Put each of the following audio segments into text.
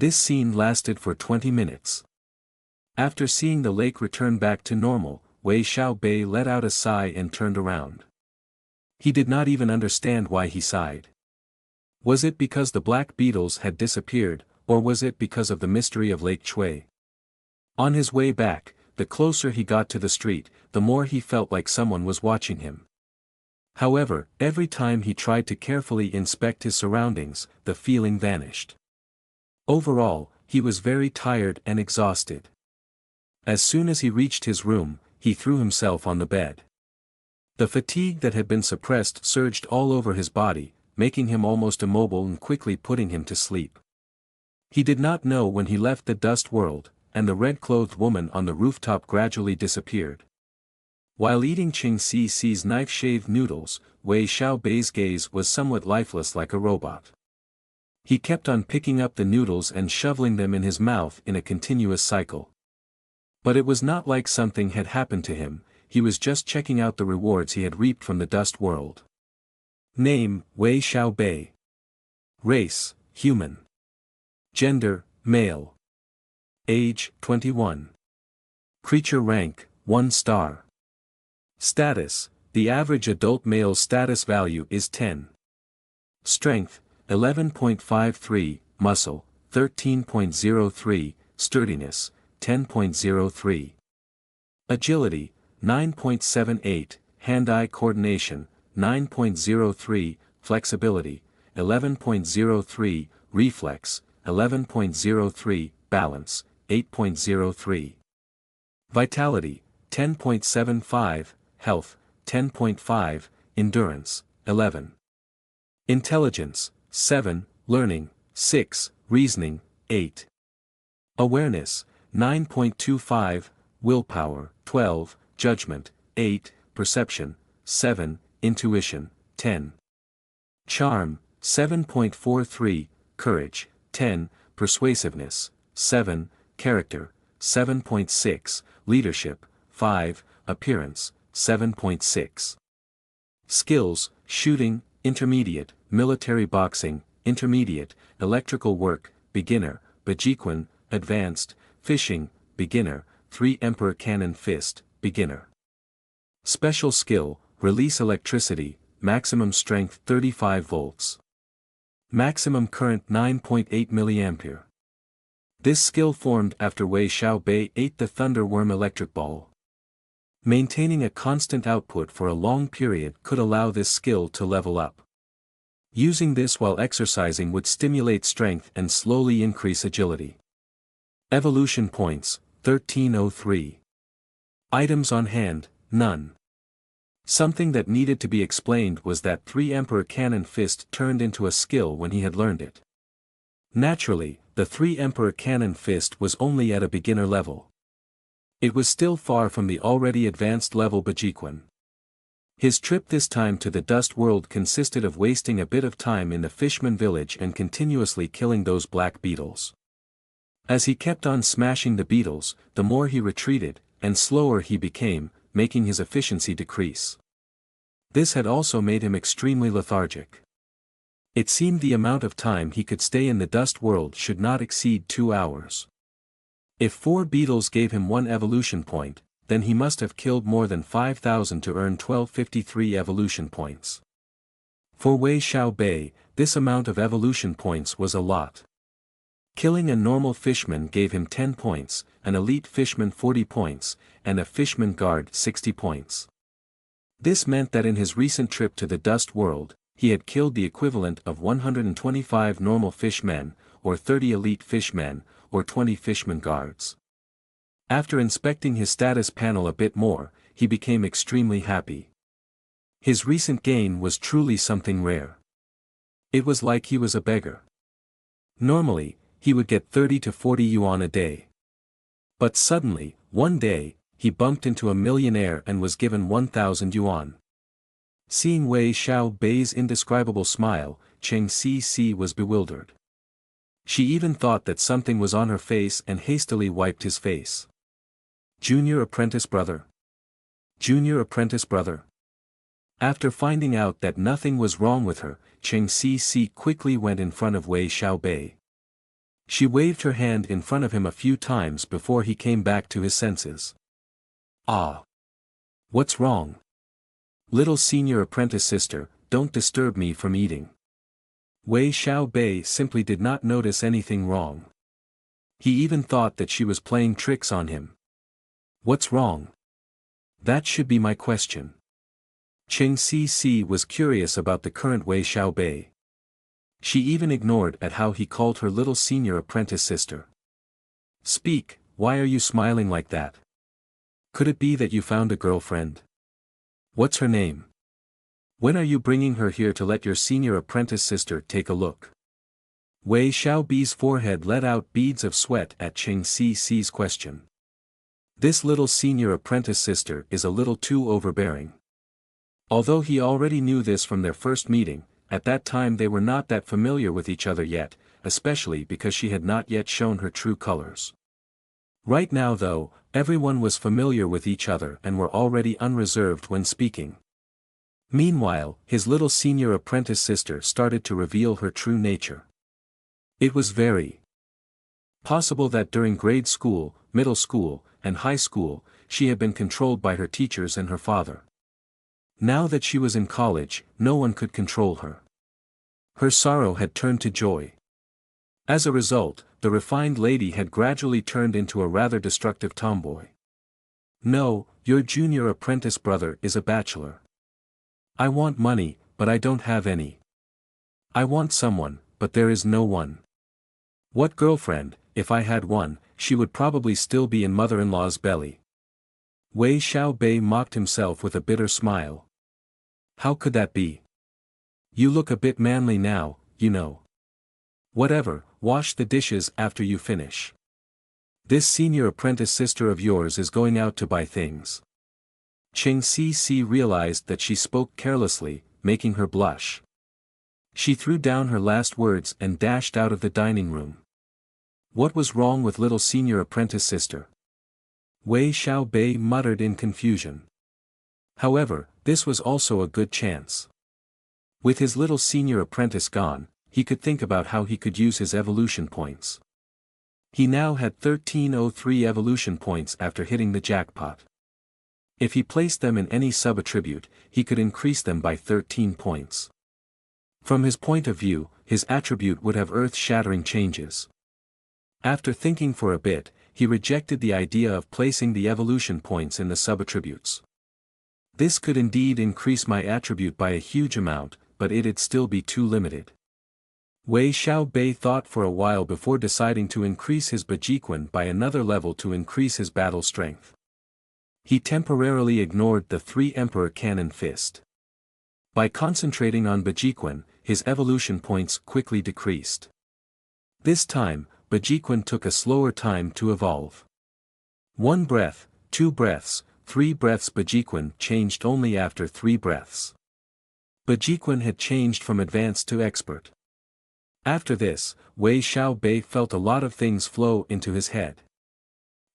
This scene lasted for 20 minutes. After seeing the lake return back to normal, Wei Xiaobei let out a sigh and turned around. He did not even understand why he sighed. Was it because the black beetles had disappeared, or was it because of the mystery of Lake Chui? On his way back, the closer he got to the street, the more he felt like someone was watching him. However, every time he tried to carefully inspect his surroundings, the feeling vanished. Overall, he was very tired and exhausted. As soon as he reached his room, he threw himself on the bed. The fatigue that had been suppressed surged all over his body, making him almost immobile and quickly putting him to sleep. He did not know when he left the dust world, and the red-clothed woman on the rooftop gradually disappeared. While eating Qing Ci's knife-shaved noodles, Wei Xiaobei's gaze was somewhat lifeless like a robot. He kept on picking up the noodles and shoveling them in his mouth in a continuous cycle. But it was not like something had happened to him, he was just checking out the rewards he had reaped from the dust world. Name, Wei Xiaobei. Race, human. Gender, male. Age, 21. Creature rank, 1 star. Status, the average adult male's status value is 10. Strength, 11.53, muscle, 13.03, sturdiness, 10.03. Agility, 9.78, hand-eye coordination, 9.03, flexibility, 11.03, reflex, 11.03, balance, 8.03. Vitality, 10.75, health, 10.5, endurance, 11. Intelligence, 7, learning, 6, reasoning, 8. Awareness, 9.25, willpower, 12, judgment, 8, perception, 7, intuition, 10. Charm, 7.43, courage, 10, persuasiveness, 7, character, 7.6, leadership, 5, appearance, 7.6. Skills, shooting, intermediate, military boxing, intermediate, electrical work, beginner, Bajiquan, advanced, fishing, beginner, 3 Emperor Cannon Fist, beginner. Special skill, release electricity, maximum strength 35 volts. Maximum current 9.8 mA. This skill formed after Wei Xiaobei ate the Thunderworm electric ball. Maintaining a constant output for a long period could allow this skill to level up. Using this while exercising would stimulate strength and slowly increase agility. Evolution points, 1303. Items on hand, none. Something that needed to be explained was that 3 Emperor Cannon Fist turned into a skill when he had learned it. Naturally, the 3 Emperor Cannon Fist was only at a beginner level. It was still far from the already advanced level Bajiquan. His trip this time to the dust world consisted of wasting a bit of time in the Fishman village and continuously killing those black beetles. As he kept on smashing the beetles, the more he retreated, and slower he became, making his efficiency decrease. This had also made him extremely lethargic. It seemed the amount of time he could stay in the dust world should not exceed 2 hours. If 4 beetles gave him 1 evolution point, then he must have killed more than 5,000 to earn 1253 evolution points. For Wei Xiaobei, this amount of evolution points was a lot. Killing a normal fishman gave him 10 points, an elite fishman 40 points, and a fishman guard 60 points. This meant that in his recent trip to the dust world, he had killed the equivalent of 125 normal fishmen, or 30 elite fishmen, or 20 fishman guards. After inspecting his status panel a bit more, he became extremely happy. His recent gain was truly something rare. It was like he was a beggar. Normally, he would get 30 to 40 yuan a day. But suddenly, one day, he bumped into a millionaire and was given 1,000 yuan. Seeing Wei Xiaobei's indescribable smile, Qing Cici was bewildered. She even thought that something was on her face and hastily wiped his face. Junior apprentice brother. Junior apprentice brother. After finding out that nothing was wrong with her, Qing Cici quickly went in front of Wei Xiaobei. She waved her hand in front of him a few times before he came back to his senses. Ah! What's wrong? Little senior apprentice sister, don't disturb me from eating. Wei Xiaobei simply did not notice anything wrong. He even thought that she was playing tricks on him. What's wrong? That should be my question. Cheng Cc was curious about the current Wei Xiaobei. She even ignored at how he called her little senior apprentice sister. Speak, why are you smiling like that? Could it be that you found a girlfriend? What's her name? When are you bringing her here to let your senior apprentice sister take a look? Wei Xiaobei's forehead let out beads of sweat at Cheng Cc's question. This little senior apprentice sister is a little too overbearing. Although he already knew this from their first meeting, at that time they were not that familiar with each other yet, especially because she had not yet shown her true colors. Right now though, everyone was familiar with each other and were already unreserved when speaking. Meanwhile, his little senior apprentice sister started to reveal her true nature. It was very possible that during grade school, middle school, and high school, she had been controlled by her teachers and her father. Now that she was in college, no one could control her. Her sorrow had turned to joy. As a result, the refined lady had gradually turned into a rather destructive tomboy. No, your junior apprentice brother is a bachelor. I want money, but I don't have any. I want someone, but there is no one. What girlfriend? If I had one, she would probably still be in mother-in-law's belly. Wei Xiaobei mocked himself with a bitter smile. How could that be? You look a bit manly now, you know. Whatever, wash the dishes after you finish. This senior apprentice sister of yours is going out to buy things. Cheng Cc realized that she spoke carelessly, making her blush. She threw down her last words and dashed out of the dining room. What was wrong with little senior apprentice sister? Wei Xiaobei muttered in confusion. However, this was also a good chance. With his little senior apprentice gone, he could think about how he could use his evolution points. He now had 1303 evolution points after hitting the jackpot. If he placed them in any sub-attribute, he could increase them by 13 points. From his point of view, his attribute would have earth-shattering changes. After thinking for a bit, he rejected the idea of placing the evolution points in the sub-attributes. This could indeed increase my attribute by a huge amount, but it'd still be too limited. Wei Xiaobei thought for a while before deciding to increase his Bajiquan by another level to increase his battle strength. He temporarily ignored the 3 Emperor Cannon Fist. By concentrating on Bajiquan, his evolution points quickly decreased. This time, Bajiquan took a slower time to evolve. 1 breath, 2 breaths, 3 breaths. Bajiquan changed only after 3 breaths. Bajiquan had changed from advanced to expert. After this, Wei Xiaobei felt a lot of things flow into his head.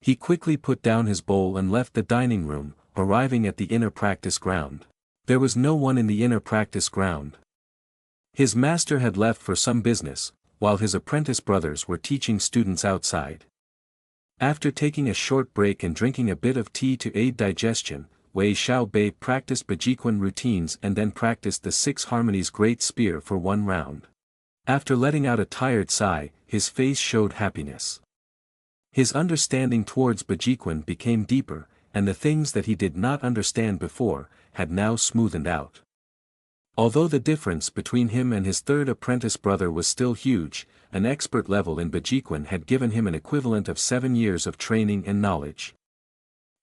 He quickly put down his bowl and left the dining room, arriving at the inner practice ground. There was no one in the inner practice ground. His master had left for some business, while his apprentice brothers were teaching students outside. After taking a short break and drinking a bit of tea to aid digestion, Wei Xiaobei practiced Bajiquan routines and then practiced the 6 harmonies Great Spear for 1 round. After letting out a tired sigh, his face showed happiness. His understanding towards Bajiquan became deeper, and the things that he did not understand before, had now smoothened out. Although the difference between him and his 3rd apprentice brother was still huge, an expert level in Bajiquan had given him an equivalent of 7 years of training and knowledge.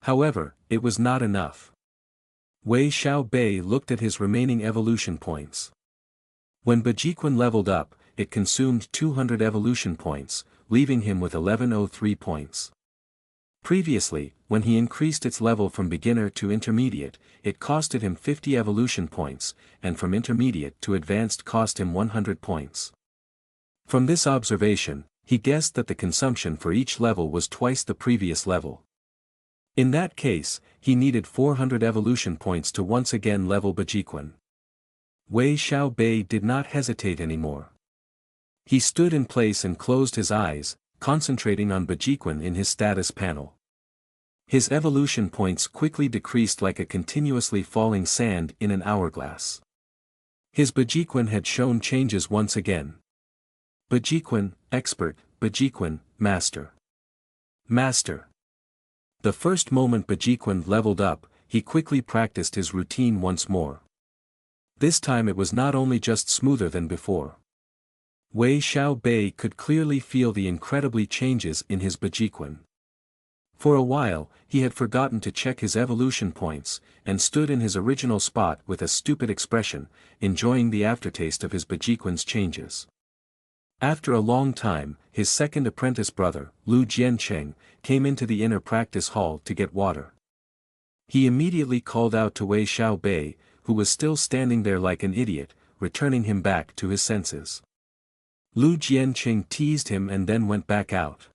However, it was not enough. Wei Xiaobei looked at his remaining evolution points. When Bajiquan leveled up, it consumed 200 evolution points, leaving him with 1103 points. Previously, when he increased its level from beginner to intermediate, it costed him 50 evolution points, and from intermediate to advanced cost him 100 points. From this observation, he guessed that the consumption for each level was twice the previous level. In that case, he needed 400 evolution points to once again level Bajiquan. Wei Xiaobei did not hesitate anymore. He stood in place and closed his eyes, concentrating on Bajiquan in his status panel. His evolution points quickly decreased like a continuously falling sand in an hourglass. His Bajiquan had shown changes once again. Bajiquan, expert, Bajiquan, master. Master. The first moment Bajiquan leveled up, he quickly practiced his routine once more. This time it was not only just smoother than before. Wei Xiaobei could clearly feel the incredibly changes in his Bajiquan. For a while, he had forgotten to check his evolution points, and stood in his original spot with a stupid expression, enjoying the aftertaste of his Bajiquan's changes. After a long time, his second apprentice brother, Lu Jiancheng, came into the inner practice hall to get water. He immediately called out to Wei Xiaobei, who was still standing there like an idiot, returning him back to his senses. Lu Jiancheng teased him and then went back out.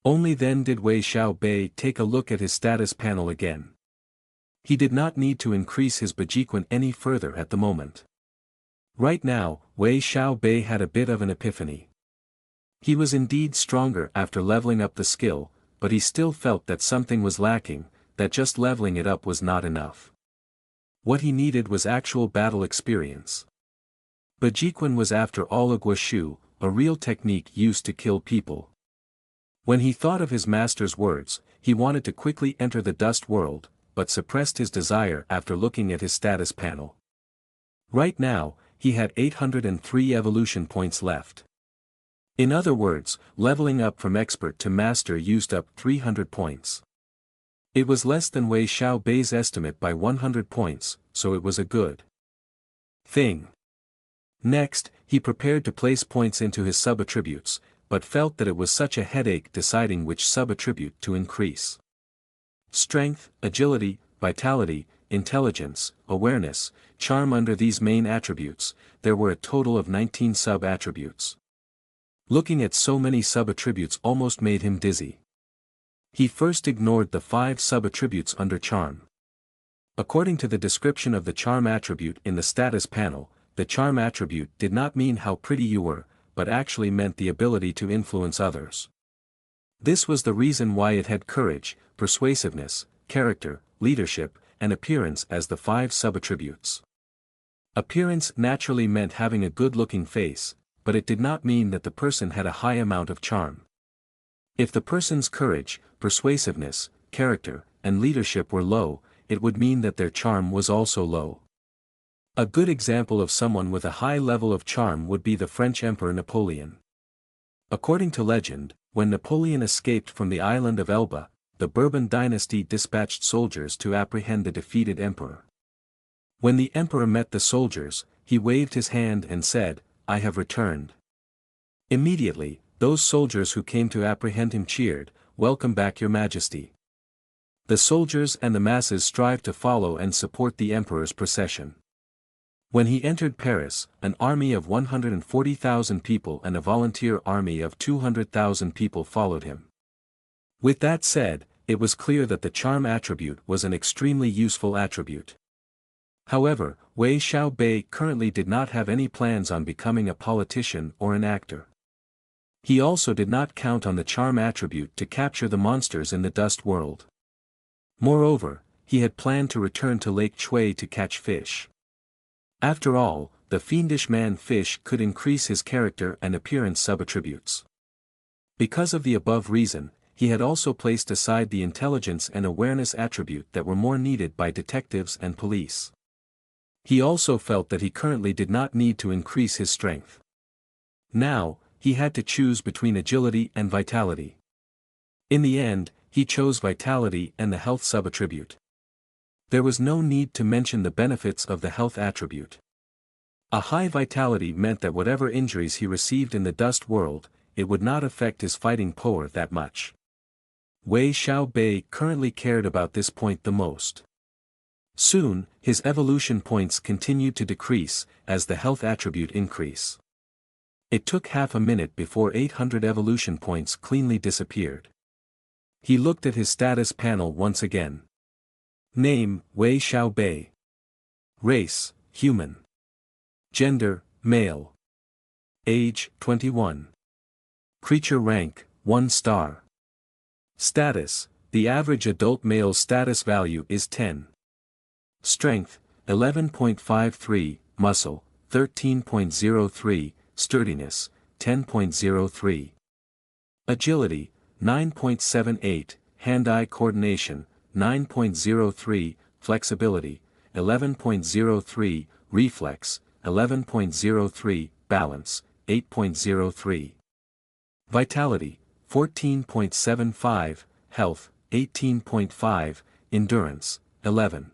Only then did Wei Xiaobei take a look at his status panel again. He did not need to increase his Bajiquan any further at the moment. Right now, Wei Xiaobei had a bit of an epiphany. He was indeed stronger after leveling up the skill, but he still felt that something was lacking, that just leveling it up was not enough. What he needed was actual battle experience. Bajiquan was after all a guoshu, a real technique used to kill people. When he thought of his master's words, he wanted to quickly enter the dust world, but suppressed his desire after looking at his status panel. Right now, he had 803 evolution points left. In other words, leveling up from expert to master used up 300 points. It was less than Wei Xiaobei's estimate by 100 points, so it was a good thing. Next, he prepared to place points into his sub-attributes, but felt that it was such a headache deciding which sub-attribute to increase. Strength, agility, vitality, intelligence, awareness, charm. Under these main attributes, there were a total of 19 sub-attributes. Looking at so many sub-attributes almost made him dizzy. He first ignored the 5 sub-attributes under charm. According to the description of the charm attribute in the status panel, the charm attribute did not mean how pretty you were, but actually meant the ability to influence others. This was the reason why it had courage, persuasiveness, character, leadership, and appearance as the 5 sub-attributes. Appearance naturally meant having a good-looking face, but it did not mean that the person had a high amount of charm. If the person's courage, persuasiveness, character, and leadership were low, it would mean that their charm was also low. A good example of someone with a high level of charm would be the French Emperor Napoleon. According to legend, when Napoleon escaped from the island of Elba, the Bourbon dynasty dispatched soldiers to apprehend the defeated emperor. When the emperor met the soldiers, he waved his hand and said, "I have returned." Immediately, those soldiers who came to apprehend him cheered, "Welcome back, Your Majesty." The soldiers and the masses strived to follow and support the emperor's procession. When he entered Paris, an army of 140,000 people and a volunteer army of 200,000 people followed him. With that said, it was clear that the charm attribute was an extremely useful attribute. However, Wei Xiaobei currently did not have any plans on becoming a politician or an actor. He also did not count on the charm attribute to capture the monsters in the dust world. Moreover, he had planned to return to Lake Chui to catch fish. After all, the fiendish man-fish could increase his character and appearance sub-attributes. Because of the above reason, he had also placed aside the intelligence and awareness attribute that were more needed by detectives and police. He also felt that he currently did not need to increase his strength. Now, he had to choose between agility and vitality. In the end, he chose vitality and the health sub-attribute. There was no need to mention the benefits of the health attribute. A high vitality meant that whatever injuries he received in the dust world, it would not affect his fighting power that much. Wei Xiaobei currently cared about this point the most. Soon, his evolution points continued to decrease, as the health attribute increased. It took half a minute before 800 evolution points cleanly disappeared. He looked at his status panel once again. Name, Wei Xiaobei. Race, human. Gender, male. Age, 21. Creature rank, 1 star. Status, the average adult male's status value is 10. Strength, 11.53, muscle, 13.03, sturdiness, 10.03. Agility, 9.78, hand-eye coordination, 9.03, flexibility, 11.03, reflex, 11.03, balance, 8.03. Vitality, 14.75, health, 18.5, endurance, 11.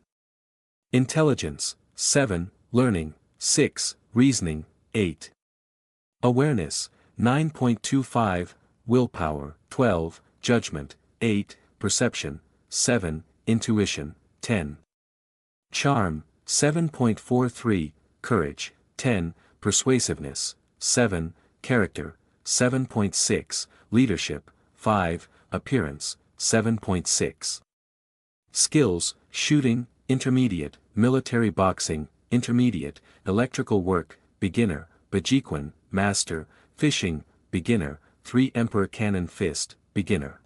Intelligence, 7, learning, 6, reasoning, 8. Awareness, 9.25, willpower, 12, judgment, 8, perception, 7, intuition, 10. Charm, 7.43, courage, 10, persuasiveness, 7, character, 7.6, leadership, 5, appearance, 7.6. Skills, shooting, intermediate, military boxing, intermediate, electrical work, beginner, Bajiquan, master, fishing, beginner, 3 Emperor Cannon Fist, beginner.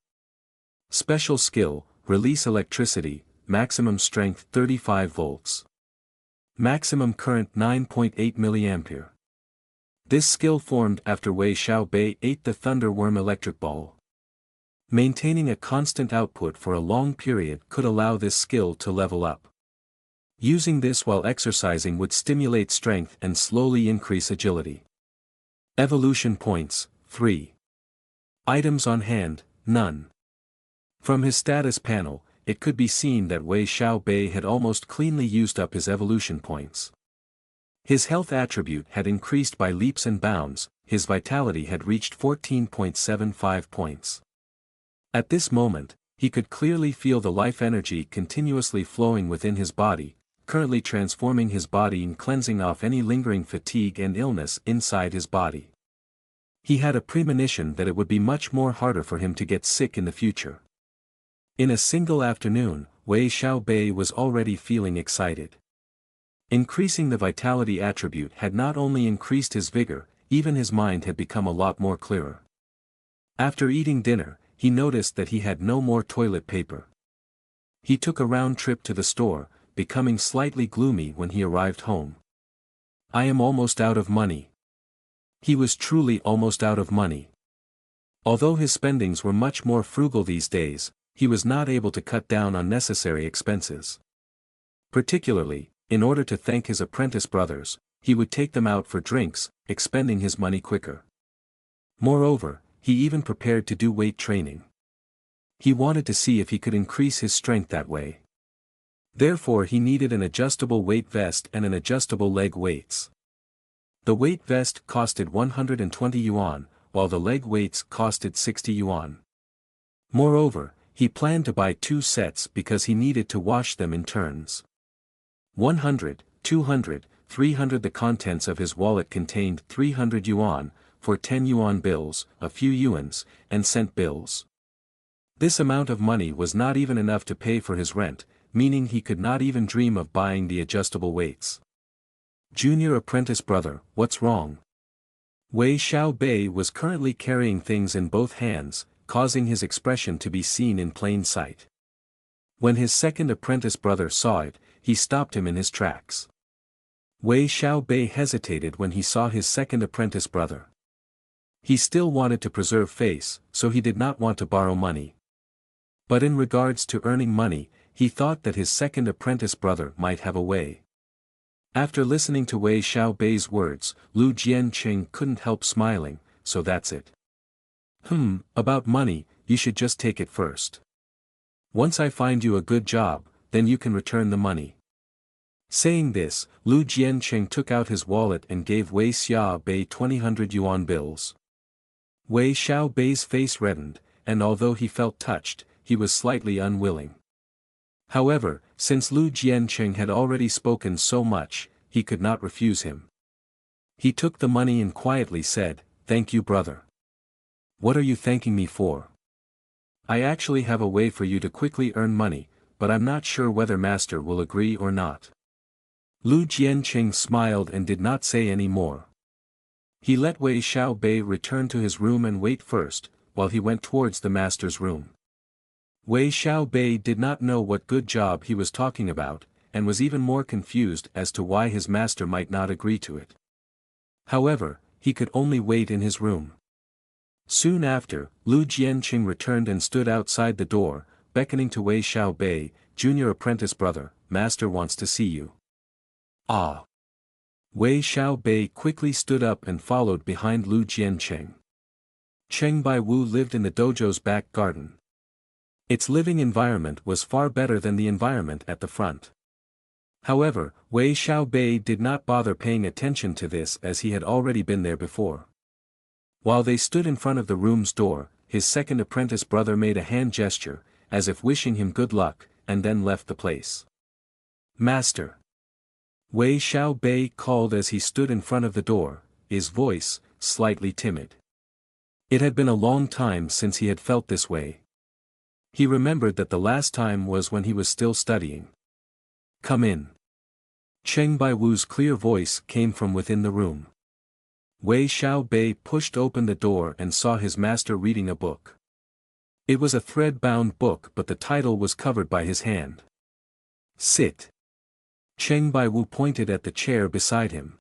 Special skill, release electricity, maximum strength 35 volts. Maximum current 9.8 mA. This skill formed after Wei Xiaobei ate the thunderworm electric ball. Maintaining a constant output for a long period could allow this skill to level up. Using this while exercising would stimulate strength and slowly increase agility. Evolution points, 3. Items on hand, none. From his status panel, it could be seen that Wei Xiaobei had almost cleanly used up his evolution points. His health attribute had increased by leaps and bounds, his vitality had reached 14.75 points. At this moment, he could clearly feel the life energy continuously flowing within his body, currently transforming his body and cleansing off any lingering fatigue and illness inside his body. He had a premonition that it would be much more harder for him to get sick in the future. In a single afternoon, Wei Xiaobei was already feeling excited. Increasing the vitality attribute had not only increased his vigor, even his mind had become a lot more clearer. After eating dinner, he noticed that he had no more toilet paper. He took a round trip to the store, becoming slightly gloomy when he arrived home. I am almost out of money. He was truly almost out of money. Although his spendings were much more frugal these days, he was not able to cut down on necessary expenses. Particularly, in order to thank his apprentice brothers, he would take them out for drinks, expending his money quicker. Moreover, he even prepared to do weight training. He wanted to see if he could increase his strength that way. Therefore he needed an adjustable weight vest and an adjustable leg weights. The weight vest costed 120 yuan, while the leg weights costed 60 yuan. Moreover, he planned to buy 2 sets because he needed to wash them in turns. 100, 200, 300. The contents of his wallet contained 300 yuan, for 10 yuan bills, a few yuans, and cent bills. This amount of money was not even enough to pay for his rent, meaning he could not even dream of buying the adjustable weights. Junior apprentice brother, what's wrong? Wei Xiaobei was currently carrying things in both hands, causing his expression to be seen in plain sight. When his second apprentice brother saw it, he stopped him in his tracks. Wei Xiaobei hesitated when he saw his second apprentice brother. He still wanted to preserve face, so he did not want to borrow money. But in regards to earning money, he thought that his second apprentice brother might have a way. After listening to Wei Xiaobei's words, Lu Jianqing couldn't help smiling, so that's it. About money, you should just take it first. Once I find you a good job, then you can return the money. Saying this, Lu Jianqing took out his wallet and gave Wei Xiaobei 200 yuan bills. Wei Xiaobei's face reddened, and although he felt touched, he was slightly unwilling. However, since Lu Jianqing had already spoken so much, he could not refuse him. He took the money and quietly said, "Thank you, brother." "What are you thanking me for?" "I actually have a way for you to quickly earn money, but I'm not sure whether master will agree or not." Lu Jianqing smiled and did not say any more. He let Wei Xiaobei return to his room and wait first, while he went towards the master's room. Wei Xiaobei did not know what good job he was talking about, and was even more confused as to why his master might not agree to it. However, he could only wait in his room. Soon after, Lu Jianqing returned and stood outside the door, beckoning to Wei Xiaobei, "Junior apprentice brother, master wants to see you." "Ah." Wei Xiaobei quickly stood up and followed behind Lu Jianqing. Cheng Baiwu lived in the dojo's back garden. Its living environment was far better than the environment at the front. However, Wei Xiaobei did not bother paying attention to this as he had already been there before. While they stood in front of the room's door, his second apprentice brother made a hand gesture, as if wishing him good luck, and then left the place. "Master." Wei Xiaobei called as he stood in front of the door, his voice slightly timid. It had been a long time since he had felt this way. He remembered that the last time was when he was still studying. "Come in." Cheng Baiwu's clear voice came from within the room. Wei Xiaobei pushed open the door and saw his master reading a book. It was a thread-bound book, but the title was covered by his hand. "Sit." Cheng Baiwu pointed at the chair beside him.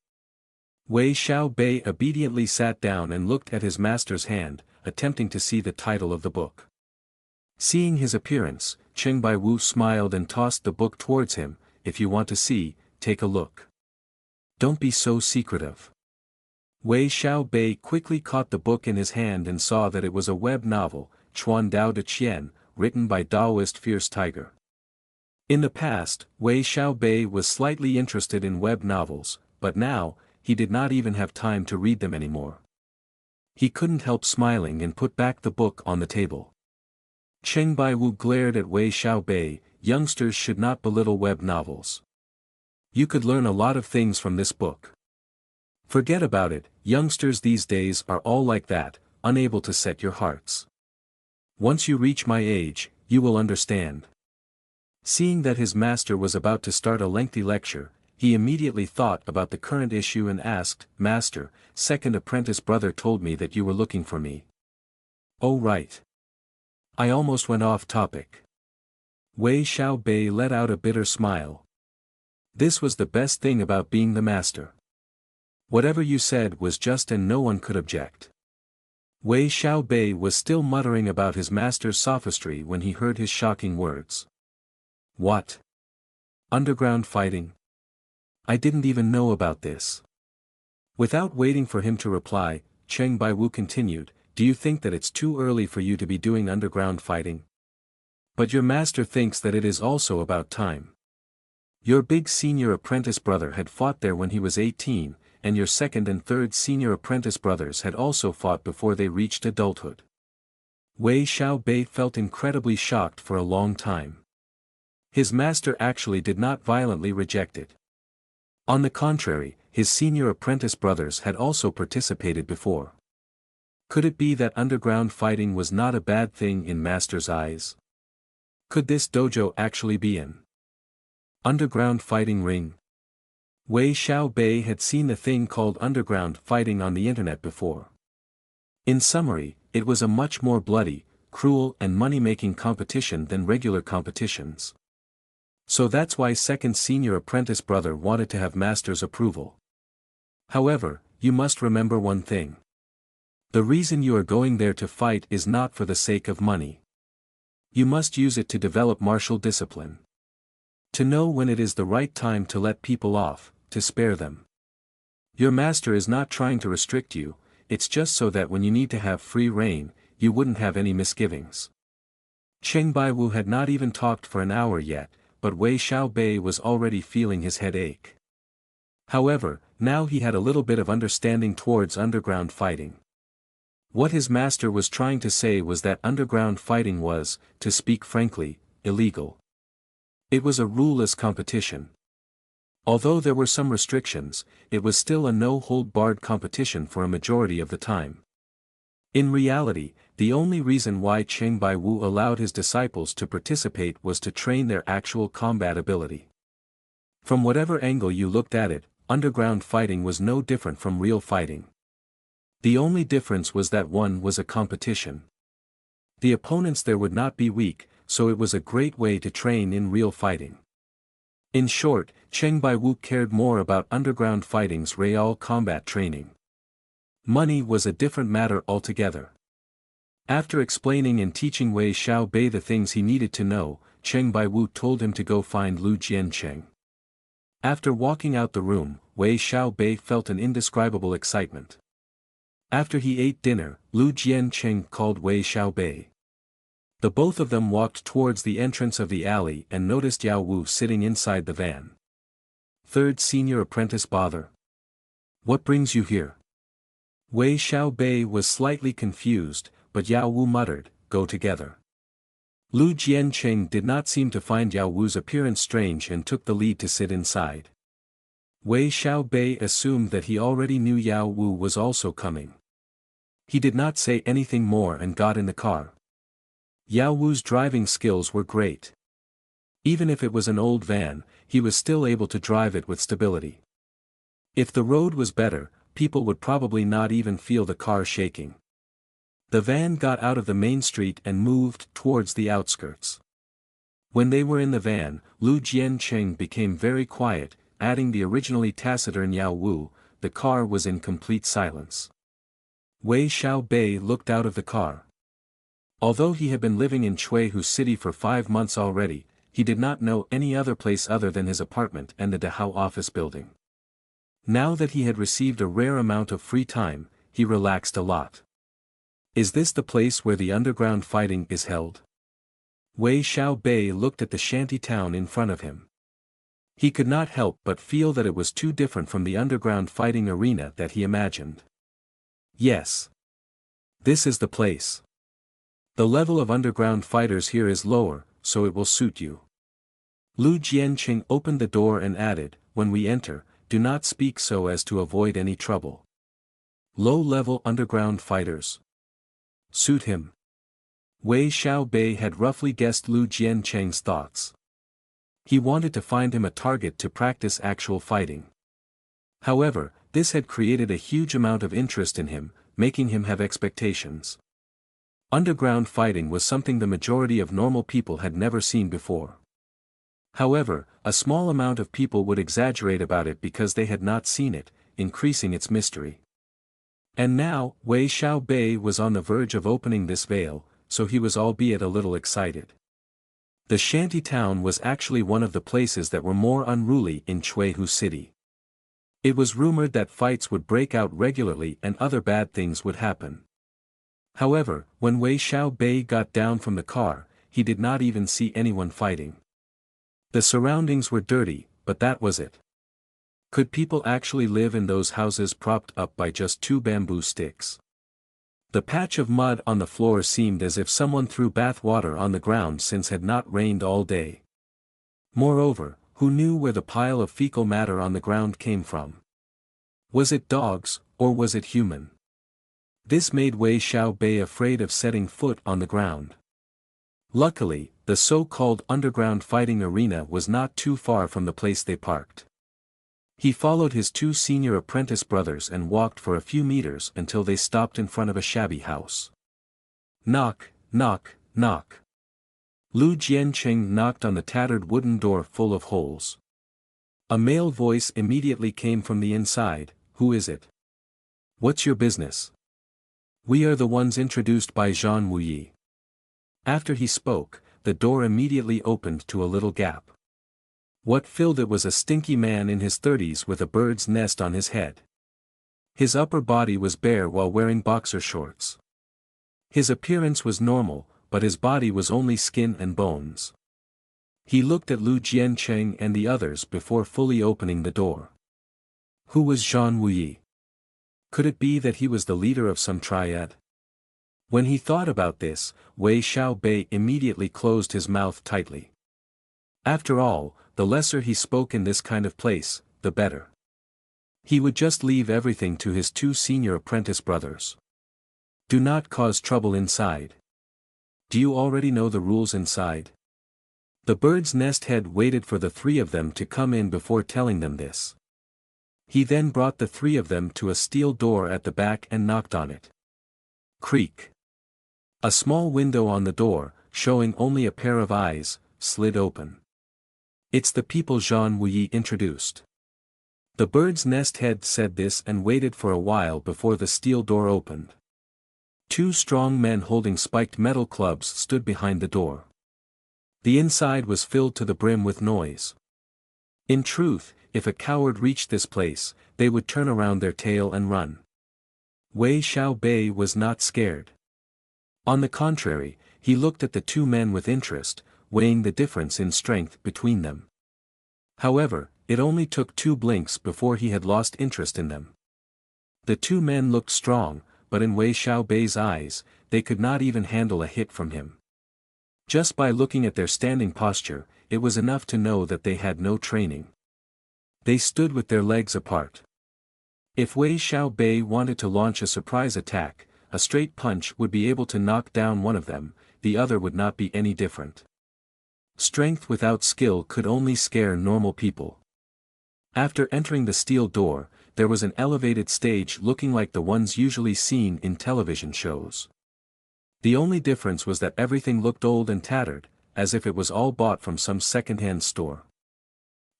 Wei Xiaobei obediently sat down and looked at his master's hand, attempting to see the title of the book. Seeing his appearance, Cheng Baiwu smiled and tossed the book towards him. "If you want to see, take a look. Don't be so secretive." Wei Xiaobei quickly caught the book in his hand and saw that it was a web novel, Chuan Dao de Qian, written by Daoist Fierce Tiger. In the past, Wei Xiaobei was slightly interested in web novels, but now, he did not even have time to read them anymore. He couldn't help smiling and put back the book on the table. Cheng Baiwu glared at Wei Xiaobei. "Youngsters should not belittle web novels. You could learn a lot of things from this book." "Forget about it, youngsters these days are all like that, unable to set your hearts. Once you reach my age, you will understand." Seeing that his master was about to start a lengthy lecture, he immediately thought about the current issue and asked, "Master, second apprentice brother told me that you were looking for me." "Oh right. I almost went off topic." Wei Xiaobei let out a bitter smile. This was the best thing about being the master. Whatever you said was just and no one could object. Wei Xiaobei was still muttering about his master's sophistry when he heard his shocking words. "What? Underground fighting? I didn't even know about this." Without waiting for him to reply, Cheng Baiwu continued, "Do you think that it's too early for you to be doing underground fighting? But your master thinks that it is also about time. Your big senior apprentice brother had fought there when he was 18, and your second and third senior apprentice brothers had also fought before they reached adulthood." Wei Xiaobei felt incredibly shocked for a long time. His master actually did not violently reject it. On the contrary, his senior apprentice brothers had also participated before. Could it be that underground fighting was not a bad thing in master's eyes? Could this dojo actually be an underground fighting ring? Wei Xiaobei had seen the thing called underground fighting on the internet before. In summary, it was a much more bloody, cruel and money-making competition than regular competitions. So that's why second senior apprentice brother wanted to have master's approval. However, you must remember one thing. The reason you are going there to fight is not for the sake of money. You must use it to develop martial discipline. To know when it is the right time to let people off, to spare them. Your master is not trying to restrict you, it's just so that when you need to have free rein, you wouldn't have any misgivings. Cheng Baiwu had not even talked for an hour yet, but Wei Xiaobei was already feeling his head ache. However, now he had a little bit of understanding towards underground fighting. What his master was trying to say was that underground fighting was, to speak frankly, illegal. It was a ruleless competition. Although there were some restrictions, it was still a no-hold-barred competition for a majority of the time. In reality, the only reason why Cheng Baiwu allowed his disciples to participate was to train their actual combat ability. From whatever angle you looked at it, underground fighting was no different from real fighting. The only difference was that one was a competition. The opponents there would not be weak, so it was a great way to train in real fighting. In short, Cheng Bai-Wu cared more about underground fighting's real combat training. Money was a different matter altogether. After explaining and teaching Wei Xiaobei the things he needed to know, Cheng Bai-Wu told him to go find Lu Jiancheng. After walking out the room, Wei Xiaobei felt an indescribable excitement. After he ate dinner, Lu Jiancheng called Wei Xiaobei. The both of them walked towards the entrance of the alley and noticed Yao Wu sitting inside the van. Third senior apprentice bother. What brings you here? Wei Xiaobei was slightly confused, but Yao Wu muttered, go together. Lu Jiancheng did not seem to find Yao Wu's appearance strange and took the lead to sit inside. Wei Xiaobei assumed that he already knew Yao Wu was also coming. He did not say anything more and got in the car. Yao Wu's driving skills were great. Even if it was an old van, he was still able to drive it with stability. If the road was better, people would probably not even feel the car shaking. The van got out of the main street and moved towards the outskirts. When they were in the van, Lu Jiancheng became very quiet, adding the originally taciturn Yao Wu. The car was in complete silence. Wei Xiaobei looked out of the car. Although he had been living in Chuihu City for 5 months already, he did not know any other place other than his apartment and the Dahao office building. Now that he had received a rare amount of free time, he relaxed a lot. Is this the place where the underground fighting is held? Wei Xiaobei looked at the shanty town in front of him. He could not help but feel that it was too different from the underground fighting arena that he imagined. Yes. This is the place. The level of underground fighters here is lower, so it will suit you. Lu Jiancheng opened the door and added, when we enter, do not speak so as to avoid any trouble. Low-level underground fighters. Suit him. Wei Xiaobei had roughly guessed Lu Jiancheng's thoughts. He wanted to find him a target to practice actual fighting. However, this had created a huge amount of interest in him, making him have expectations. Underground fighting was something the majority of normal people had never seen before. However, a small amount of people would exaggerate about it because they had not seen it, increasing its mystery. And now, Wei Xiaobei was on the verge of opening this veil, so he was albeit a little excited. The shanty town was actually one of the places that were more unruly in Chuihu City. It was rumored that fights would break out regularly and other bad things would happen. However, when Wei Xiaobei got down from the car, he did not even see anyone fighting. The surroundings were dirty, but that was it. Could people actually live in those houses propped up by just 2 bamboo sticks? The patch of mud on the floor seemed as if someone threw bath water on the ground since had not rained all day. Moreover, who knew where the pile of fecal matter on the ground came from? Was it dogs, or was it human? This made Wei Xiaobei afraid of setting foot on the ground. Luckily, the so-called underground fighting arena was not too far from the place they parked. He followed his 2 senior apprentice brothers and walked for a few meters until they stopped in front of a shabby house. Knock, knock, knock. Lu Jiancheng knocked on the tattered wooden door full of holes. A male voice immediately came from the inside, who is it? What's your business? We are the ones introduced by Zhang Wuyi. After he spoke, the door immediately opened to a little gap. What filled it was a stinky man in his 30s with a bird's nest on his head. His upper body was bare while wearing boxer shorts. His appearance was normal, but his body was only skin and bones. He looked at Lu Jiancheng and the others before fully opening the door. Who was Zhang Wuyi? Could it be that he was the leader of some triad? When he thought about this, Wei Xiaobei immediately closed his mouth tightly. After all, the lesser he spoke in this kind of place, the better. He would just leave everything to his 2 senior apprentice brothers. Do not cause trouble inside. Do you already know the rules inside? The bird's nest head waited for the 3 of them to come in before telling them this. He then brought the three of them to a steel door at the back and knocked on it. Creak. A small window on the door, showing only a pair of eyes, slid open. It's the people Jean Wuyi introduced. The bird's nest head said this and waited for a while before the steel door opened. Two strong men holding spiked metal clubs stood behind the door. The inside was filled to the brim with noise. In truth, if a coward reached this place, they would turn around their tail and run. Wei Xiaobei was not scared. On the contrary, he looked at the two men with interest, weighing the difference in strength between them. However, it only took 2 blinks before he had lost interest in them. The two men looked strong, but in Wei Xiaobei's eyes, they could not even handle a hit from him. Just by looking at their standing posture, it was enough to know that they had no training. They stood with their legs apart. If Wei Xiaobei wanted to launch a surprise attack, a straight punch would be able to knock down one of them, the other would not be any different. Strength without skill could only scare normal people. After entering the steel door, there was an elevated stage looking like the ones usually seen in television shows. The only difference was that everything looked old and tattered, as if it was all bought from some second-hand store.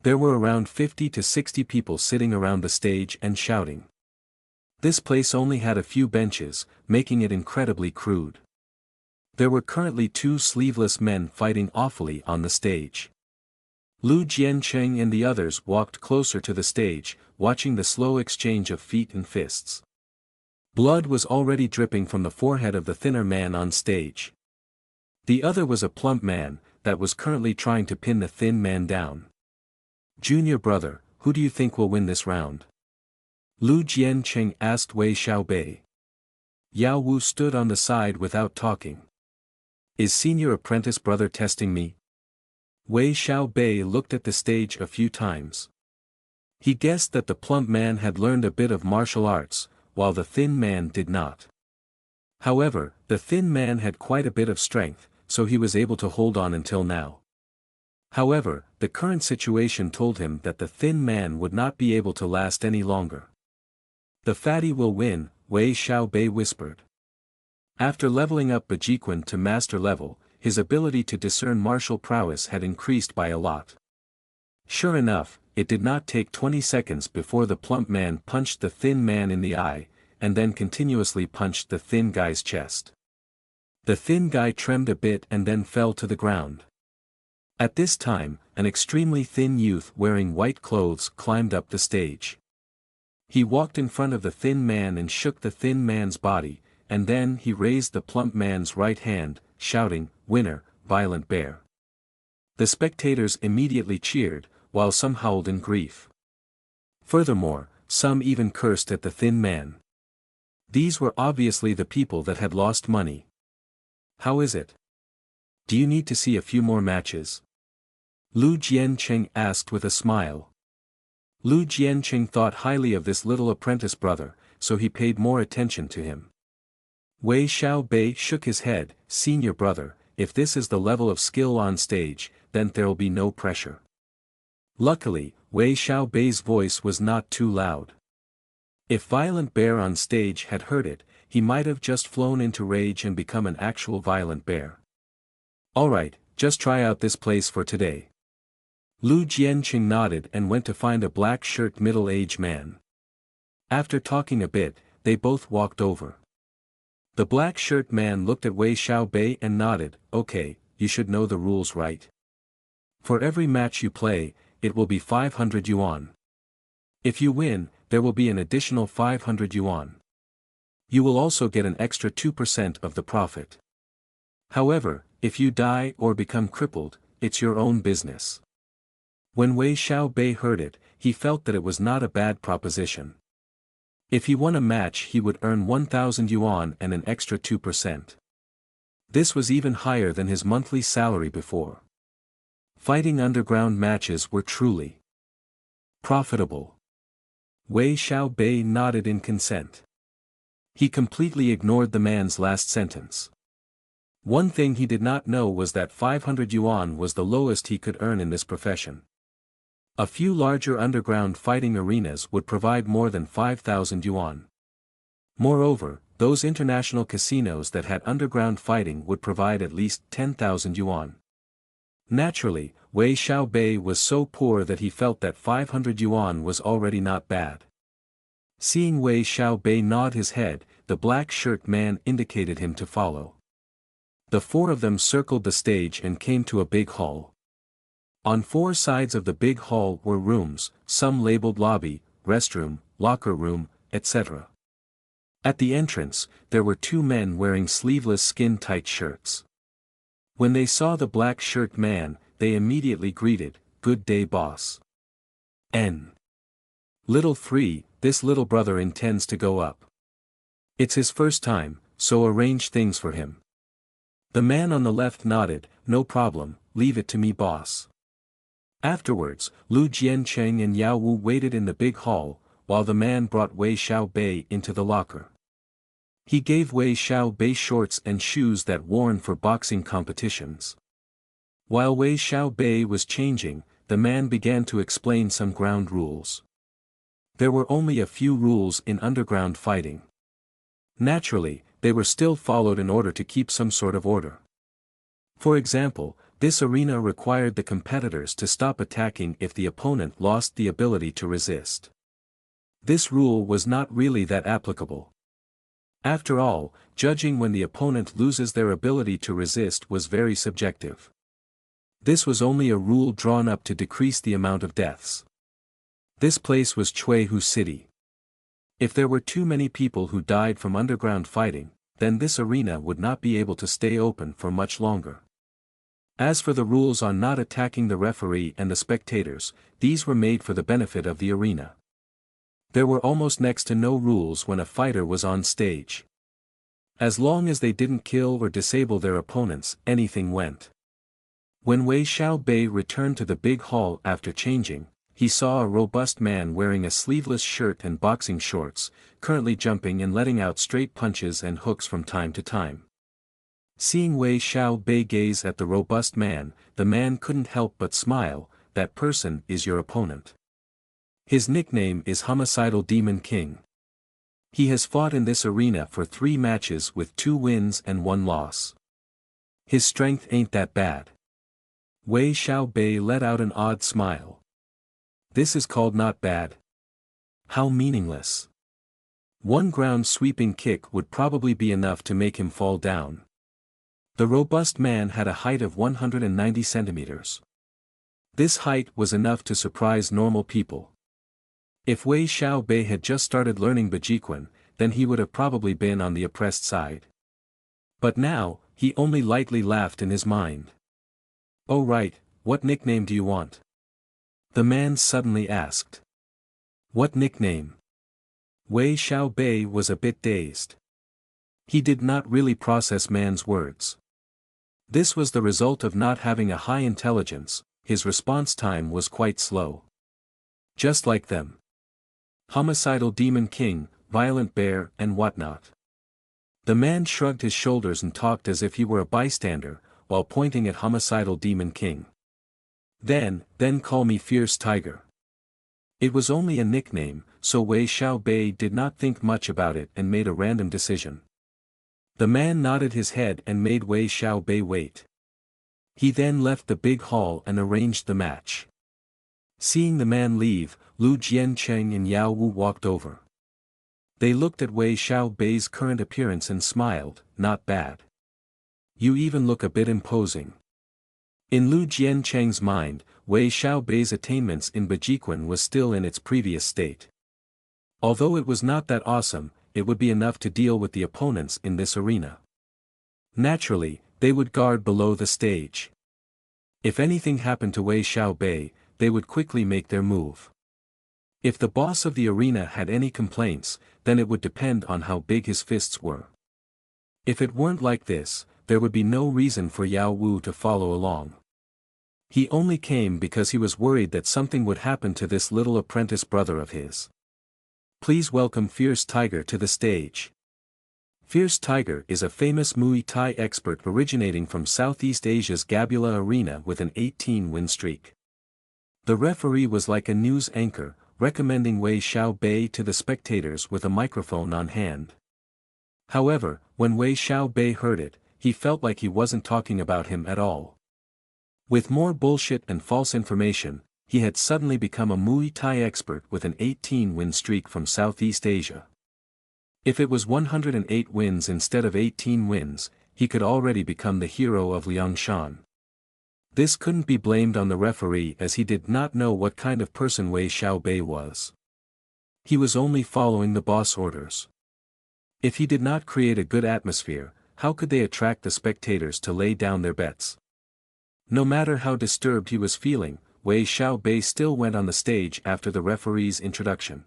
There were around 50 to 60 people sitting around the stage and shouting. This place only had a few benches, making it incredibly crude. There were currently 2 sleeveless men fighting awfully on the stage. Lu Jiancheng and the others walked closer to the stage, watching the slow exchange of feet and fists. Blood was already dripping from the forehead of the thinner man on stage. The other was a plump man, that was currently trying to pin the thin man down. "Junior brother, who do you think will win this round?" Lu Jiancheng asked Wei Xiaobei. Yao Wu stood on the side without talking. "Is senior apprentice brother testing me?" Wei Xiaobei looked at the stage a few times. He guessed that the plump man had learned a bit of martial arts, while the thin man did not. However, the thin man had quite a bit of strength, so he was able to hold on until now. However, the current situation told him that the thin man would not be able to last any longer. "The fatty will win," Wei Xiaobei whispered. After leveling up Bajiquan to master level, his ability to discern martial prowess had increased by a lot. Sure enough, it did not take 20 seconds before the plump man punched the thin man in the eye, and then continuously punched the thin guy's chest. The thin guy trembled a bit and then fell to the ground. At this time, an extremely thin youth wearing white clothes climbed up the stage. He walked in front of the thin man and shook the thin man's body, and then he raised the plump man's right hand, shouting, "Winner, Violent Bear." The spectators immediately cheered, while some howled in grief. Furthermore, some even cursed at the thin man. These were obviously the people that had lost money. "How is it? Do you need to see a few more matches?" Lu Jiancheng asked with a smile. Lu Jiancheng thought highly of this little apprentice brother, so he paid more attention to him. Wei Xiaobei shook his head. "Senior brother, if this is the level of skill on stage, then there'll be no pressure." Luckily, Wei Xiaobei's voice was not too loud. If Violent Bear on stage had heard it, he might have just flown into rage and become an actual violent bear. "Alright, just try out this place for today." Lu Jianqing nodded and went to find a black-shirt middle-aged man. After talking a bit, they both walked over. The black-shirt man looked at Wei Xiaobei and nodded. "Okay, you should know the rules, right? For every match you play, it will be 500 yuan. If you win, there will be an additional 500 yuan. You will also get an extra 2% of the profit. However, if you die or become crippled, it's your own business." When Wei Xiaobei heard it, he felt that it was not a bad proposition. If he won a match he would earn 1,000 yuan and an extra 2%. This was even higher than his monthly salary before. Fighting underground matches were truly profitable. Wei Xiaobei nodded in consent. He completely ignored the man's last sentence. One thing he did not know was that 500 yuan was the lowest he could earn in this profession. A few larger underground fighting arenas would provide more than 5,000 yuan. Moreover, those international casinos that had underground fighting would provide at least 10,000 yuan. Naturally, Wei Xiaobei was so poor that he felt that 500 yuan was already not bad. Seeing Wei Xiaobei nod his head, the black shirt man indicated him to follow. The four of them circled the stage and came to a big hall. On four sides of the big hall were rooms, some labeled lobby, restroom, locker room, etc. At the entrance, there were two men wearing sleeveless skin-tight shirts. When they saw the black shirt man, they immediately greeted, "Good day, boss." N. Little 3, this little brother intends to go up. It's his first time, so arrange things for him. The man on the left nodded, "No problem, leave it to me, boss." Afterwards, Lu Jiancheng and Yao Wu waited in the big hall, while the man brought Wei Xiaobei into the locker. He gave Wei Xiaobei shorts and shoes that worn for boxing competitions. While Wei Xiaobei was changing, the man began to explain some ground rules. There were only a few rules in underground fighting. Naturally, they were still followed in order to keep some sort of order. For example, this arena required the competitors to stop attacking if the opponent lost the ability to resist. This rule was not really that applicable. After all, judging when the opponent loses their ability to resist was very subjective. This was only a rule drawn up to decrease the amount of deaths. This place was Chuihu City. If there were too many people who died from underground fighting, then this arena would not be able to stay open for much longer. As for the rules on not attacking the referee and the spectators, these were made for the benefit of the arena. There were almost next to no rules when a fighter was on stage. As long as they didn't kill or disable their opponents, anything went. When Wei Xiaobei returned to the big hall after changing, he saw a robust man wearing a sleeveless shirt and boxing shorts, currently jumping and letting out straight punches and hooks from time to time. Seeing Wei Xiaobei gaze at the robust man, the man couldn't help but smile. "That person is your opponent. His nickname is Homicidal Demon King. He has fought in this arena for 3 matches with 2 wins and 1 loss. His strength ain't that bad." Wei Xiaobei let out an odd smile. This is called not bad? How meaningless. One ground-sweeping kick would probably be enough to make him fall down. The robust man had a height of 190 centimeters. This height was enough to surprise normal people. If Wei Xiaobei had just started learning Bajiquan, then he would have probably been on the oppressed side. But now, he only lightly laughed in his mind. "Oh right, what nickname do you want?" the man suddenly asked. What nickname? Wei Xiaobei was a bit dazed. He did not really process man's words. This was the result of not having a high intelligence. His response time was quite slow. Just like them. Homicidal Demon King, Violent Bear and whatnot. The man shrugged his shoulders and talked as if he were a bystander, while pointing at Homicidal Demon King. Then call me Fierce Tiger. It was only a nickname, so Wei Xiaobei did not think much about it and made a random decision. The man nodded his head and made Wei Xiaobei wait. He then left the big hall and arranged the match. Seeing the man leave, Lu Jiancheng and Yao Wu walked over. They looked at Wei Xiaobei's current appearance and smiled. "Not bad. You even look a bit imposing." In Lu Jiancheng's mind, Wei Xiaobei's attainments in Bajiquan was still in its previous state. Although it was not that awesome, it would be enough to deal with the opponents in this arena. Naturally, they would guard below the stage. If anything happened to Wei Xiaobei, they would quickly make their move. If the boss of the arena had any complaints, then it would depend on how big his fists were. If it weren't like this, there would be no reason for Yao Wu to follow along. He only came because he was worried that something would happen to this little apprentice brother of his. Please welcome Fierce Tiger to the stage. Fierce Tiger is a famous Muay Thai expert originating from Southeast Asia's Gabula Arena with an 18-win streak. The referee was like a news anchor, recommending Wei Xiaobei to the spectators with a microphone on hand. However, when Wei Xiaobei heard it, he felt like he wasn't talking about him at all. With more bullshit and false information, he had suddenly become a Muay Thai expert with an 18-win streak from Southeast Asia. If it was 108 wins instead of 18 wins, he could already become the hero of Liangshan. This couldn't be blamed on the referee as he did not know what kind of person Wei Xiaobei was. He was only following the boss orders. If he did not create a good atmosphere, how could they attract the spectators to lay down their bets? No matter how disturbed he was feeling, Wei Xiaobei still went on the stage after the referee's introduction.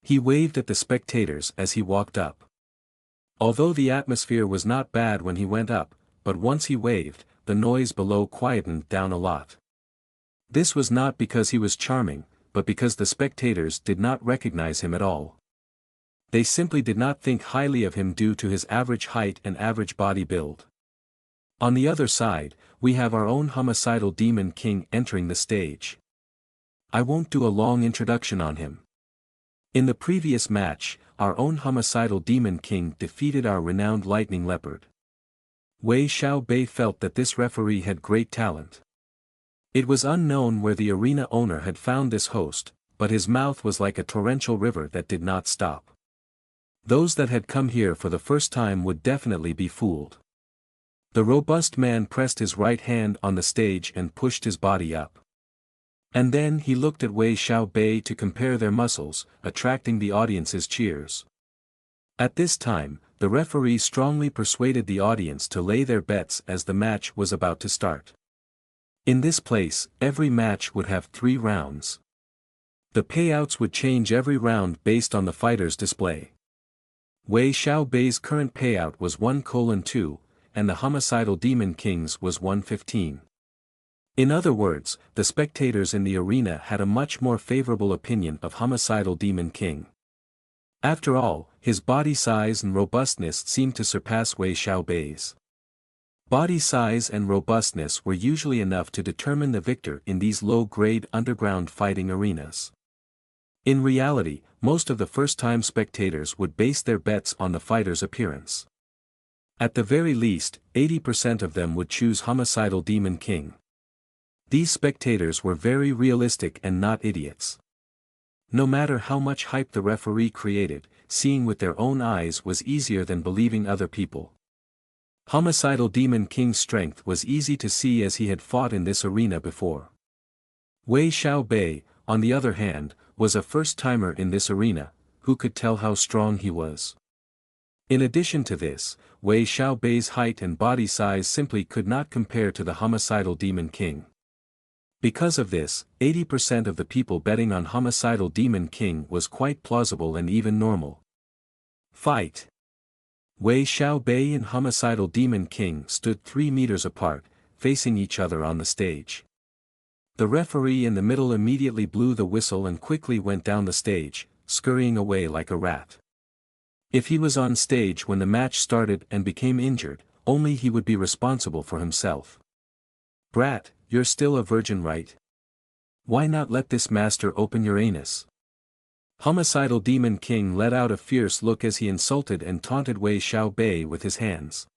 He waved at the spectators as he walked up. Although the atmosphere was not bad when he went up, but once he waved, the noise below quietened down a lot. This was not because he was charming, but because the spectators did not recognize him at all. They simply did not think highly of him due to his average height and average body build. On the other side, we have our own homicidal demon king entering the stage. I won't do a long introduction on him. In the previous match, our own homicidal demon king defeated our renowned lightning leopard. Wei Xiaobei felt that this referee had great talent. It was unknown where the arena owner had found this host, but his mouth was like a torrential river that did not stop. Those that had come here for the first time would definitely be fooled. The robust man pressed his right hand on the stage and pushed his body up. And then he looked at Wei Xiaobei to compare their muscles, attracting the audience's cheers. At this time, the referee strongly persuaded the audience to lay their bets as the match was about to start. In this place, every match would have 3 rounds. The payouts would change every round based on the fighter's display. Wei Xiaobei's current payout was 1:2, and the homicidal demon king's was 1:15. In other words, the spectators in the arena had a much more favorable opinion of homicidal demon king. After all, his body size and robustness seemed to surpass Wei Xiaobei's. Body size and robustness were usually enough to determine the victor in these low-grade underground fighting arenas. In reality, most of the first-time spectators would base their bets on the fighter's appearance. At the very least, 80% of them would choose homicidal demon king. These spectators were very realistic and not idiots. No matter how much hype the referee created, seeing with their own eyes was easier than believing other people. Homicidal demon king's strength was easy to see as he had fought in this arena before. Wei Xiaobei, on the other hand, was a first-timer in this arena, who could tell how strong he was. In addition to this, Wei Xiaobei's height and body size simply could not compare to the homicidal demon king. Because of this, 80% of the people betting on homicidal demon king was quite plausible and even normal. Fight. Wei Xiaobei and homicidal demon king stood 3 meters apart, facing each other on the stage. The referee in the middle immediately blew the whistle and quickly went down the stage, scurrying away like a rat. If he was on stage when the match started and became injured, only he would be responsible for himself. Brat, you're still a virgin, right? Why not let this master open your anus? Homicidal demon king let out a fierce look as he insulted and taunted Wei Xiaobei with his hands.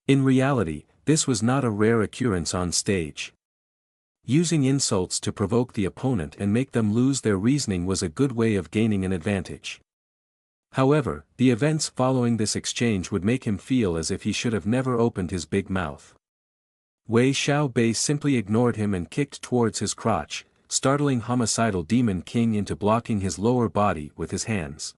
In reality, this was not a rare occurrence on stage. Using insults to provoke the opponent and make them lose their reasoning was a good way of gaining an advantage. However, the events following this exchange would make him feel as if he should have never opened his big mouth. Wei Xiaobei simply ignored him and kicked towards his crotch, startling homicidal demon king into blocking his lower body with his hands.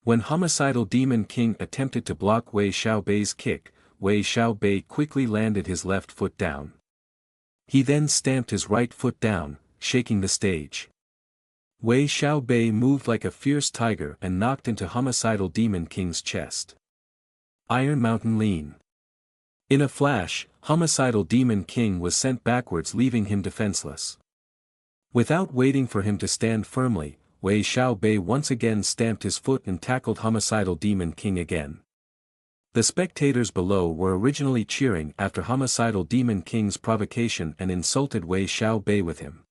When homicidal demon king attempted to block Wei Xiaobei's kick, Wei Xiaobei quickly landed his left foot down. He then stamped his right foot down, shaking the stage. Wei Xiaobei moved like a fierce tiger and knocked into homicidal demon king's chest. Iron Mountain Lean. In a flash, homicidal demon king was sent backwards, leaving him defenseless. Without waiting for him to stand firmly, Wei Xiaobei once again stamped his foot and tackled homicidal demon king again. The spectators below were originally cheering after homicidal demon king's provocation and insulted Wei Xiaobei with him.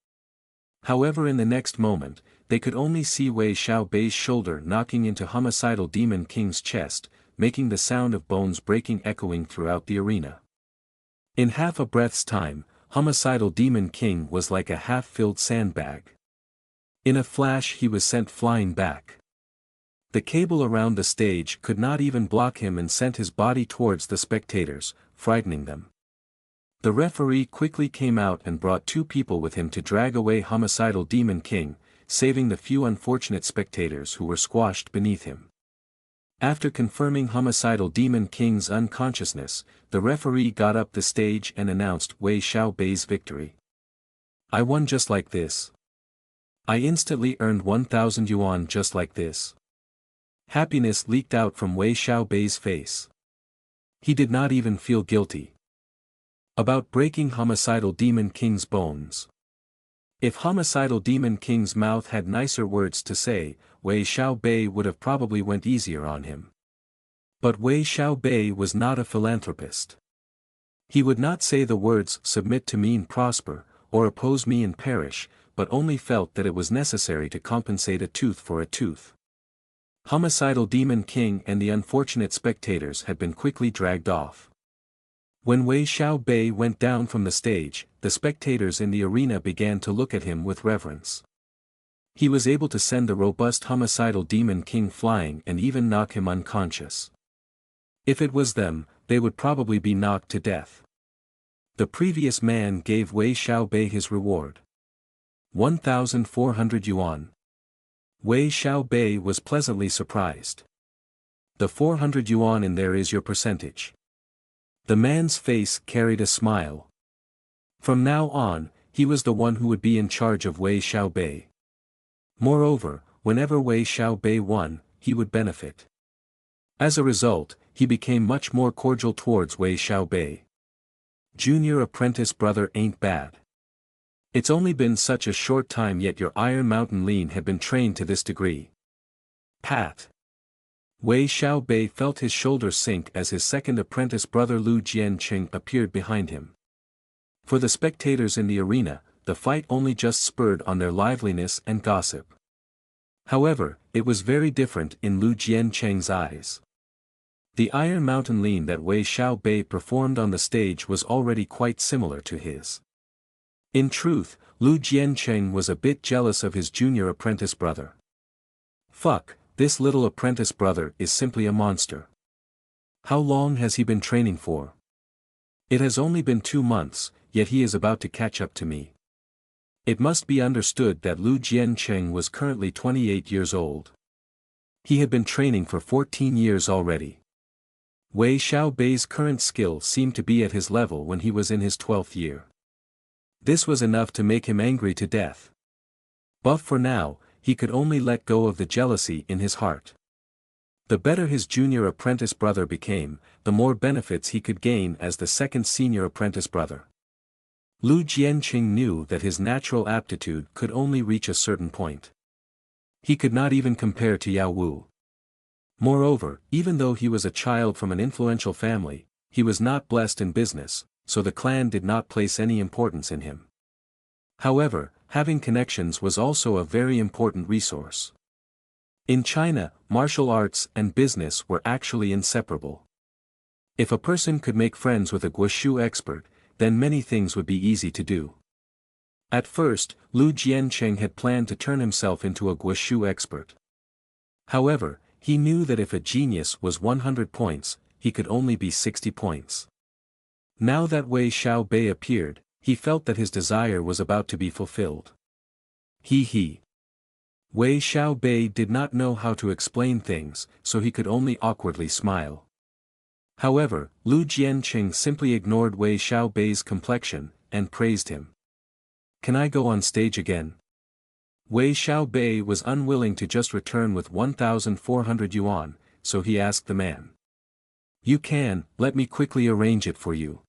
However, in the next moment, they could only see Wei Xiaobei's shoulder knocking into Homicidal Demon King's chest, making the sound of bones breaking echoing throughout the arena. In half a breath's time, Homicidal Demon King was like a half-filled sandbag. In a flash he was sent flying back. The cable around the stage could not even block him and sent his body towards the spectators, frightening them. The referee quickly came out and brought 2 people with him to drag away Homicidal Demon King, saving the few unfortunate spectators who were squashed beneath him. After confirming Homicidal Demon King's unconsciousness, the referee got up the stage and announced Wei Xiaobei's victory. "I won just like this. I instantly earned 1,000 yuan just like this." Happiness leaked out from Wei Xiaobei's face. He did not even feel guilty about breaking Homicidal Demon King's bones. If Homicidal Demon King's mouth had nicer words to say, Wei Xiaobei would have probably went easier on him. But Wei Xiaobei was not a philanthropist. He would not say the words "submit to me and prosper," or "oppose me and perish," but only felt that it was necessary to compensate a tooth for a tooth. Homicidal Demon King and the unfortunate spectators had been quickly dragged off. When Wei Xiaobei went down from the stage, the spectators in the arena began to look at him with reverence. He was able to send the robust Homicidal Demon King flying and even knock him unconscious. If it was them, they would probably be knocked to death. The previous man gave Wei Xiaobei his reward. 1,400 yuan. Wei Xiaobei was pleasantly surprised. "The 400 yuan in there is your percentage." The man's face carried a smile. From now on, he was the one who would be in charge of Wei Xiaobei. Moreover, whenever Wei Xiaobei won, he would benefit. As a result, he became much more cordial towards Wei Xiaobei. "Junior apprentice brother ain't bad. It's only been such a short time yet your Iron Mountain lean had been trained to this degree." Pat. Wei Xiaobei felt his shoulders sink as his second apprentice brother Lu Jianqing appeared behind him. For the spectators in the arena, the fight only just spurred on their liveliness and gossip. However, it was very different in Lu Jianqing's eyes. The Iron Mountain lean that Wei Xiaobei performed on the stage was already quite similar to his. In truth, Lu Jianqing was a bit jealous of his junior apprentice brother. "Fuck, this little apprentice brother is simply a monster. How long has he been training for? It has only been 2 months, yet he is about to catch up to me." It must be understood that Lu Jianqing was currently 28 years old. He had been training for 14 years already. Wei Xiaobei's current skill seemed to be at his level when he was in his 12th year. This was enough to make him angry to death. But for now, he could only let go of the jealousy in his heart. The better his junior apprentice brother became, the more benefits he could gain as the second senior apprentice brother. Lu Jianqing knew that his natural aptitude could only reach a certain point. He could not even compare to Yao Wu. Moreover, even though he was a child from an influential family, he was not blessed in business, so the clan did not place any importance in him. However, having connections was also a very important resource. In China, martial arts and business were actually inseparable. If a person could make friends with a Guoshu expert, then many things would be easy to do. At first, Lu Jianqing had planned to turn himself into a Guoshu expert. However, he knew that if a genius was 100 points, he could only be 60 points. Now that Wei Xiaobei appeared, he felt that his desire was about to be fulfilled. He. Wei Xiaobei did not know how to explain things, so he could only awkwardly smile. However, Lu Jianqing simply ignored Wei Xiaobei's complexion, and praised him. "Can I go on stage again?" Wei Xiaobei was unwilling to just return with 1,400 yuan, so he asked the man. "You can, let me quickly arrange it for you."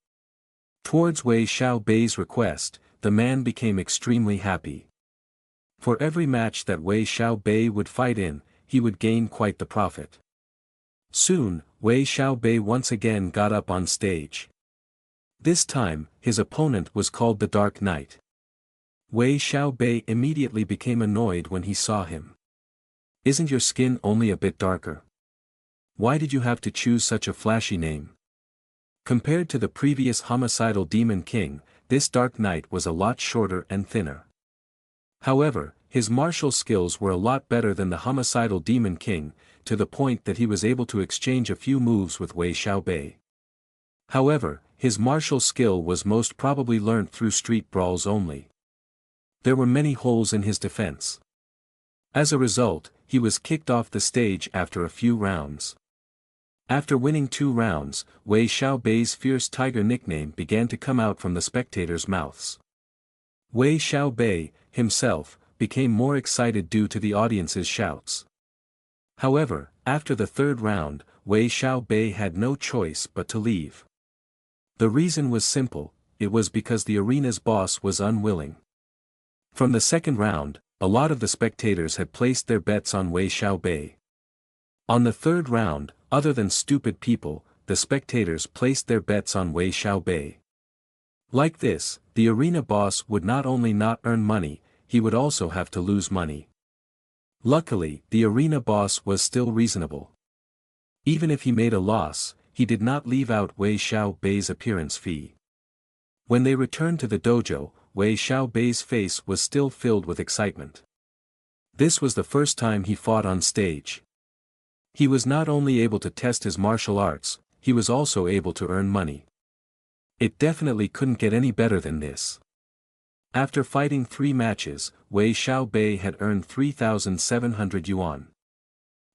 Towards Wei Xiaobei's request, the man became extremely happy. For every match that Wei Xiaobei would fight in, he would gain quite the profit. Soon, Wei Xiaobei once again got up on stage. This time, his opponent was called the Dark Knight. Wei Xiaobei immediately became annoyed when he saw him. Isn't your skin only a bit darker? Why did you have to choose such a flashy name? Compared to the previous homicidal Demon King, this Dark Knight was a lot shorter and thinner. However, his martial skills were a lot better than the homicidal Demon King, to the point that he was able to exchange a few moves with Wei Xiaobei. However, his martial skill was most probably learnt through street brawls only. There were many holes in his defense. As a result, he was kicked off the stage after a few rounds. After winning 2 rounds, Wei Xiaobei's fierce tiger nickname began to come out from the spectators' mouths. Wei Xiaobei, himself, became more excited due to the audience's shouts. However, after the 3rd round, Wei Xiaobei had no choice but to leave. The reason was simple, it was because the arena's boss was unwilling. From the 2nd round, a lot of the spectators had placed their bets on Wei Xiaobei. On the 3rd round, other than stupid people, the spectators placed their bets on Wei Xiaobei. Like this, the arena boss would not only not earn money, he would also have to lose money. Luckily, the arena boss was still reasonable. Even if he made a loss, he did not leave out Wei Xiaobei's appearance fee. When they returned to the dojo, Wei Xiaobei's face was still filled with excitement. This was the first time he fought on stage. He was not only able to test his martial arts, he was also able to earn money. It definitely couldn't get any better than this. After fighting 3 matches, Wei Xiaobei had earned 3,700 yuan.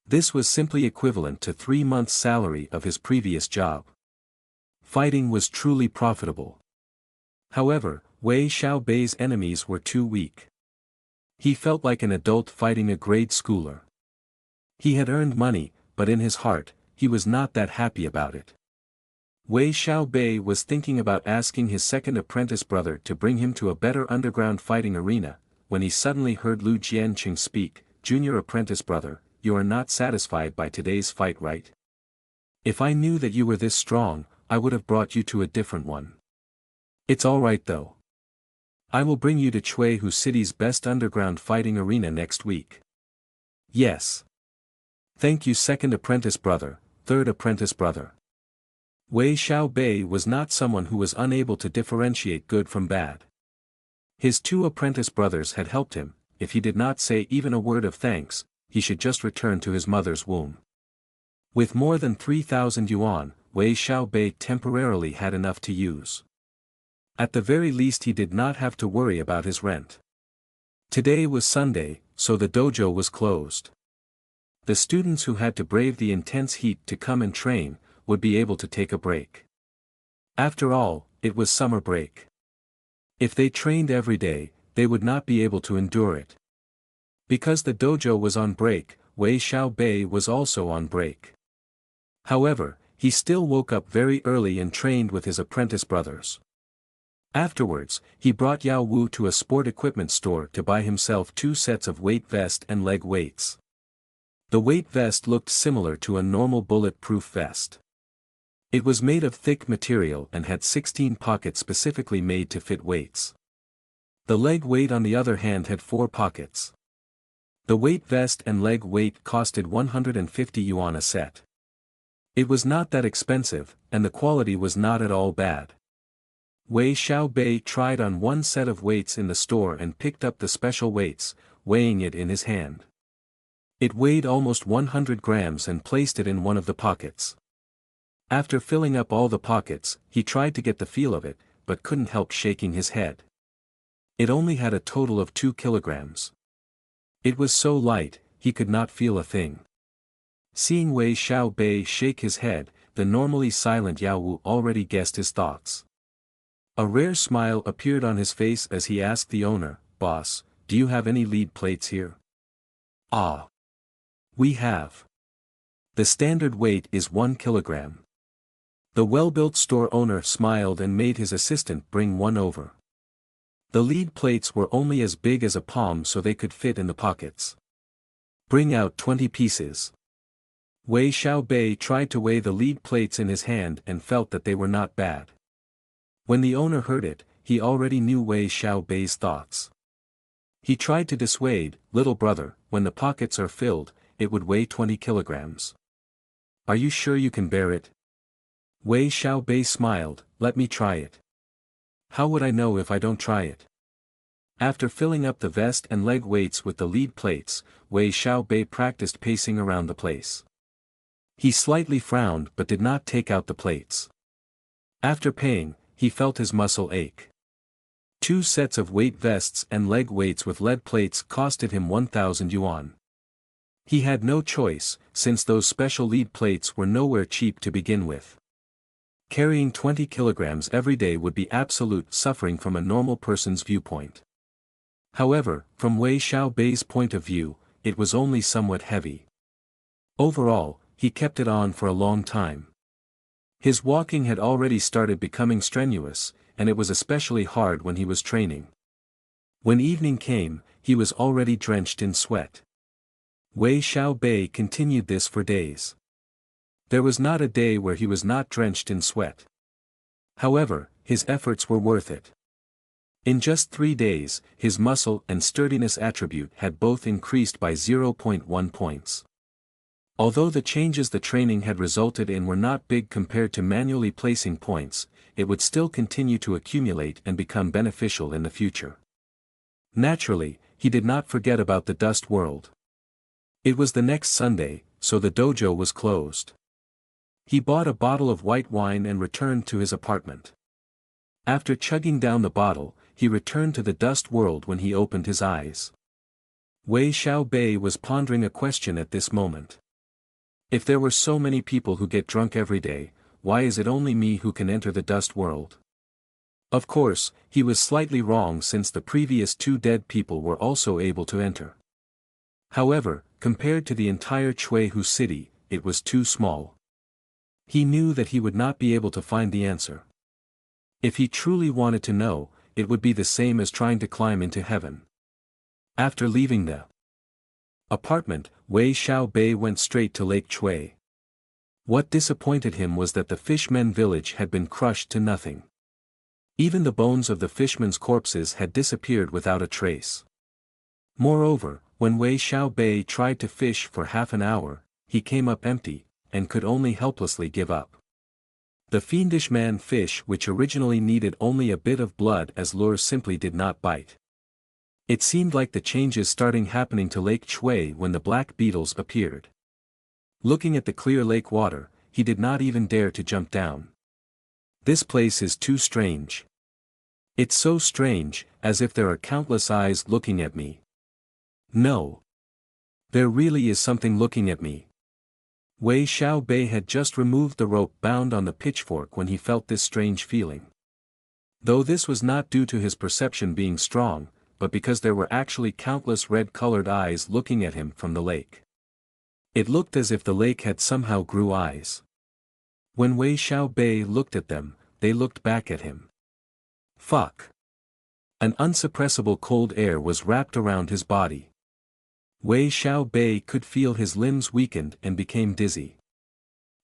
This was simply equivalent to 3 months' salary of his previous job. Fighting was truly profitable. However, Wei Xiaobei's enemies were too weak. He felt like an adult fighting a grade schooler. He had earned money, but in his heart, he was not that happy about it. Wei Xiaobei was thinking about asking his second apprentice brother to bring him to a better underground fighting arena, when he suddenly heard Lu Jianqing speak, "Junior apprentice brother, you are not satisfied by today's fight, right? If I knew that you were this strong, I would have brought you to a different one. It's alright though. I will bring you to Chuihu City's best underground fighting arena next week." "Yes. Thank you, second apprentice brother, third apprentice brother." Wei Xiaobei was not someone who was unable to differentiate good from bad. His 2 apprentice brothers had helped him, if he did not say even a word of thanks, he should just return to his mother's womb. With more than 3,000 yuan, Wei Xiaobei temporarily had enough to use. At the very least he did not have to worry about his rent. Today was Sunday, so the dojo was closed. The students who had to brave the intense heat to come and train, would be able to take a break. After all, it was summer break. If they trained every day, they would not be able to endure it. Because the dojo was on break, Wei Xiaobei was also on break. However, he still woke up very early and trained with his apprentice brothers. Afterwards, he brought Yao Wu to a sport equipment store to buy himself 2 sets of weight vest and leg weights. The weight vest looked similar to a normal bulletproof vest. It was made of thick material and had 16 pockets specifically made to fit weights. The leg weight on the other hand had 4 pockets. The weight vest and leg weight costed 150 yuan a set. It was not that expensive, and the quality was not at all bad. Wei Xiaobei tried on 1 set of weights in the store and picked up the special weights, weighing it in his hand. It weighed almost 100 grams and placed it in one of the pockets. After filling up all the pockets, he tried to get the feel of it, but couldn't help shaking his head. It only had a total of 2 kilograms. It was so light, he could not feel a thing. Seeing Wei Xiaobei shake his head, the normally silent Yao Wu already guessed his thoughts. A rare smile appeared on his face as he asked the owner, "Boss, do you have any lead plates here?" "Ah. We have. The standard weight is 1 kilogram. The well-built store owner smiled and made his assistant bring one over. The lead plates were only as big as a palm so they could fit in the pockets. "Bring out 20 pieces. Wei Xiaobei tried to weigh the lead plates in his hand and felt that they were not bad. When the owner heard it, he already knew Wei Xiaobei's thoughts. He tried to dissuade, "Little brother, when the pockets are filled, it would weigh 20 kilograms. Are you sure you can bear it?" Wei Xiaobei smiled, "Let me try it." "How would I know if I don't try it?" After filling up the vest and leg weights with the lead plates, Wei Xiaobei practiced pacing around the place. He slightly frowned but did not take out the plates. After paying, he felt his muscle ache. 2 sets of weight vests and leg weights with lead plates costed him 1,000 yuan. He had no choice, since those special lead plates were nowhere cheap to begin with. Carrying 20 kilograms every day would be absolute suffering from a normal person's viewpoint. However, from Wei Xiaobei's point of view, it was only somewhat heavy. Overall, he kept it on for a long time. His walking had already started becoming strenuous, and it was especially hard when he was training. When evening came, he was already drenched in sweat. Wei Xiaobei continued this for days. There was not a day where he was not drenched in sweat. However, his efforts were worth it. In just 3 days, his muscle and sturdiness attribute had both increased by 0.1 points. Although the changes the training had resulted in were not big compared to manually placing points, it would still continue to accumulate and become beneficial in the future. Naturally, he did not forget about the dust world. It was the next Sunday, so the dojo was closed. He bought a bottle of white wine and returned to his apartment. After chugging down the bottle, he returned to the dust world when he opened his eyes. Wei Xiaobei was pondering a question at this moment. If there were so many people who get drunk every day, why is it only me who can enter the dust world? Of course, he was slightly wrong since the previous 2 dead people were also able to enter. However, compared to the entire Chuehu city, it was too small. He knew that he would not be able to find the answer. If he truly wanted to know, it would be the same as trying to climb into heaven. After leaving the apartment, Wei Xiaobei went straight to Lake Chui. What disappointed him was that the fishmen village had been crushed to nothing. Even the bones of the fishermen's corpses had disappeared without a trace. Moreover, when Wei Xiaobei tried to fish for half an hour, he came up empty, and could only helplessly give up. The fiendish man fish which originally needed only a bit of blood as lure simply did not bite. It seemed like the changes starting happening to Lake Chui when the black beetles appeared. Looking at the clear lake water, he did not even dare to jump down. This place is too strange. It's so strange, as if there are countless eyes looking at me. No. There really is something looking at me. Wei Xiaobei had just removed the rope bound on the pitchfork when he felt this strange feeling. Though this was not due to his perception being strong, but because there were actually countless red-colored eyes looking at him from the lake. It looked as if the lake had somehow grew eyes. When Wei Xiaobei looked at them, they looked back at him. Fuck. An unsuppressible cold air was wrapped around his body. Wei Xiaobei could feel his limbs weakened and became dizzy.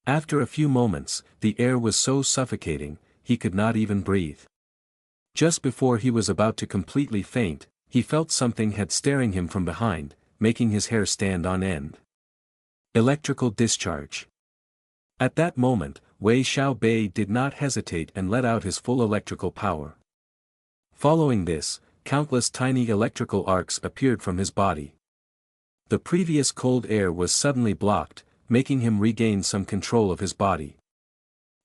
After a few moments, the air was so suffocating, he could not even breathe. Just before he was about to completely faint, he felt something had staring him from behind, making his hair stand on end. Electrical discharge. At that moment, Wei Xiaobei did not hesitate and let out his full electrical power. Following this, countless tiny electrical arcs appeared from his body. The previous cold air was suddenly blocked, making him regain some control of his body.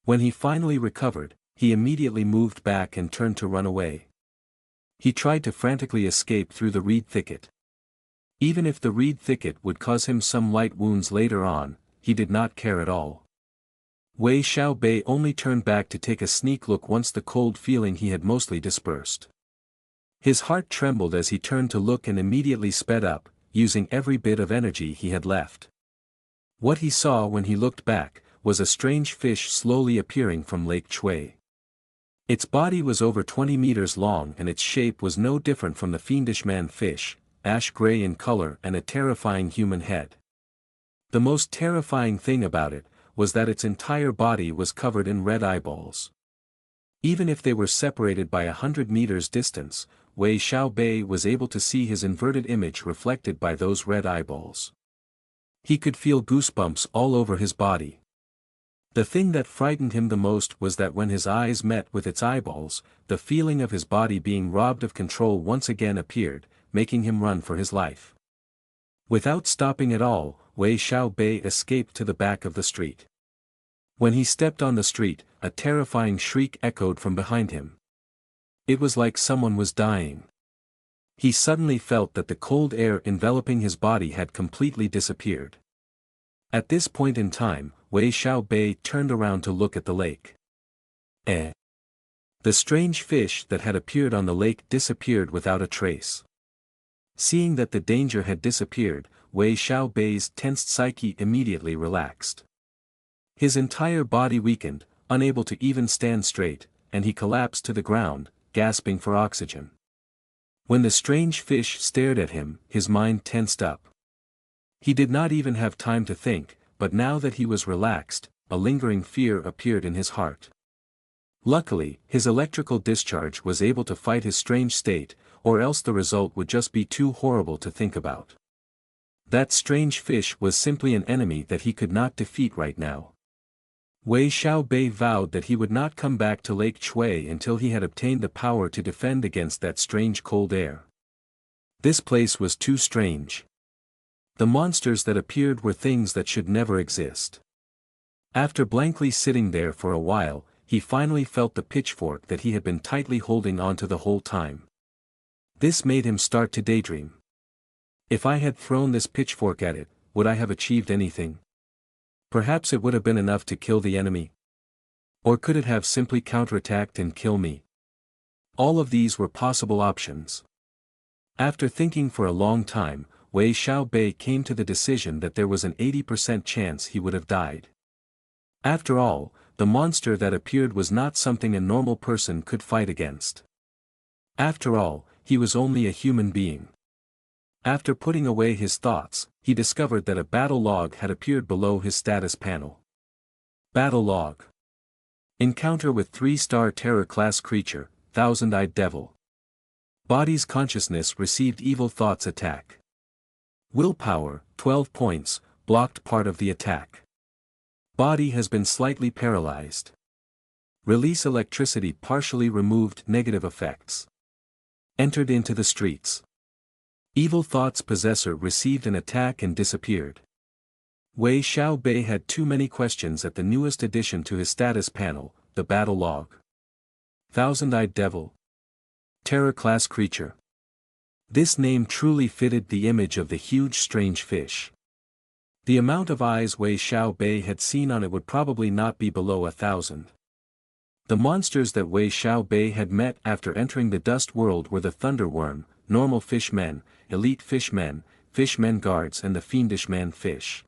When he finally recovered, he immediately moved back and turned to run away. He tried to frantically escape through the reed thicket. Even if the reed thicket would cause him some light wounds later on, he did not care at all. Wei Xiaobei only turned back to take a sneak look once the cold feeling he had mostly dispersed. His heart trembled as he turned to look and immediately sped up, using every bit of energy he had left. What he saw when he looked back, was a strange fish slowly appearing from Lake Chui. Its body was over 20 meters long and its shape was no different from the fiendish man fish, ash gray in color and a terrifying human head. The most terrifying thing about it, was that its entire body was covered in red eyeballs. Even if they were separated by 100 meters distance, Wei Xiaobei was able to see his inverted image reflected by those red eyeballs. He could feel goosebumps all over his body. The thing that frightened him the most was that when his eyes met with its eyeballs, the feeling of his body being robbed of control once again appeared, making him run for his life. Without stopping at all, Wei Xiaobei escaped to the back of the street. When he stepped on the street, a terrifying shriek echoed from behind him. It was like someone was dying. He suddenly felt that the cold air enveloping his body had completely disappeared. At this point in time, Wei Xiaobei turned around to look at the lake. The strange fish that had appeared on the lake disappeared without a trace. Seeing that the danger had disappeared, Wei Xiaobei's tensed psyche immediately relaxed. His entire body weakened, unable to even stand straight, and he collapsed to the ground, gasping for oxygen. When the strange fish stared at him, his mind tensed up. He did not even have time to think, but now that he was relaxed, a lingering fear appeared in his heart. Luckily, his electrical discharge was able to fight his strange state, or else the result would just be too horrible to think about. That strange fish was simply an enemy that he could not defeat right now. Wei Xiaobei vowed that he would not come back to Lake Chui until he had obtained the power to defend against that strange cold air. This place was too strange. The monsters that appeared were things that should never exist. After blankly sitting there for a while, he finally felt the pitchfork that he had been tightly holding onto the whole time. This made him start to daydream. If I had thrown this pitchfork at it, would I have achieved anything? Perhaps it would have been enough to kill the enemy. Or could it have simply counterattacked and kill me? All of these were possible options. After thinking for a long time, Wei Xiaobei came to the decision that there was an 80% chance he would have died. After all, the monster that appeared was not something a normal person could fight against. After all, he was only a human being. After putting away his thoughts, he discovered that a battle log had appeared below his status panel. Battle log. Encounter with 3-star terror class creature, Thousand-Eyed Devil. Body's consciousness received evil thoughts attack. Willpower, 12 points, blocked part of the attack. Body has been slightly paralyzed. Release electricity partially removed negative effects. Entered into the streets. Evil thoughts possessor received an attack and disappeared. Wei Xiaobei had too many questions at the newest addition to his status panel, the battle log. Thousand-Eyed Devil. Terror class creature. This name truly fitted the image of the huge strange fish. The amount of eyes Wei Xiaobei had seen on it would probably not be below 1,000. The monsters that Wei Xiaobei had met after entering the dust world were the thunderworm, normal fishmen, elite fishmen, fishmen guards and the fiendish man fish.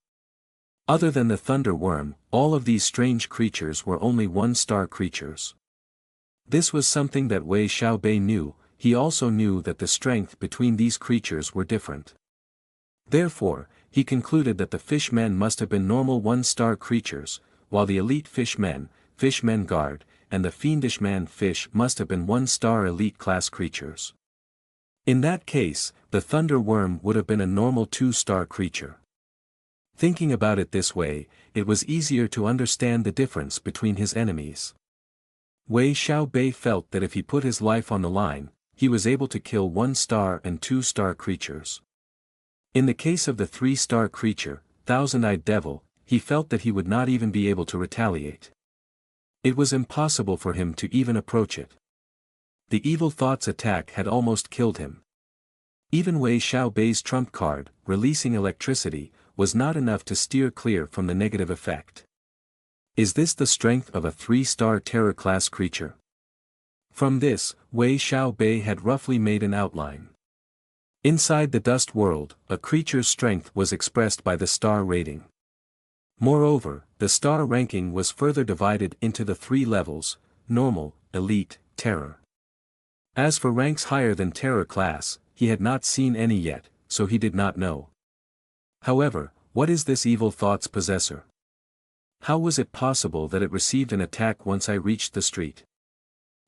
Other than the thunderworm, all of these strange creatures were only 1-star creatures. This was something that Wei Xiaobei knew. He also knew that the strength between these creatures were different. Therefore, he concluded that the fishmen must have been normal 1-star creatures, while the elite fishmen guard, and the fiendish man fish must have been 1-star elite class creatures. In that case, the thunder worm would have been a normal 2-star creature. Thinking about it this way, it was easier to understand the difference between his enemies. Wei Xiaobei felt that if he put his life on the line, he was able to kill 1-star and 2-star creatures. In the case of the 3-star creature, Thousand-Eyed Devil, he felt that he would not even be able to retaliate. It was impossible for him to even approach it. The evil thoughts attack had almost killed him. Even Wei Xiaobei's trump card, releasing electricity, was not enough to steer clear from the negative effect. Is this the strength of a 3-star terror class creature? From this, Wei Xiaobei had roughly made an outline. Inside the dust world, a creature's strength was expressed by the star rating. Moreover, the star ranking was further divided into the 3 levels: normal, elite, terror. As for ranks higher than terror class, he had not seen any yet, so he did not know. However, what is this evil thoughts possessor? How was it possible that it received an attack once I reached the street?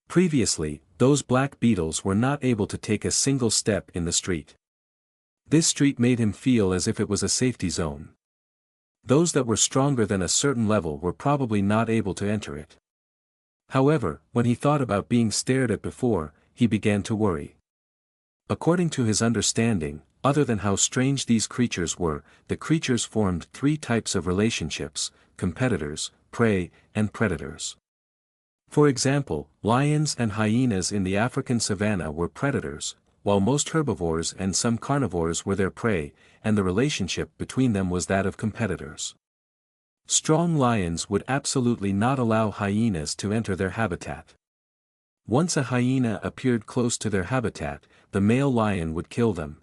Previously, those black beetles were not able to take a single step in the street. This street made him feel as if it was a safety zone. Those that were stronger than a certain level were probably not able to enter it. However, when he thought about being stared at before, he began to worry. According to his understanding, other than how strange these creatures were, the creatures formed three types of relationships: competitors, prey, and predators. For example, lions and hyenas in the African savanna were predators, while most herbivores and some carnivores were their prey, and the relationship between them was that of competitors. Strong lions would absolutely not allow hyenas to enter their habitat. Once a hyena appeared close to their habitat, the male lion would kill them.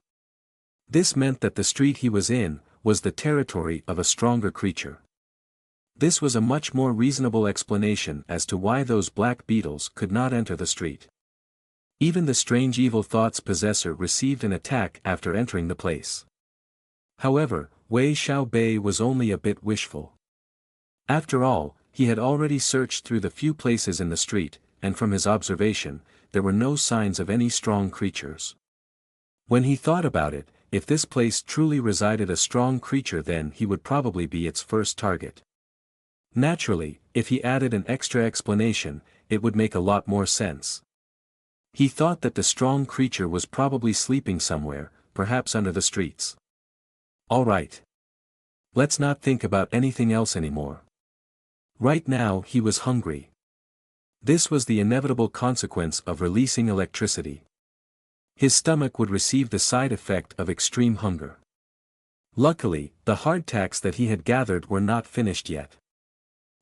This meant that the street he was in was the territory of a stronger creature. This was a much more reasonable explanation as to why those black beetles could not enter the street. Even the strange evil thought's possessor received an attack after entering the place. However, Wei Xiaobei was only a bit wishful. After all, he had already searched through the few places in the street, and from his observation, there were no signs of any strong creatures. When he thought about it, if this place truly resided a strong creature, then he would probably be its first target. Naturally, if he added an extra explanation, it would make a lot more sense. He thought that the strong creature was probably sleeping somewhere, perhaps under the streets. All right. Let's not think about anything else anymore. Right now he was hungry. This was the inevitable consequence of releasing electricity. His stomach would receive the side effect of extreme hunger. Luckily, the hardtacks that he had gathered were not finished yet.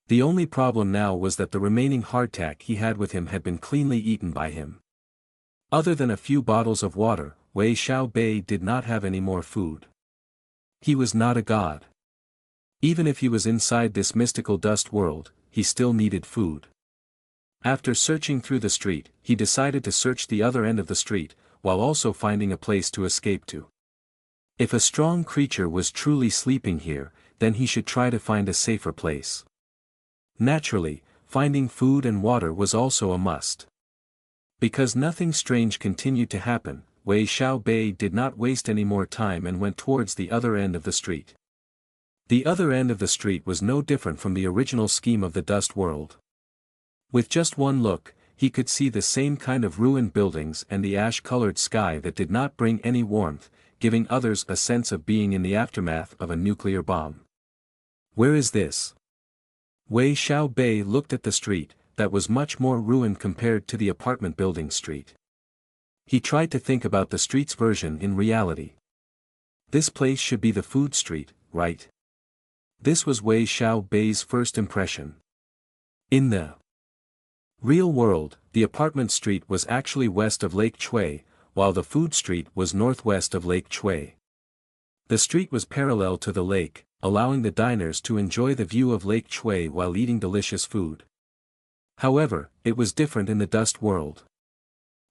The only problem now was that the remaining hardtack he had with him had been cleanly eaten by him. Other than a few bottles of water, Wei Xiaobei did not have any more food. He was not a god. Even if he was inside this mystical dust world, he still needed food. After searching through the street, he decided to search the other end of the street, while also finding a place to escape to. If a strong creature was truly sleeping here, then he should try to find a safer place. Naturally, finding food and water was also a must. Because nothing strange continued to happen, Wei Xiaobei did not waste any more time and went towards the other end of the street. The other end of the street was no different from the original scheme of the dust world. With just one look, he could see the same kind of ruined buildings and the ash-colored sky that did not bring any warmth, giving others a sense of being in the aftermath of a nuclear bomb. Where is this? Wei Xiaobei looked at the street, that was much more ruined compared to the apartment building street. He tried to think about the street's version in reality. This place should be the food street, right? This was Wei Xiaobei's first impression. In the real world, the apartment street was actually west of Lake Chui, while the food street was northwest of Lake Chui. The street was parallel to the lake, allowing the diners to enjoy the view of Lake Chui while eating delicious food. However, it was different in the dust world.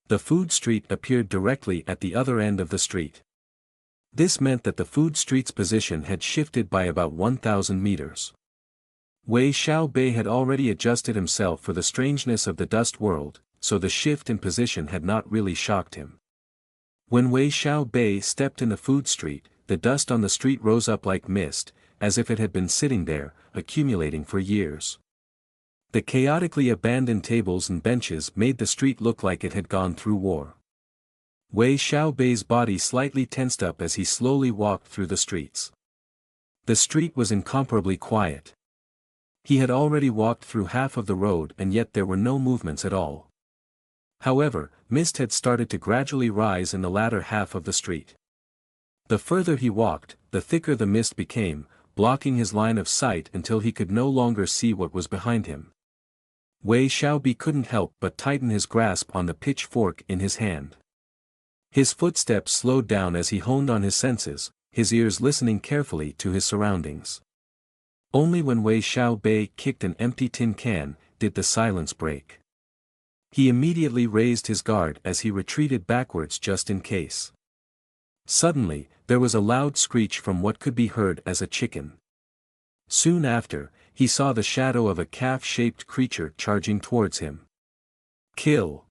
The food street appeared directly at the other end of the street. This meant that the food street's position had shifted by about 1,000 meters. Wei Xiaobei had already adjusted himself for the strangeness of the dust world, so the shift in position had not really shocked him. When Wei Xiaobei stepped in the food street, the dust on the street rose up like mist, as if it had been sitting there, accumulating for years. The chaotically abandoned tables and benches made the street look like it had gone through war. Wei Xiaobei's body slightly tensed up as he slowly walked through the streets. The street was incomparably quiet. He had already walked through half of the road and yet there were no movements at all. However, mist had started to gradually rise in the latter half of the street. The further he walked, the thicker the mist became, blocking his line of sight until he could no longer see what was behind him. Wei Xiaobei couldn't help but tighten his grasp on the pitchfork in his hand. His footsteps slowed down as he honed on his senses, his ears listening carefully to his surroundings. Only when Wei Xiaobei kicked an empty tin can, did the silence break. He immediately raised his guard as he retreated backwards just in case. Suddenly, there was a loud screech from what could be heard as a chicken. Soon after, he saw the shadow of a calf-shaped creature charging towards him. Kill!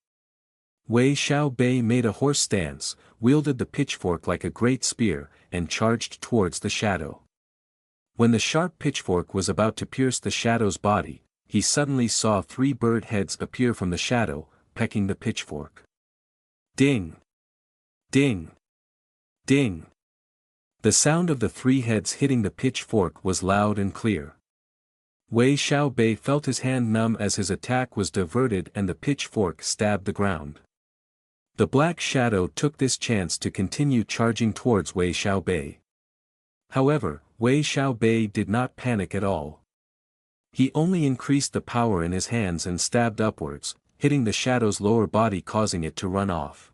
Wei Xiaobei made a horse stance, wielded the pitchfork like a great spear, and charged towards the shadow. When the sharp pitchfork was about to pierce the shadow's body, he suddenly saw 3 bird heads appear from the shadow, pecking the pitchfork. Ding! Ding! Ding! The sound of the 3 heads hitting the pitchfork was loud and clear. Wei Xiaobei felt his hand numb as his attack was diverted and the pitchfork stabbed the ground. The black shadow took this chance to continue charging towards Wei Xiaobei. However, Wei Xiaobei did not panic at all. He only increased the power in his hands and stabbed upwards, hitting the shadow's lower body causing it to run off.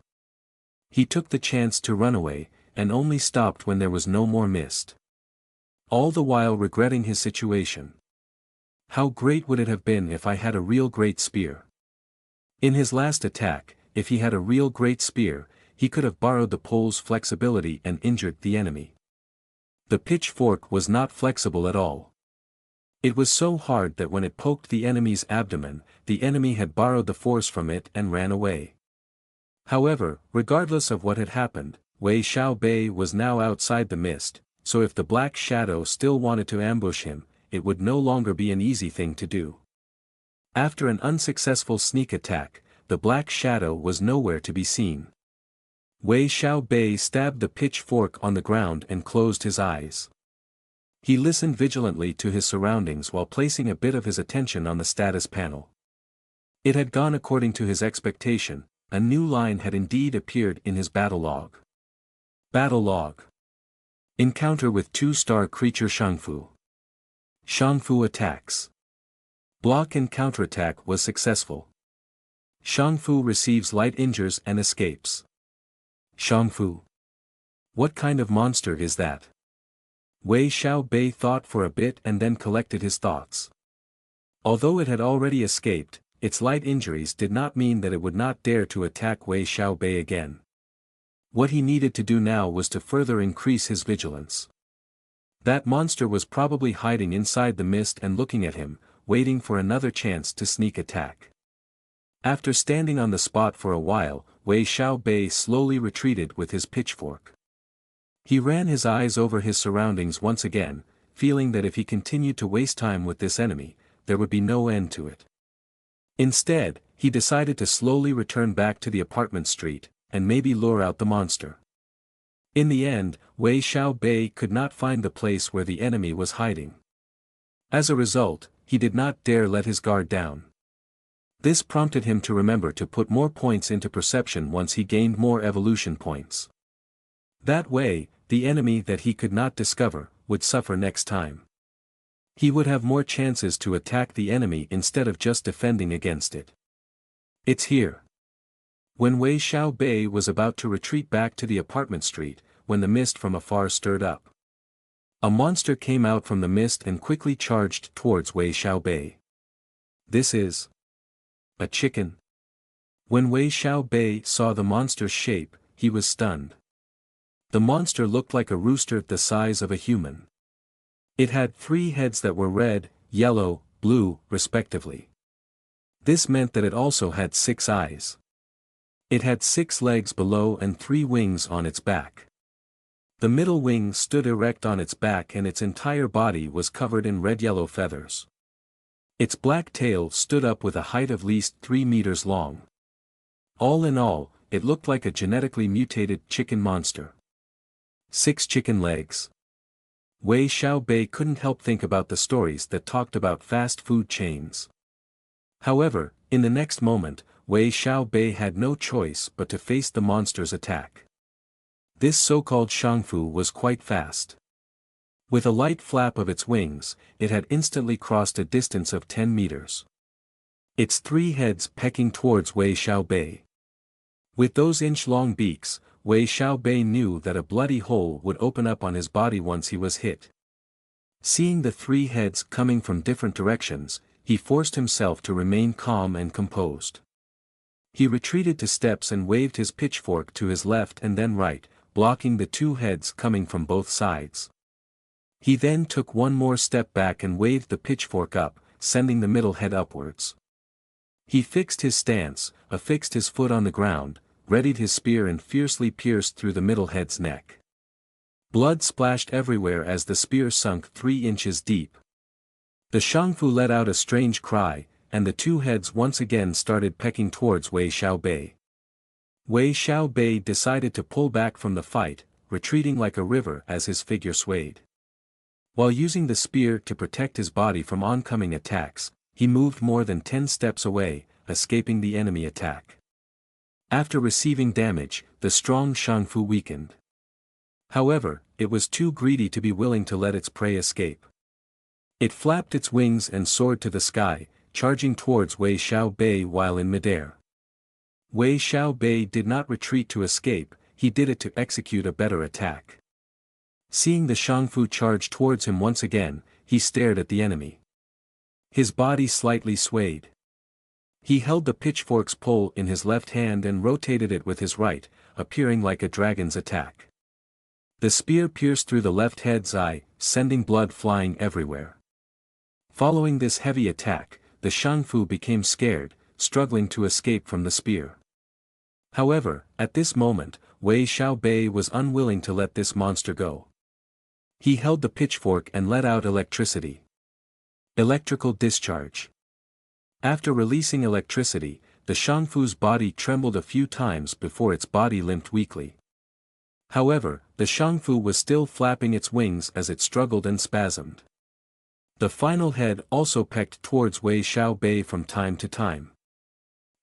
He took the chance to run away, and only stopped when there was no more mist. All the while regretting his situation. How great would it have been if I had a real great spear? In his last attack, if he had a real great spear, he could have borrowed the pole's flexibility and injured the enemy. The pitchfork was not flexible at all. It was so hard that when it poked the enemy's abdomen, the enemy had borrowed the force from it and ran away. However, regardless of what had happened, Wei Xiaobei was now outside the mist, so if the black shadow still wanted to ambush him, it would no longer be an easy thing to do. After an unsuccessful sneak attack, the black shadow was nowhere to be seen. Wei Xiaobei stabbed the pitchfork on the ground and closed his eyes. He listened vigilantly to his surroundings while placing a bit of his attention on the status panel. It had gone according to his expectation, a new line had indeed appeared in his battle log. Battle log. Encounter with 2-star creature Shangfu. Shangfu attacks. Block and counterattack was successful. Shangfu receives light injures and escapes. Shangfu. What kind of monster is that? Wei Xiaobei thought for a bit and then collected his thoughts. Although it had already escaped, its light injuries did not mean that it would not dare to attack Wei Xiaobei again. What he needed to do now was to further increase his vigilance. That monster was probably hiding inside the mist and looking at him, waiting for another chance to sneak attack. After standing on the spot for a while, Wei Xiaobei slowly retreated with his pitchfork. He ran his eyes over his surroundings once again, feeling that if he continued to waste time with this enemy, there would be no end to it. Instead, he decided to slowly return back to the apartment street, and maybe lure out the monster. In the end, Wei Xiaobei could not find the place where the enemy was hiding. As a result, he did not dare let his guard down. This prompted him to remember to put more points into perception once he gained more evolution points. That way, the enemy that he could not discover, would suffer next time. He would have more chances to attack the enemy instead of just defending against it. It's here. When Wei Xiaobei was about to retreat back to the apartment street, when the mist from afar stirred up. A monster came out from the mist and quickly charged towards Wei Xiaobei. This is a chicken. When Wei Xiaobei saw the monster's shape, he was stunned. The monster looked like a rooster the size of a human. It had 3 heads that were red, yellow, blue, respectively. This meant that it also had 6 eyes. It had 6 legs below and 3 wings on its back. The middle wing stood erect on its back and its entire body was covered in red-yellow feathers. Its black tail stood up with a height of at least 3 meters long. All in all, it looked like a genetically mutated chicken monster. 6 chicken legs. Wei Xiaobei couldn't help think about the stories that talked about fast food chains. However, in the next moment, Wei Xiaobei had no choice but to face the monster's attack. This so-called Shangfu was quite fast. With a light flap of its wings, it had instantly crossed a distance of 10 meters. Its 3 heads pecking towards Wei Xiaobei. With those inch-long beaks, Wei Xiaobei knew that a bloody hole would open up on his body once he was hit. Seeing the 3 heads coming from different directions, he forced himself to remain calm and composed. He retreated to steps and waved his pitchfork to his left and then right, blocking the 2 heads coming from both sides. He then took one more step back and waved the pitchfork up, sending the middle head upwards. He fixed his stance, affixed his foot on the ground, readied his spear and fiercely pierced through the middle head's neck. Blood splashed everywhere as the spear sunk 3 inches deep. The Shangfu let out a strange cry, and the two heads once again started pecking towards Wei Xiaobei. Wei Xiaobei decided to pull back from the fight, retreating like a river as his figure swayed. While using the spear to protect his body from oncoming attacks, he moved more than 10 steps away, escaping the enemy attack. After receiving damage, the strong Shangfu weakened. However, it was too greedy to be willing to let its prey escape. It flapped its wings and soared to the sky, charging towards Wei Xiaobei while in midair. Wei Xiaobei did not retreat to escape, he did it to execute a better attack. Seeing the Shangfu charge towards him once again, he stared at the enemy. His body slightly swayed. He held the pitchfork's pole in his left hand and rotated it with his right, appearing like a dragon's attack. The spear pierced through the left head's eye, sending blood flying everywhere. Following this heavy attack, the Shangfu became scared, struggling to escape from the spear. However, at this moment, Wei Xiaobei was unwilling to let this monster go. He held the pitchfork and let out electricity. Electrical discharge. After releasing electricity, the Shangfu's body trembled a few times before its body limped weakly. However, the Shangfu was still flapping its wings as it struggled and spasmed. The final head also pecked towards Wei Xiaobei from time to time.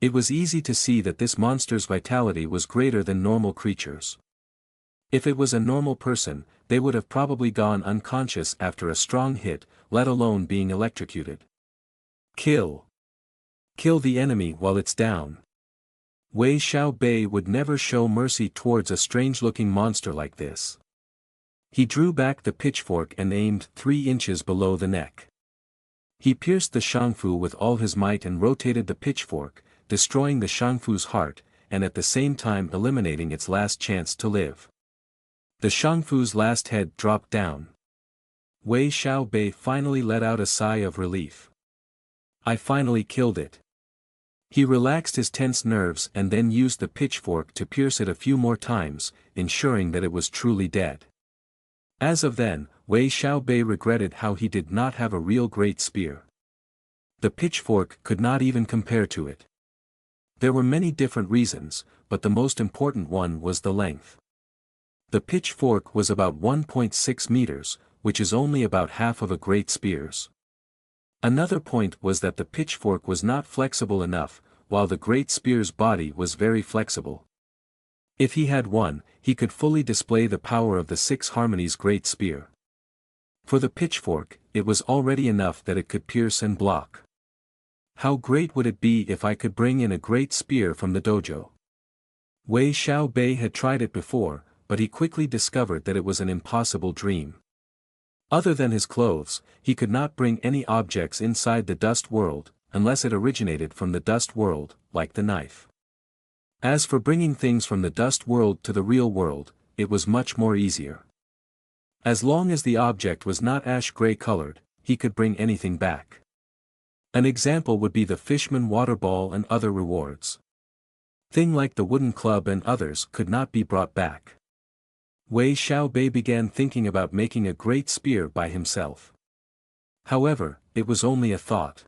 It was easy to see that this monster's vitality was greater than normal creatures. If it was a normal person, they would have probably gone unconscious after a strong hit, let alone being electrocuted. Kill. Kill the enemy while it's down. Wei Xiaobei would never show mercy towards a strange-looking monster like this. He drew back the pitchfork and aimed 3 inches below the neck. He pierced the Shangfu with all his might and rotated the pitchfork, destroying the Shangfu's heart, and at the same time eliminating its last chance to live. The Shangfu's last head dropped down. Wei Xiaobei finally let out a sigh of relief. I finally killed it. He relaxed his tense nerves and then used the pitchfork to pierce it a few more times, ensuring that it was truly dead. As of then, Wei Xiaobei regretted how he did not have a real great spear. The pitchfork could not even compare to it. There were many different reasons, but the most important one was the length. The pitchfork was about 1.6 meters, which is only about half of a great spear's. Another point was that the pitchfork was not flexible enough, while the great spear's body was very flexible. If he had one, he could fully display the power of the Six Harmonies' great spear. For the pitchfork, it was already enough that it could pierce and block. How great would it be if I could bring in a great spear from the dojo? Wei Xiaobei had tried it before, but he quickly discovered that it was an impossible dream. Other than his clothes, he could not bring any objects inside the dust world, unless it originated from the dust world, like the knife. As for bringing things from the dust world to the real world, it was much more easier. As long as the object was not ash-gray colored, he could bring anything back. An example would be the fishman water ball and other rewards. Things like the wooden club and others could not be brought back. Wei Xiaobei began thinking about making a great spear by himself. However, it was only a thought.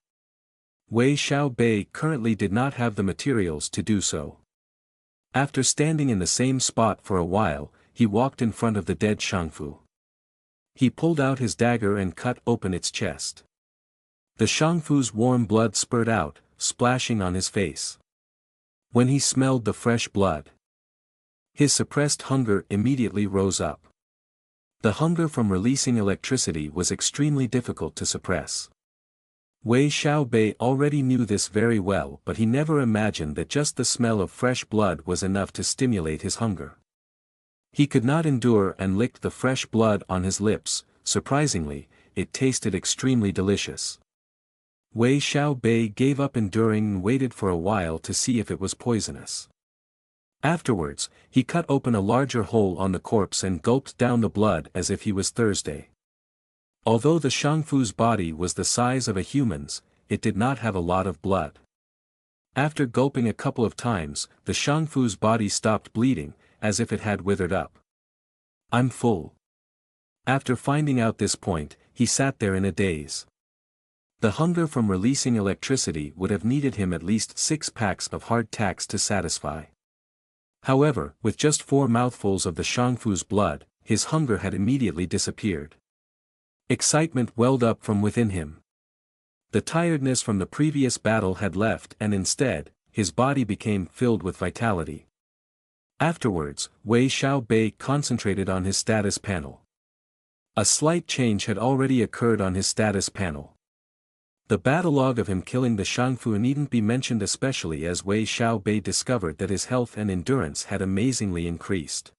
Wei Xiaobei currently did not have the materials to do so. After standing in the same spot for a while, he walked in front of the dead Shangfu. He pulled out his dagger and cut open its chest. The Shangfu's warm blood spurted out, splashing on his face. When he smelled the fresh blood, his suppressed hunger immediately rose up. The hunger from releasing electricity was extremely difficult to suppress. Wei Xiaobei already knew this very well, but he never imagined that just the smell of fresh blood was enough to stimulate his hunger. He could not endure and licked the fresh blood on his lips. Surprisingly, it tasted extremely delicious. Wei Xiaobei gave up enduring and waited for a while to see if it was poisonous. Afterwards, he cut open a larger hole on the corpse and gulped down the blood as if he was thirsty. Although the Shangfu's body was the size of a human's, it did not have a lot of blood. After gulping a couple of times, the Shangfu's body stopped bleeding, as if it had withered up. "I'm full." After finding out this point, he sat there in a daze. The hunger from releasing electricity would have needed him at least 6 packs of hardtacks to satisfy. However, with just 4 mouthfuls of the Shangfu's blood, his hunger had immediately disappeared. Excitement welled up from within him. The tiredness from the previous battle had left and instead, his body became filled with vitality. Afterwards, Wei Xiaobei concentrated on his status panel. A slight change had already occurred on his status panel. The battleog of him killing the Shangfu needn't be mentioned, especially as Wei Xiaobei discovered that his health and endurance had amazingly increased.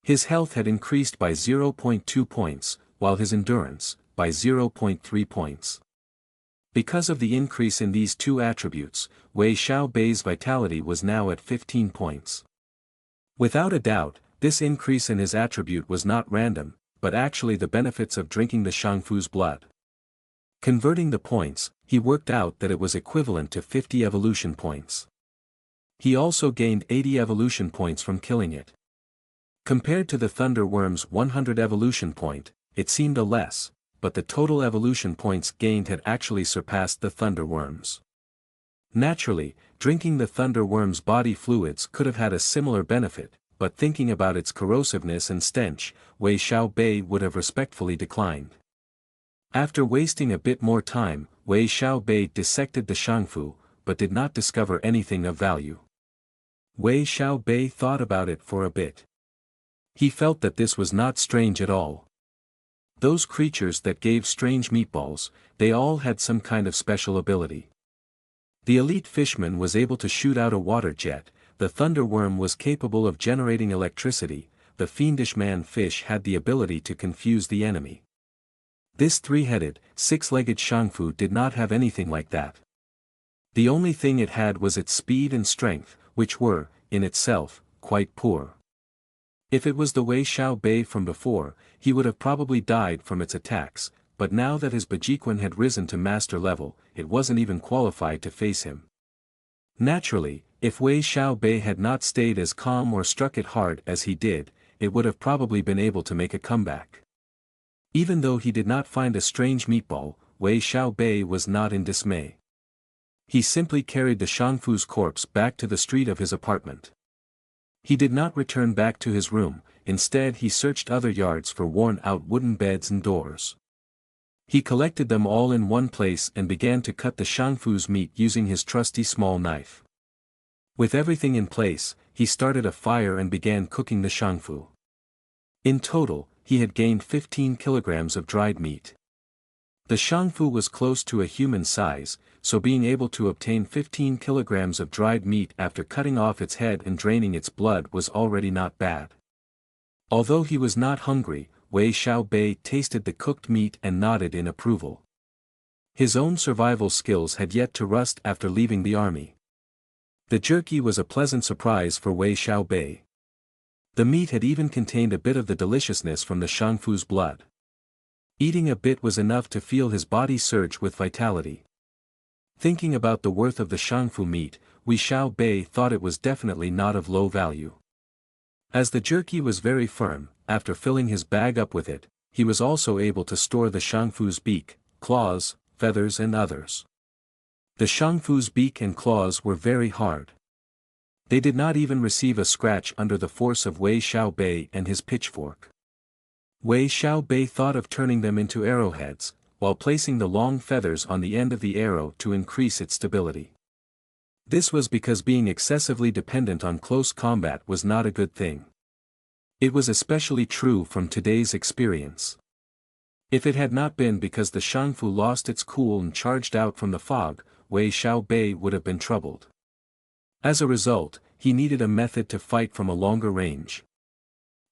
His health had increased by 0.2 points, while his endurance, by 0.3 points. Because of the increase in these two attributes, Wei Xiaobei's vitality was now at 15 points. Without a doubt, this increase in his attribute was not random, but actually the benefits of drinking the Shangfu's blood. Converting the points, he worked out that it was equivalent to 50 evolution points. He also gained 80 evolution points from killing it. Compared to the Thunder Worm's 100 evolution point, it seemed a less, but the total evolution points gained had actually surpassed the Thunder Worm's. Naturally, drinking the Thunder Worm's body fluids could have had a similar benefit, but thinking about its corrosiveness and stench, Wei Xiaobei would have respectfully declined. After wasting a bit more time, Wei Xiaobei dissected the Shangfu, but did not discover anything of value. Wei Xiaobei thought about it for a bit. He felt that this was not strange at all. Those creatures that gave strange meatballs, they all had some kind of special ability. The elite fishman was able to shoot out a water jet, the Thunder Worm was capable of generating electricity, the fiendish man-fish had the ability to confuse the enemy. This 3-headed, 6-legged Shangfu did not have anything like that. The only thing it had was its speed and strength, which were, in itself, quite poor. If it was the Wei Xiaobei from before, he would have probably died from its attacks, but now that his Bajiquan had risen to master level, it wasn't even qualified to face him. Naturally, if Wei Xiaobei had not stayed as calm or struck it hard as he did, it would have probably been able to make a comeback. Even though he did not find a strange meatball, Wei Xiaobei was not in dismay. He simply carried the Shangfu's corpse back to the street of his apartment. He did not return back to his room, instead he searched other yards for worn-out wooden beds and doors. He collected them all in one place and began to cut the Shangfu's meat using his trusty small knife. With everything in place, he started a fire and began cooking the Shangfu. In total, he had gained 15 kilograms of dried meat. The Shangfu was close to a human size, so being able to obtain 15 kilograms of dried meat after cutting off its head and draining its blood was already not bad. Although he was not hungry, Wei Xiaobei tasted the cooked meat and nodded in approval. His own survival skills had yet to rust after leaving the army. The jerky was a pleasant surprise for Wei Xiaobei. The meat had even contained a bit of the deliciousness from the Shangfu's blood. Eating a bit was enough to feel his body surge with vitality. Thinking about the worth of the Shangfu meat, Wei Xiaobei thought it was definitely not of low value. As the jerky was very firm, after filling his bag up with it, he was also able to store the Shangfu's beak, claws, feathers and others. The Shangfu's beak and claws were very hard. They did not even receive a scratch under the force of Wei Xiaobei and his pitchfork. Wei Xiaobei thought of turning them into arrowheads, while placing the long feathers on the end of the arrow to increase its stability. This was because being excessively dependent on close combat was not a good thing. It was especially true from today's experience. If it had not been because the Shangfu lost its cool and charged out from the fog, Wei Xiaobei would have been troubled. As a result, he needed a method to fight from a longer range.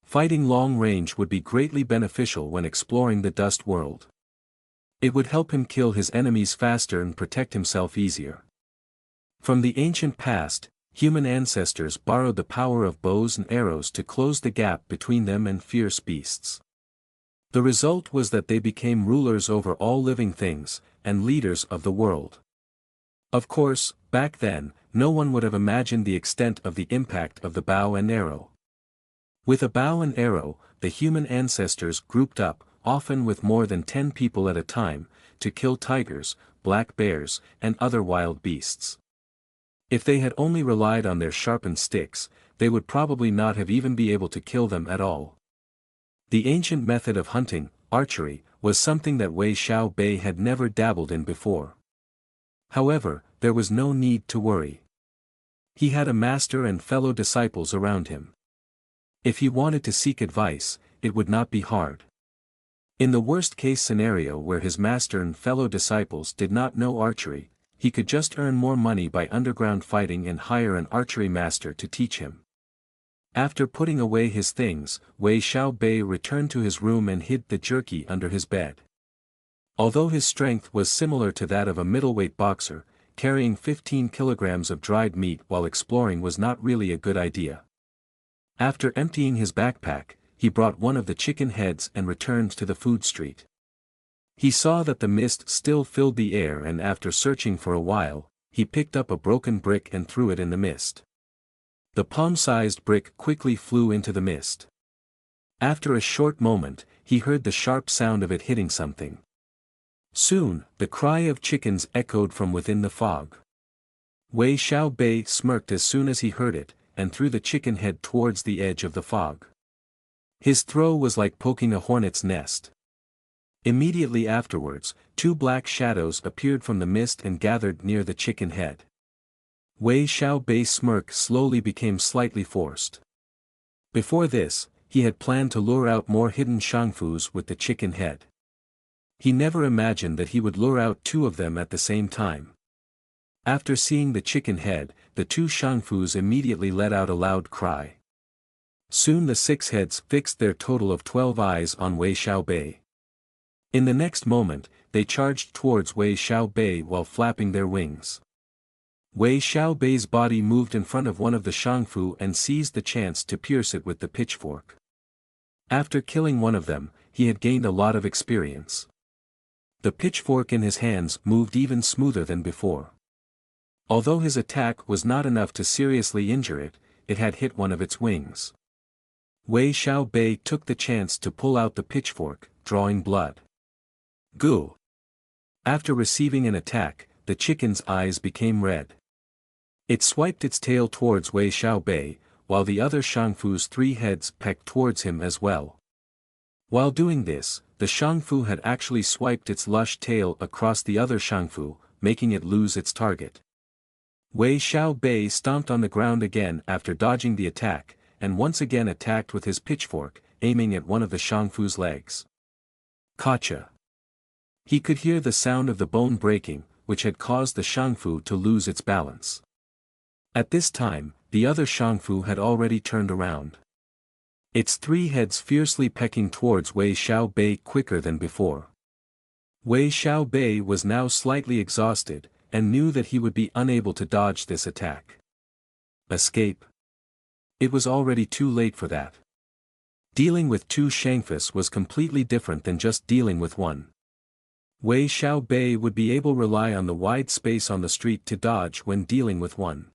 Fighting long range would be greatly beneficial when exploring the dust world. It would help him kill his enemies faster and protect himself easier. From the ancient past, human ancestors borrowed the power of bows and arrows to close the gap between them and fierce beasts. The result was that they became rulers over all living things, and leaders of the world. Of course, back then, no one would have imagined the extent of the impact of the bow and arrow. With a bow and arrow, the human ancestors grouped up, often with more than 10 people at a time, to kill tigers, black bears, and other wild beasts. If they had only relied on their sharpened sticks, they would probably not have even been able to kill them at all. The ancient method of hunting, archery, was something that Wei Xiaobei had never dabbled in before. However, there was no need to worry. He had a master and fellow disciples around him. If he wanted to seek advice, it would not be hard. In the worst-case scenario where his master and fellow disciples did not know archery, he could just earn more money by underground fighting and hire an archery master to teach him. After putting away his things, Wei Xiaobei returned to his room and hid the jerky under his bed. Although his strength was similar to that of a middleweight boxer, carrying 15 kilograms of dried meat while exploring was not really a good idea. After emptying his backpack, he brought one of the chicken heads and returned to the food street. He saw that the mist still filled the air, and after searching for a while, he picked up a broken brick and threw it in the mist. The palm-sized brick quickly flew into the mist. After a short moment, he heard the sharp sound of it hitting something. Soon, the cry of chickens echoed from within the fog. Wei Xiaobei smirked as soon as he heard it, and threw the chicken head towards the edge of the fog. His throw was like poking a hornet's nest. Immediately afterwards, 2 black shadows appeared from the mist and gathered near the chicken head. Wei Xiaobei's smirk slowly became slightly forced. Before this, he had planned to lure out more hidden shangfus with the chicken head. He never imagined that he would lure out 2 of them at the same time. After seeing the chicken head, the 2 shangfus immediately let out a loud cry. Soon the 6 heads fixed their total of 12 eyes on Wei Xiaobei. In the next moment, they charged towards Wei Xiaobei while flapping their wings. Wei Xiaobei's body moved in front of one of the shangfu and seized the chance to pierce it with the pitchfork. After killing one of them, he had gained a lot of experience. The pitchfork in his hands moved even smoother than before. Although his attack was not enough to seriously injure it, it had hit one of its wings. Wei Xiaobei took the chance to pull out the pitchfork, drawing blood. Goo! After receiving an attack, the chicken's eyes became red. It swiped its tail towards Wei Xiaobei, while the other shangfu's 3 heads pecked towards him as well. While doing this, the shangfu had actually swiped its lush tail across the other shangfu, making it lose its target. Wei Xiaobei stomped on the ground again after dodging the attack, and once again attacked with his pitchfork, aiming at one of the shangfu's legs. Gotcha! He could hear the sound of the bone breaking, which had caused the shangfu to lose its balance. At this time, the other shangfu had already turned around. Its 3 heads fiercely pecking towards Wei Xiaobei quicker than before. Wei Xiaobei was now slightly exhausted, and knew that he would be unable to dodge this attack. Escape? It was already too late for that. Dealing with 2 shangfus was completely different than just dealing with 1. Wei Xiaobei would be able to rely on the wide space on the street to dodge when dealing with 1.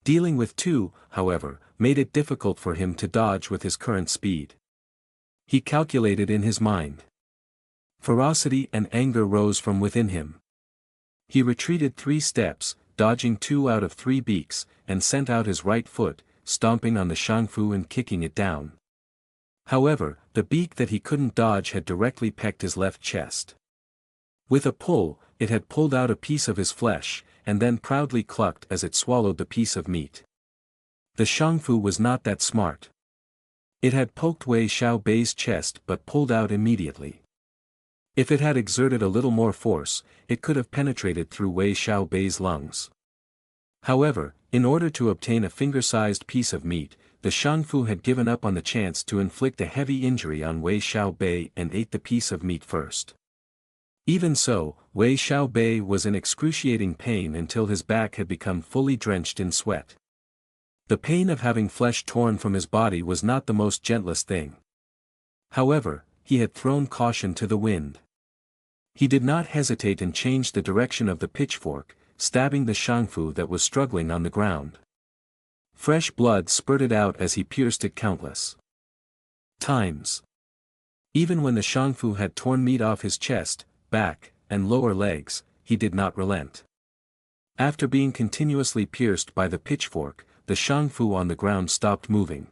Dealing with 2, however, made it difficult for him to dodge with his current speed. He calculated in his mind. Ferocity and anger rose from within him. He retreated 3 steps, dodging 2 out of 3 beaks, and sent out his right foot, stomping on the shangfu and kicking it down. However, the beak that he couldn't dodge had directly pecked his left chest. With a pull, it had pulled out a piece of his flesh, and then proudly clucked as it swallowed the piece of meat. The shangfu was not that smart. It had poked Wei Xiaobei's chest but pulled out immediately. If it had exerted a little more force, it could have penetrated through Wei Xiaobei's lungs. However, in order to obtain a finger-sized piece of meat, the shangfu had given up on the chance to inflict a heavy injury on Wei Xiaobei and ate the piece of meat first. Even so, Wei Xiaobei was in excruciating pain until his back had become fully drenched in sweat. The pain of having flesh torn from his body was not the most gentlest thing. However, he had thrown caution to the wind. He did not hesitate and changed the direction of the pitchfork, stabbing the shangfu that was struggling on the ground. Fresh blood spurted out as he pierced it countless times. Even when the shangfu had torn meat off his chest, back, and lower legs, he did not relent. After being continuously pierced by the pitchfork, the shangfu on the ground stopped moving.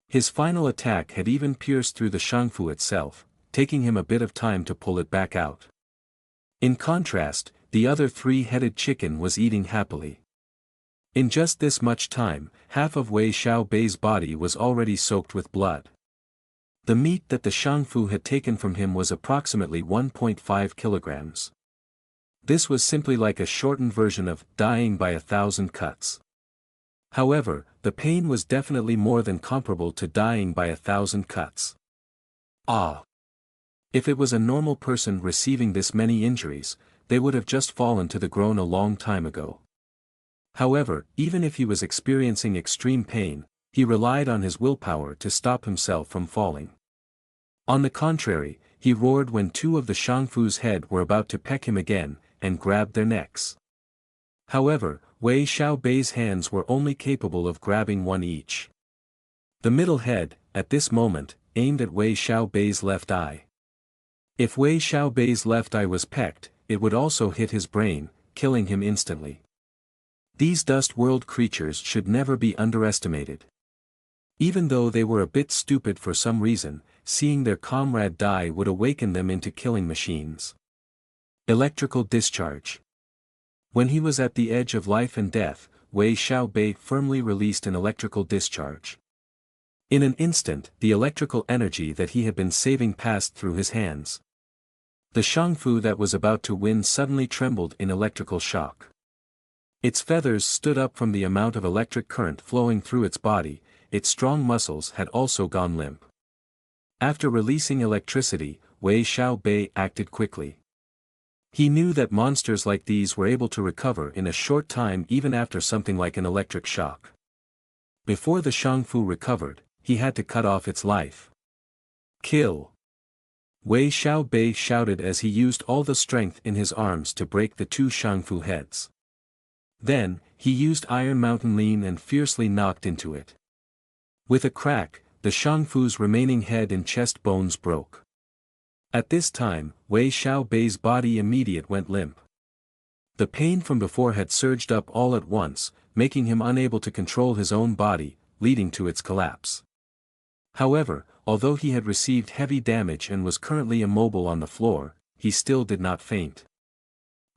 His final attack had even pierced through the shangfu itself, taking him a bit of time to pull it back out. In contrast, the other three-headed chicken was eating happily. In just this much time, half of Wei Xiaobei's body was already soaked with blood. The meat that the shangfu had taken from him was approximately 1.5 kilograms. This was simply like a shortened version of dying by 1,000 cuts. However, the pain was definitely more than comparable to dying by 1,000 cuts. If it was a normal person receiving this many injuries, they would have just fallen to the ground a long time ago. However, even if he was experiencing extreme pain, he relied on his willpower to stop himself from falling. On the contrary, he roared when two of the shangfu's head were about to peck him again, and grabbed their necks. However, Wei Xiaobei's hands were only capable of grabbing one each. The middle head, at this moment, aimed at Wei Xiaobei's left eye. If Wei Xiaobei's left eye was pecked, it would also hit his brain, killing him instantly. These dust world creatures should never be underestimated. Even though they were a bit stupid for some reason, seeing their comrade die would awaken them into killing machines. Electrical discharge. When he was at the edge of life and death, Wei Xiaobei firmly released an electrical discharge. In an instant, the electrical energy that he had been saving passed through his hands. The shangfu that was about to win suddenly trembled in electrical shock. Its feathers stood up from the amount of electric current flowing through its body, its strong muscles had also gone limp. After releasing electricity, Wei Xiaobei acted quickly. He knew that monsters like these were able to recover in a short time even after something like an electric shock. Before the shangfu recovered, he had to cut off its life. Kill! Wei Xiaobei shouted as he used all the strength in his arms to break the two shangfu heads. Then, he used Iron Mountain Lean and fiercely knocked into it. With a crack, the shangfu's remaining head and chest bones broke. At this time, Wei Xiaobei's body immediately went limp. The pain from before had surged up all at once, making him unable to control his own body, leading to its collapse. However, although he had received heavy damage and was currently immobile on the floor, he still did not faint.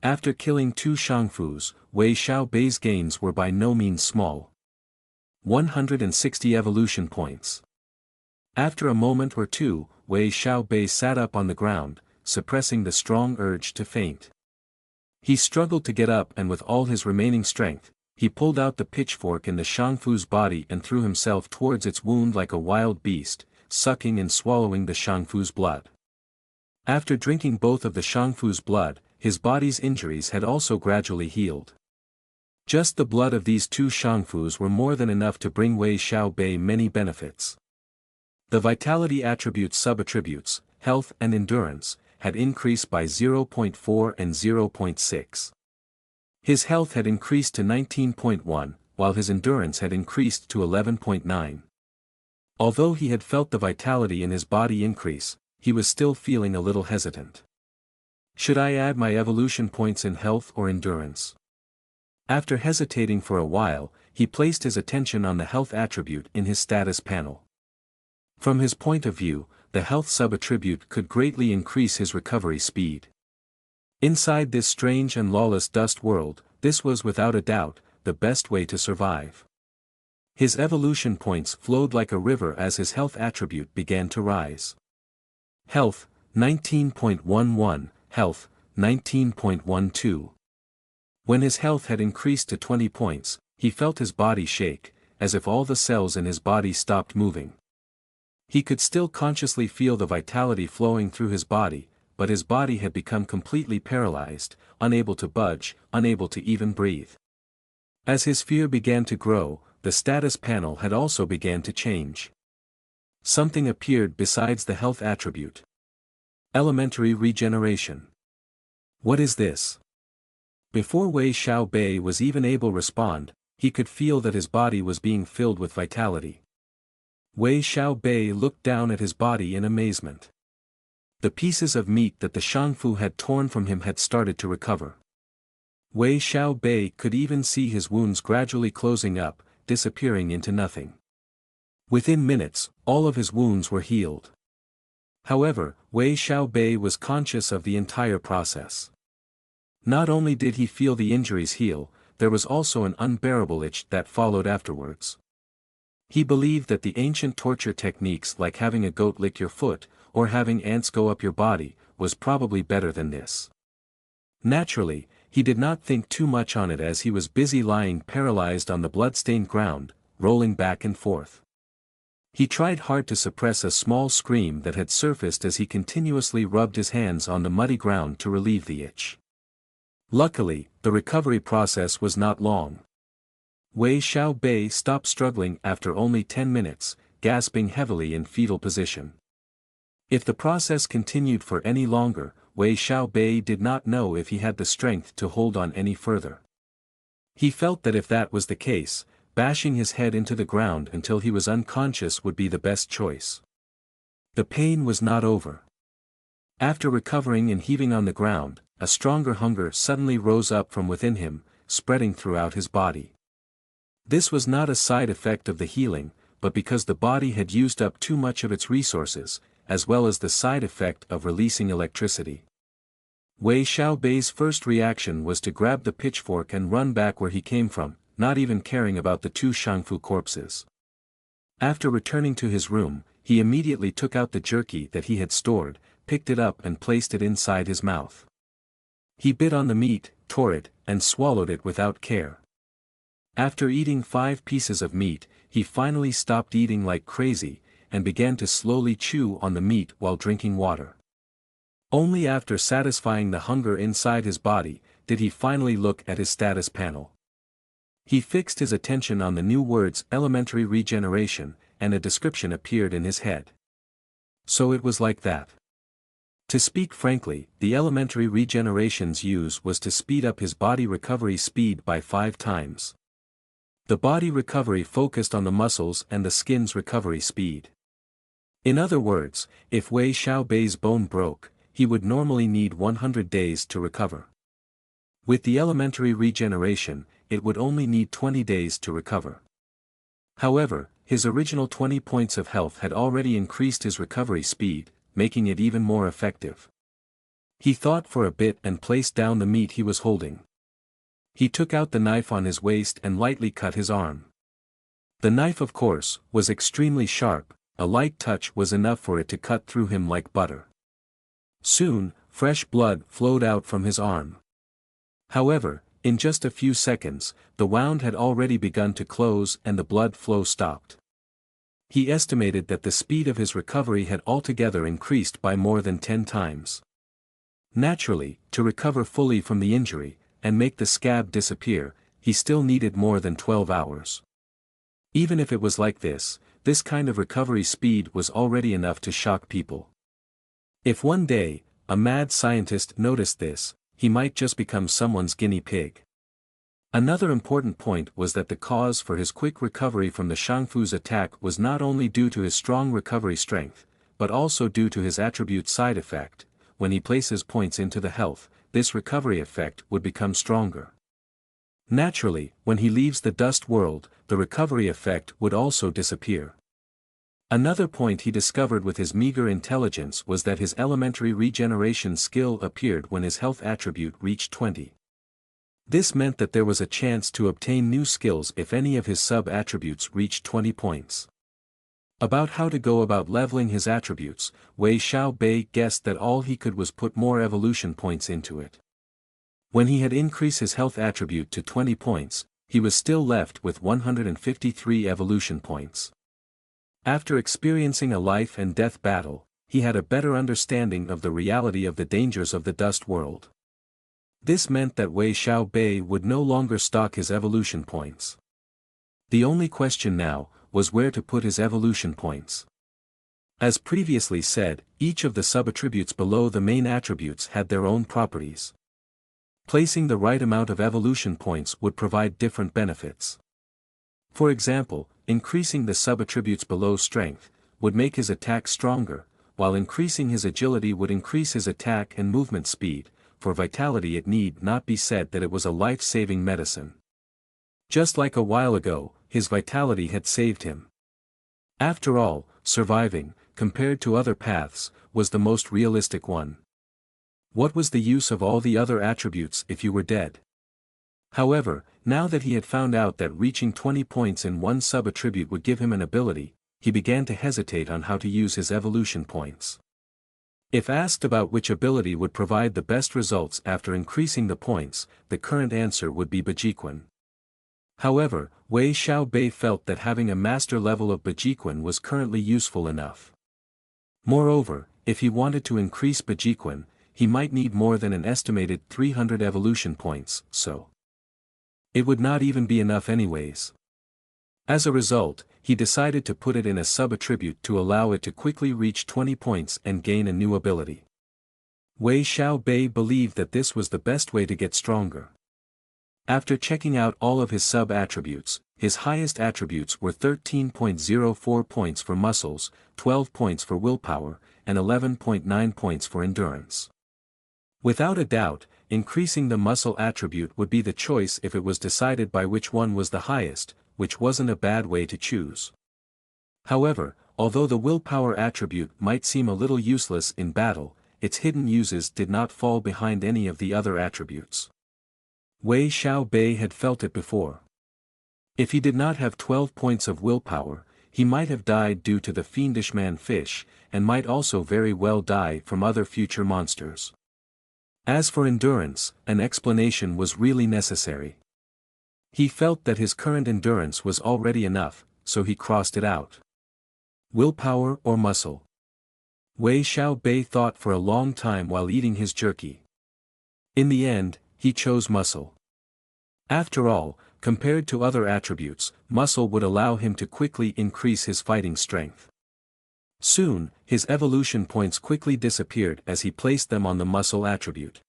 After killing two shangfus, Wei Xiaobei's gains were by no means small. 160 evolution points. After a moment or two, Wei Xiaobei sat up on the ground, suppressing the strong urge to faint. He struggled to get up and with all his remaining strength, he pulled out the pitchfork in the shangfu's body and threw himself towards its wound like a wild beast, sucking and swallowing the shangfu's blood. After drinking both of the shangfu's blood, his body's injuries had also gradually healed. Just the blood of these two shangfus were more than enough to bring Wei Xiaobei many benefits. The vitality attributes sub-attributes, health and endurance, had increased by 0.4 and 0.6. His health had increased to 19.1, while his endurance had increased to 11.9. Although he had felt the vitality in his body increase, he was still feeling a little hesitant. Should I add my evolution points in health or endurance? After hesitating for a while, he placed his attention on the health attribute in his status panel. From his point of view, the health sub-attribute could greatly increase his recovery speed. Inside this strange and lawless dust world, this was without a doubt, the best way to survive. His evolution points flowed like a river as his health attribute began to rise. Health, 19.11, health, 19.12. When his health had increased to 20 points, he felt his body shake, as if all the cells in his body stopped moving. He could still consciously feel the vitality flowing through his body, but his body had become completely paralyzed, unable to budge, unable to even breathe. As his fear began to grow, the status panel had also began to change. Something appeared besides the health attribute. Elementary regeneration. What is this? Before Wei Xiaobei was even able to respond, he could feel that his body was being filled with vitality. Wei Xiaobei looked down at his body in amazement. The pieces of meat that the Shangfu had torn from him had started to recover. Wei Xiaobei could even see his wounds gradually closing up, disappearing into nothing. Within minutes, all of his wounds were healed. However, Wei Xiaobei was conscious of the entire process. Not only did he feel the injuries heal, there was also an unbearable itch that followed afterwards. He believed that the ancient torture techniques like having a goat lick your foot, or having ants go up your body, was probably better than this. Naturally, he did not think too much on it as he was busy lying paralyzed on the blood-stained ground, rolling back and forth. He tried hard to suppress a small scream that had surfaced as he continuously rubbed his hands on the muddy ground to relieve the itch. Luckily, the recovery process was not long. Wei Xiaobei stopped struggling after only 10 minutes, gasping heavily in fetal position. If the process continued for any longer, Wei Xiaobei did not know if he had the strength to hold on any further. He felt that if that was the case, bashing his head into the ground until he was unconscious would be the best choice. The pain was not over. After recovering and heaving on the ground, a stronger hunger suddenly rose up from within him, spreading throughout his body. This was not a side effect of the healing, but because the body had used up too much of its resources, as well as the side effect of releasing electricity. Wei Xiaobei's first reaction was to grab the pitchfork and run back where he came from, not even caring about the two Shangfu corpses. After returning to his room, he immediately took out the jerky that he had stored, picked it up and placed it inside his mouth. He bit on the meat, tore it, and swallowed it without care. After eating 5 pieces of meat, he finally stopped eating like crazy, and began to slowly chew on the meat while drinking water. Only after satisfying the hunger inside his body, did he finally look at his status panel. He fixed his attention on the new words elementary regeneration, and a description appeared in his head. So it was like that. To speak frankly, the elementary regeneration's use was to speed up his body recovery speed by 5 times. The body recovery focused on the muscles and the skin's recovery speed. In other words, if Wei Xiaobei's bone broke, he would normally need 100 days to recover. With the elementary regeneration, it would only need 20 days to recover. However, his original 20 points of health had already increased his recovery speed, making it even more effective. He thought for a bit and placed down the meat he was holding. He took out the knife on his waist and lightly cut his arm. The knife, of course, was extremely sharp, a light touch was enough for it to cut through him like butter. Soon, fresh blood flowed out from his arm. However, in just a few seconds, the wound had already begun to close and the blood flow stopped. He estimated that the speed of his recovery had altogether increased by more than 10 times. Naturally, to recover fully from the injury, and make the scab disappear, he still needed more than 12 hours. Even if it was like this kind of recovery speed was already enough to shock people. If one day, a mad scientist noticed this, he might just become someone's guinea pig. Another important point was that the cause for his quick recovery from the Shangfu's attack was not only due to his strong recovery strength, but also due to his attribute side effect. When he places points into the health, this recovery effect would become stronger. Naturally, when he leaves the dust world, the recovery effect would also disappear. Another point he discovered with his meager intelligence was that his elementary regeneration skill appeared when his health attribute reached 20. This meant that there was a chance to obtain new skills if any of his sub-attributes reached 20 points. About how to go about leveling his attributes, Wei Xiaobei guessed that all he could was put more evolution points into it. When he had increased his health attribute to 20 points, he was still left with 153 evolution points. After experiencing a life and death battle, he had a better understanding of the reality of the dangers of the dust world. This meant that Wei Xiaobei would no longer stock his evolution points. The only question now was where to put his evolution points. As previously said, each of the sub-attributes below the main attributes had their own properties. Placing the right amount of evolution points would provide different benefits. For example, increasing the sub-attributes below strength would make his attack stronger, while increasing his agility would increase his attack and movement speed. For vitality, it need not be said that it was a life-saving medicine. Just like a while ago, his vitality had saved him. After all, surviving, compared to other paths, was the most realistic one. What was the use of all the other attributes if you were dead? However, now that he had found out that reaching 20 points in one sub-attribute would give him an ability, he began to hesitate on how to use his evolution points. If asked about which ability would provide the best results after increasing the points, the current answer would be Bajiquan. However, Wei Xiaobei felt that having a master level of Bajiquan was currently useful enough. Moreover, if he wanted to increase Bajiquan, he might need more than an estimated 300 evolution points, so it would not even be enough anyways. As a result, he decided to put it in a sub-attribute to allow it to quickly reach 20 points and gain a new ability. Wei Xiaobei believed that this was the best way to get stronger. After checking out all of his sub-attributes, his highest attributes were 13.04 points for muscles, 12 points for willpower, and 11.9 points for endurance. Without a doubt, increasing the muscle attribute would be the choice if it was decided by which one was the highest, which wasn't a bad way to choose. However, although the willpower attribute might seem a little useless in battle, its hidden uses did not fall behind any of the other attributes. Wei Xiaobei had felt it before. If he did not have 12 points of willpower, he might have died due to the fiendish man-fish, and might also very well die from other future monsters. As for endurance, an explanation was really necessary. He felt that his current endurance was already enough, so he crossed it out. Willpower or muscle? Wei Xiaobei thought for a long time while eating his jerky. In the end, he chose muscle. After all, compared to other attributes, muscle would allow him to quickly increase his fighting strength. Soon, his evolution points quickly disappeared as he placed them on the muscle attribute.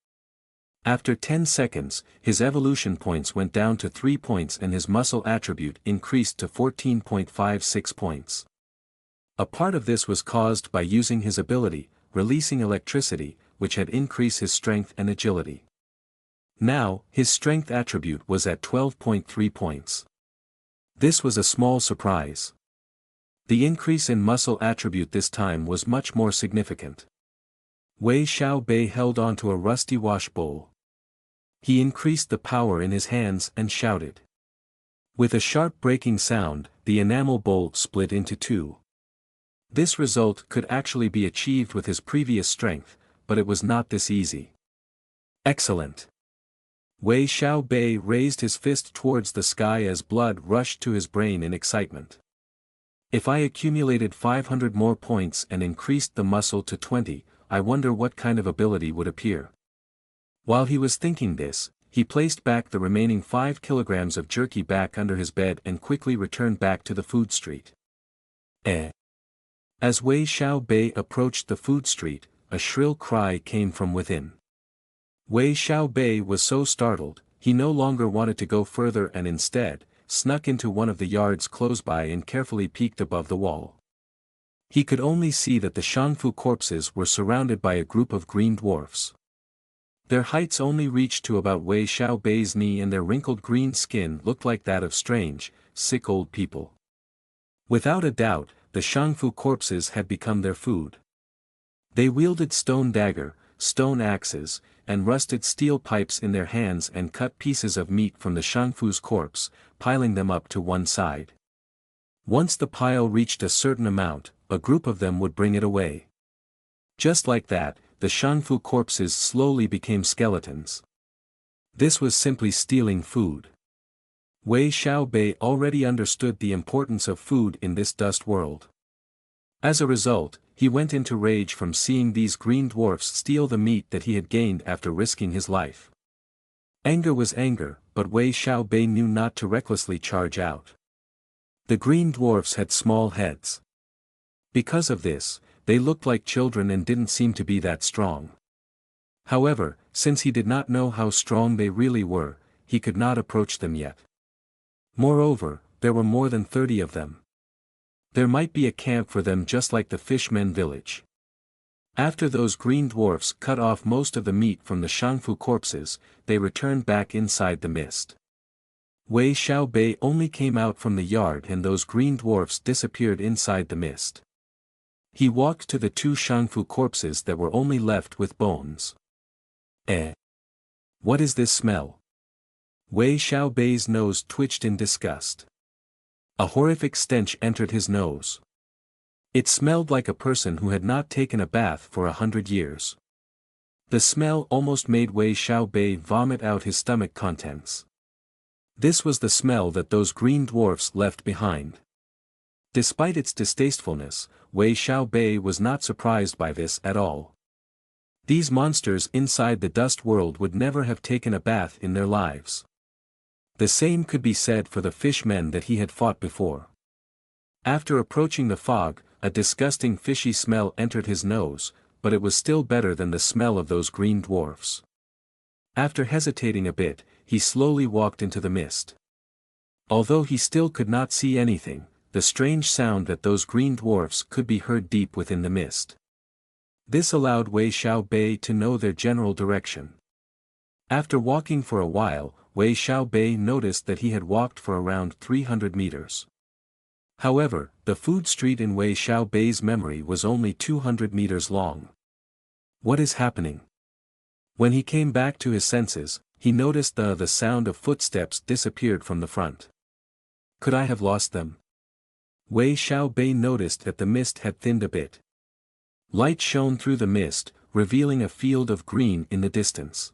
After 10 seconds, his evolution points went down to 3 points and his muscle attribute increased to 14.56 points. A part of this was caused by using his ability, releasing electricity, which had increased his strength and agility. Now, his strength attribute was at 12.3 points. This was a small surprise. The increase in muscle attribute this time was much more significant. Wei Xiaobei held onto a rusty wash bowl. He increased the power in his hands and shouted. With a sharp breaking sound, the enamel bowl split into two. This result could actually be achieved with his previous strength, but it was not this easy. Excellent! Wei Xiaobei raised his fist towards the sky as blood rushed to his brain in excitement. If I accumulated 500 more points and increased the muscle to 20, I wonder what kind of ability would appear. While he was thinking this, he placed back the remaining 5 kilograms of jerky back under his bed and quickly returned back to the food street. As Wei Xiaobei approached the food street, a shrill cry came from within. Wei Xiaobei was so startled, he no longer wanted to go further and instead, snuck into one of the yards close by and carefully peeked above the wall. He could only see that the Shangfu corpses were surrounded by a group of green dwarfs. Their heights only reached to about Wei Xiaobei's knee and their wrinkled green skin looked like that of strange, sick old people. Without a doubt, the Shangfu corpses had become their food. They wielded stone dagger, stone axes, and rusted steel pipes in their hands and cut pieces of meat from the Shangfu's corpse, piling them up to one side. Once the pile reached a certain amount, a group of them would bring it away. Just like that, the Shangfu corpses slowly became skeletons. This was simply stealing food. Wei Xiaobei already understood the importance of food in this dust world. As a result, he went into rage from seeing these green dwarfs steal the meat that he had gained after risking his life. Anger was anger, but Wei Xiaobei knew not to recklessly charge out. The green dwarfs had small heads. Because of this, they looked like children and didn't seem to be that strong. However, since he did not know how strong they really were, he could not approach them yet. Moreover, there were more than 30 of them. There might be a camp for them just like the fishmen village. After those green dwarfs cut off most of the meat from the Shangfu corpses, they returned back inside the mist. Wei Xiaobei only came out from the yard and those green dwarfs disappeared inside the mist. He walked to the 2 Shangfu corpses that were only left with bones. What is this smell? Wei Xiaobei's nose twitched in disgust. A horrific stench entered his nose. It smelled like a person who had not taken a bath for 100 years. The smell almost made Wei Xiaobei vomit out his stomach contents. This was the smell that those green dwarfs left behind. Despite its distastefulness, Wei Xiaobei was not surprised by this at all. These monsters inside the dust world would never have taken a bath in their lives. The same could be said for the fishmen that he had fought before. After approaching the fog, a disgusting fishy smell entered his nose, but it was still better than the smell of those green dwarfs. After hesitating a bit, he slowly walked into the mist. Although he still could not see anything, the strange sound that those green dwarfs could be heard deep within the mist. This allowed Wei Xiaobei to know their general direction. After walking for a while, Wei Xiaobei noticed that he had walked for around 300 meters. However, the food street in Wei Xiaobei's memory was only 200 meters long. What is happening? When he came back to his senses, he noticed the sound of footsteps disappeared from the front. Could I have lost them? Wei Xiaobei noticed that the mist had thinned a bit. Light shone through the mist, revealing a field of green in the distance.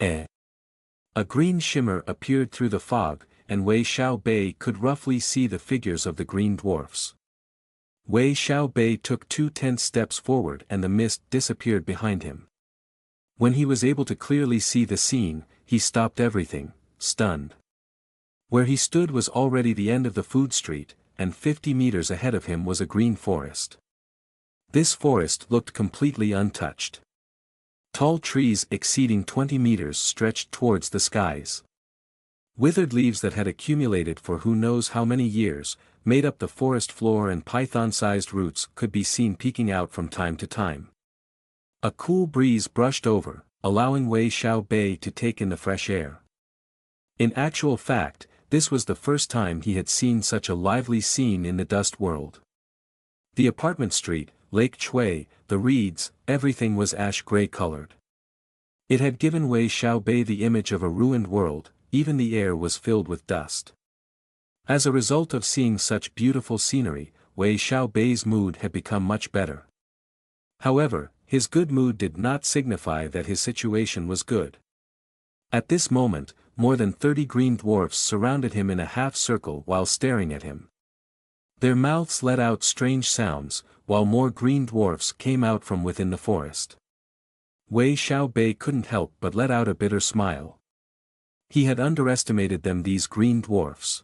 A green shimmer appeared through the fog, and Wei Xiaobei could roughly see the figures of the green dwarfs. Wei Xiaobei took 2 tense steps forward and the mist disappeared behind him. When he was able to clearly see the scene, he stopped everything, stunned. Where he stood was already the end of the food street, and 50 meters ahead of him was a green forest. This forest looked completely untouched. Tall trees exceeding 20 meters stretched towards the skies. Withered leaves that had accumulated for who knows how many years, made up the forest floor and python-sized roots could be seen peeking out from time to time. A cool breeze brushed over, allowing Wei Xiaobei to take in the fresh air. In actual fact, this was the first time he had seen such a lively scene in the dust world. The apartment street, Lake Chui, the reeds, everything was ash-gray colored. It had given Wei Xiaobei the image of a ruined world, even the air was filled with dust. As a result of seeing such beautiful scenery, Wei Xiaobei's mood had become much better. However, his good mood did not signify that his situation was good. At this moment, more than 30 green dwarfs surrounded him in a half-circle while staring at him. Their mouths let out strange sounds, while more green dwarfs came out from within the forest. Wei Xiaobei couldn't help but let out a bitter smile. He had underestimated them, these green dwarfs.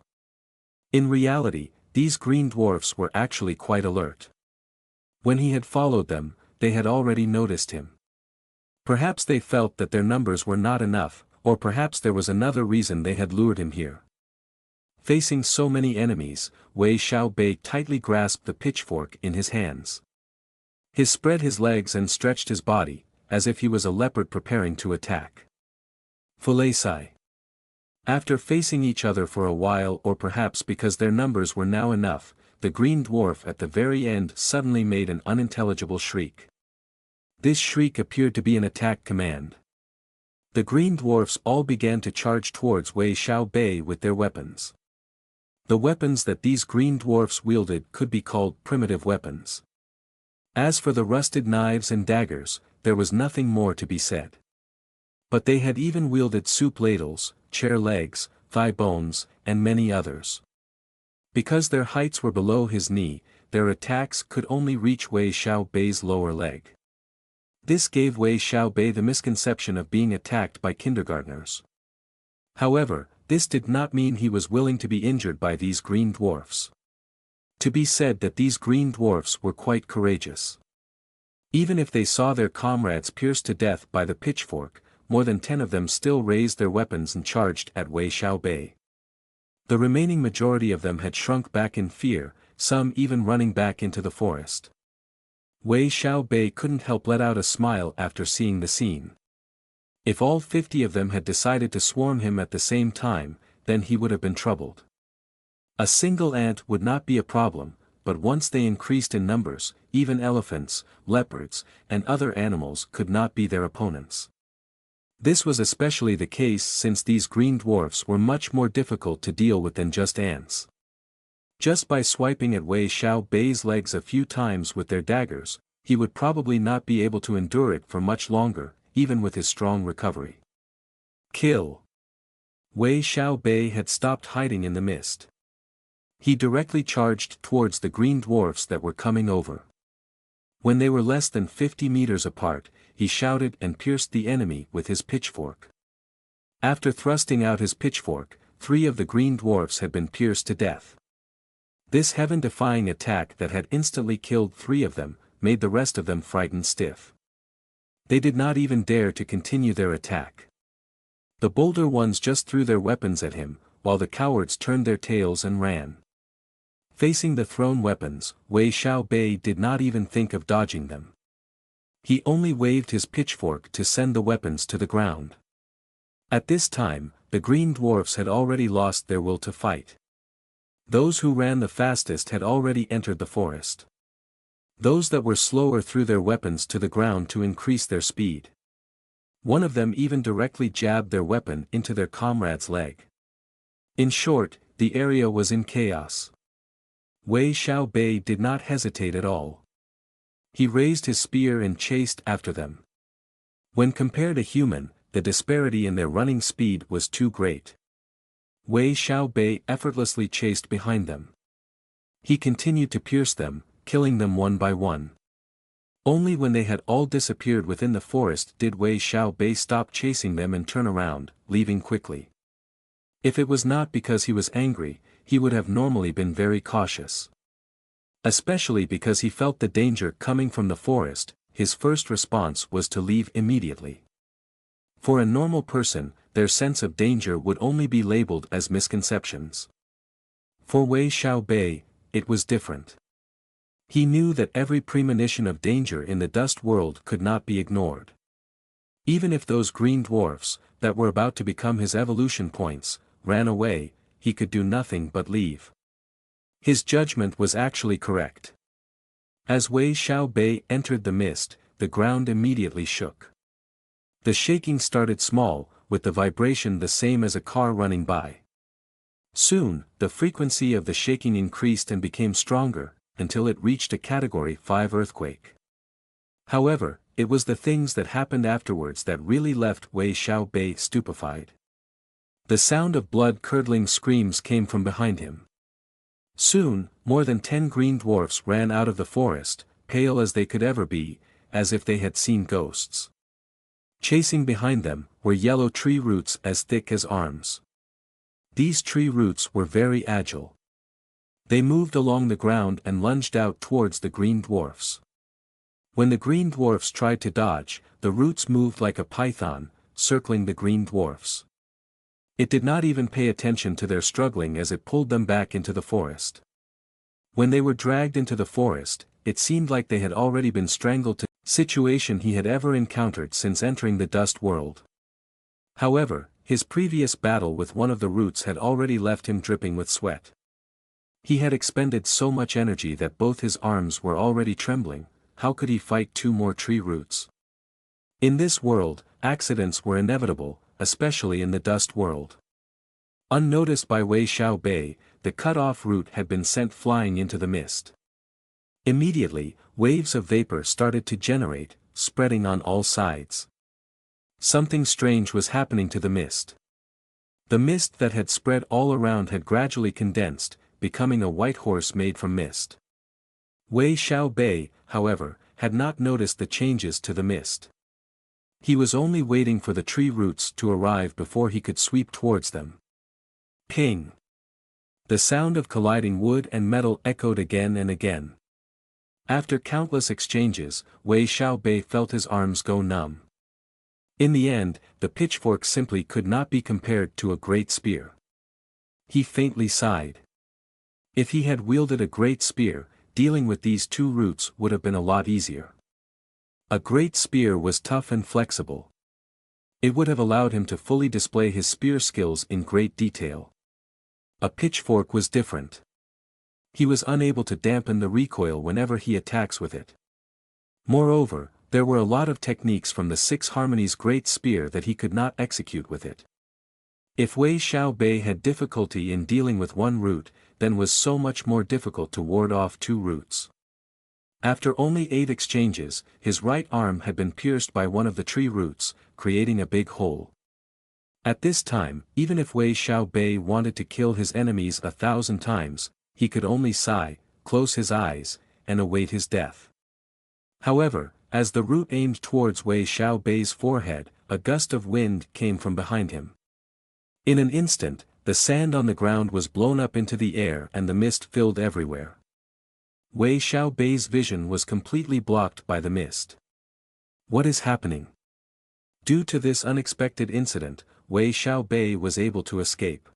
In reality, these green dwarfs were actually quite alert. When he had followed them, they had already noticed him. Perhaps they felt that their numbers were not enough, or perhaps there was another reason they had lured him here. Facing so many enemies, Wei Xiaobei tightly grasped the pitchfork in his hands. He spread his legs and stretched his body, as if he was a leopard preparing to attack. Fuleisai. After facing each other for a while, or perhaps because their numbers were now enough, the green dwarf at the very end suddenly made an unintelligible shriek. This shriek appeared to be an attack command. The green dwarfs all began to charge towards Wei Xiaobei with their weapons. The weapons that these green dwarfs wielded could be called primitive weapons. As for the rusted knives and daggers, there was nothing more to be said. But they had even wielded soup ladles, chair legs, thigh bones, and many others. Because their heights were below his knee, their attacks could only reach Wei Xiaobei's lower leg. This gave Wei Xiaobei the misconception of being attacked by kindergartners. However, this did not mean he was willing to be injured by these green dwarfs. To be said that these green dwarfs were quite courageous. Even if they saw their comrades pierced to death by the pitchfork, more than 10 of them still raised their weapons and charged at Wei Xiaobei. The remaining majority of them had shrunk back in fear, some even running back into the forest. Wei Xiaobei couldn't help let out a smile after seeing the scene. If all 50 of them had decided to swarm him at the same time, then he would have been troubled. A single ant would not be a problem, but once they increased in numbers, even elephants, leopards, and other animals could not be their opponents. This was especially the case since these green dwarfs were much more difficult to deal with than just ants. Just by swiping at Wei Xiaobei's legs a few times with their daggers, he would probably not be able to endure it for much longer, even with his strong recovery. Kill! Wei Xiaobei had stopped hiding in the mist. He directly charged towards the green dwarfs that were coming over. When they were less than 50 meters apart, he shouted and pierced the enemy with his pitchfork. After thrusting out his pitchfork, 3 of the green dwarfs had been pierced to death. This heaven-defying attack that had instantly killed 3 of them, made the rest of them frightened stiff. They did not even dare to continue their attack. The bolder ones just threw their weapons at him, while the cowards turned their tails and ran. Facing the thrown weapons, Wei Xiaobei did not even think of dodging them. He only waved his pitchfork to send the weapons to the ground. At this time, the green dwarfs had already lost their will to fight. Those who ran the fastest had already entered the forest. Those that were slower threw their weapons to the ground to increase their speed. One of them even directly jabbed their weapon into their comrade's leg. In short, the area was in chaos. Wei Xiaobei did not hesitate at all. He raised his spear and chased after them. When compared to human, the disparity in their running speed was too great. Wei Xiaobei effortlessly chased behind them. He continued to pierce them, killing them one by one. Only when they had all disappeared within the forest did Wei Xiaobei stop chasing them and turn around, leaving quickly. If it was not because he was angry, he would have normally been very cautious. Especially because he felt the danger coming from the forest, his first response was to leave immediately. For a normal person, their sense of danger would only be labeled as misconceptions. For Wei Xiaobei, it was different. He knew that every premonition of danger in the dust world could not be ignored. Even if those green dwarfs, that were about to become his evolution points, ran away, he could do nothing but leave. His judgment was actually correct. As Wei Xiaobei entered the mist, the ground immediately shook. The shaking started small, with the vibration the same as a car running by. Soon, the frequency of the shaking increased and became stronger, until it reached a Category 5 earthquake. However, it was the things that happened afterwards that really left Wei Xiaobei stupefied. The sound of blood-curdling screams came from behind him. Soon, more than 10 green dwarfs ran out of the forest, pale as they could ever be, as if they had seen ghosts. Chasing behind them, were yellow tree roots as thick as arms. These tree roots were very agile. They moved along the ground and lunged out towards the green dwarfs. When the green dwarfs tried to dodge, the roots moved like a python, circling the green dwarfs. It did not even pay attention to their struggling as it pulled them back into the forest. When they were dragged into the forest, it seemed like they had already been strangled to situation he had ever encountered since entering the dust world. However, his previous battle with one of the roots had already left him dripping with sweat. He had expended so much energy that both his arms were already trembling. How could he fight 2 more tree roots? In this world, accidents were inevitable, especially in the dust world. Unnoticed by Wei Xiaobei, the cut-off root had been sent flying into the mist. Immediately, waves of vapor started to generate, spreading on all sides. Something strange was happening to the mist. The mist that had spread all around had gradually condensed, becoming a white horse made from mist. Wei Xiaobei, however, had not noticed the changes to the mist. He was only waiting for the tree roots to arrive before he could sweep towards them. Ping! The sound of colliding wood and metal echoed again and again. After countless exchanges, Wei Xiaobei felt his arms go numb. In the end, the pitchfork simply could not be compared to a great spear. He faintly sighed. If he had wielded a great spear, dealing with these two roots would have been a lot easier. A great spear was tough and flexible. It would have allowed him to fully display his spear skills in great detail. A pitchfork was different. He was unable to dampen the recoil whenever he attacks with it. Moreover, there were a lot of techniques from the Six Harmonies' great spear that he could not execute with it. If Wei Xiaobei had difficulty in dealing with one root, then was so much more difficult to ward off two roots. After only 8 exchanges, his right arm had been pierced by one of the tree roots, creating a big hole. At this time, even if Wei Xiaobei wanted to kill his enemies 1,000 times, he could only sigh, close his eyes, and await his death. However, as the root aimed towards Wei Xiaobei's forehead, a gust of wind came from behind him. In an instant, the sand on the ground was blown up into the air and the mist filled everywhere. Wei Xiaobei's vision was completely blocked by the mist. What is happening? Due to this unexpected incident, Wei Xiaobei was able to escape.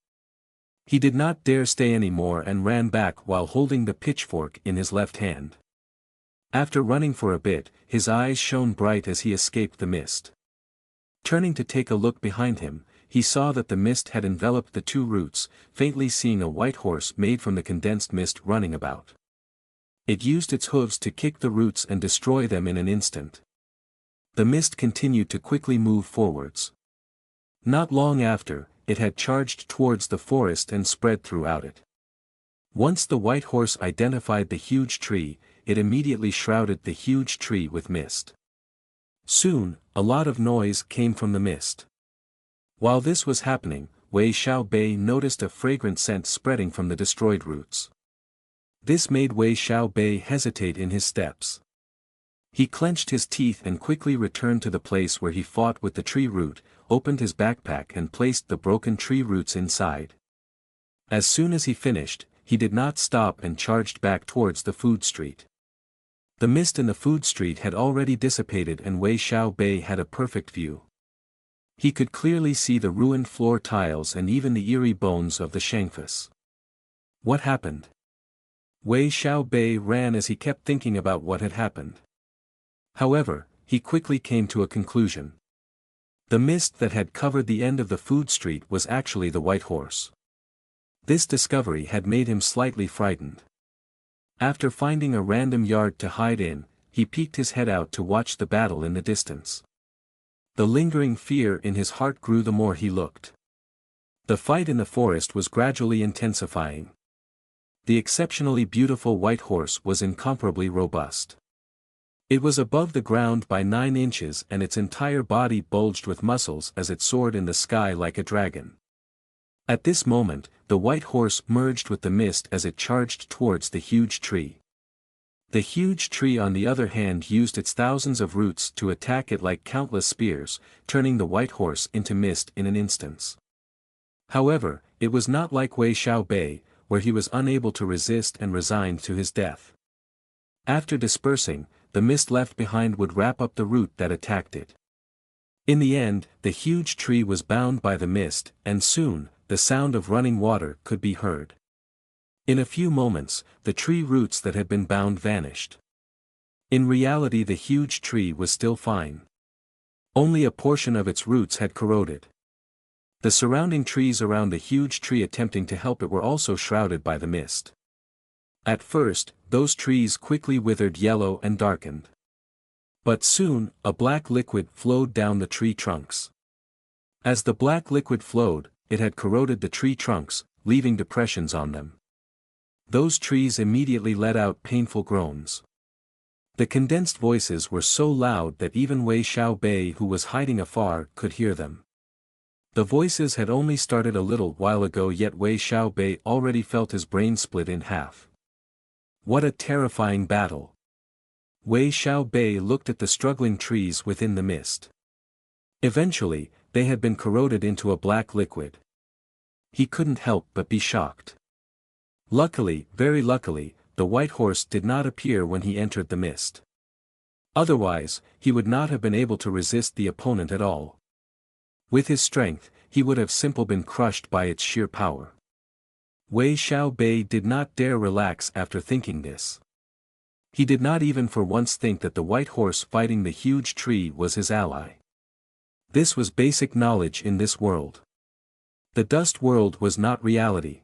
He did not dare stay anymore and ran back while holding the pitchfork in his left hand. After running for a bit, his eyes shone bright as he escaped the mist. Turning to take a look behind him, he saw that the mist had enveloped the two roots, faintly seeing a white horse made from the condensed mist running about. It used its hooves to kick the roots and destroy them in an instant. The mist continued to quickly move forwards. Not long after, it had charged towards the forest and spread throughout it. Once the white horse identified the huge tree, it immediately shrouded the huge tree with mist. Soon, a lot of noise came from the mist. While this was happening, Wei Xiaobei noticed a fragrant scent spreading from the destroyed roots. This made Wei Xiaobei hesitate in his steps. He clenched his teeth and quickly returned to the place where he fought with the tree root, opened his backpack and placed the broken tree roots inside. As soon as he finished, he did not stop and charged back towards the food street. The mist in the food street had already dissipated and Wei Xiaobei had a perfect view. He could clearly see the ruined floor tiles and even the eerie bones of the Shangfus. What happened? Wei Xiaobei ran as he kept thinking about what had happened. However, he quickly came to a conclusion. The mist that had covered the end of the food street was actually the white horse. This discovery had made him slightly frightened. After finding a random yard to hide in, he peeked his head out to watch the battle in the distance. The lingering fear in his heart grew the more he looked. The fight in the forest was gradually intensifying. The exceptionally beautiful white horse was incomparably robust. It was above the ground by 9 inches and its entire body bulged with muscles as it soared in the sky like a dragon. At this moment, the white horse merged with the mist as it charged towards the huge tree. The huge tree on the other hand used its thousands of roots to attack it like countless spears, turning the white horse into mist in an instant. However, it was not like Wei Xiaobei, where he was unable to resist and resigned to his death. After dispersing, the mist left behind would wrap up the root that attacked it. In the end, the huge tree was bound by the mist, and soon, the sound of running water could be heard. In a few moments, the tree roots that had been bound vanished. In reality the huge tree was still fine. Only a portion of its roots had corroded. The surrounding trees around the huge tree attempting to help it were also shrouded by the mist. At first, those trees quickly withered yellow and darkened. But soon, a black liquid flowed down the tree trunks. As the black liquid flowed, it had corroded the tree trunks, leaving depressions on them. Those trees immediately let out painful groans. The condensed voices were so loud that even Wei Xiaobei, who was hiding afar, could hear them. The voices had only started a little while ago, yet Wei Xiaobei already felt his brain split in half. What a terrifying battle! Wei Xiaobei looked at the struggling trees within the mist. Eventually, they had been corroded into a black liquid. He couldn't help but be shocked. Luckily, very luckily, the white horse did not appear when he entered the mist. Otherwise, he would not have been able to resist the opponent at all. With his strength, he would have simply been crushed by its sheer power. Wei Xiaobei did not dare relax after thinking this. He did not even for once think that the white horse fighting the huge tree was his ally. This was basic knowledge in this world. The dust world was not reality.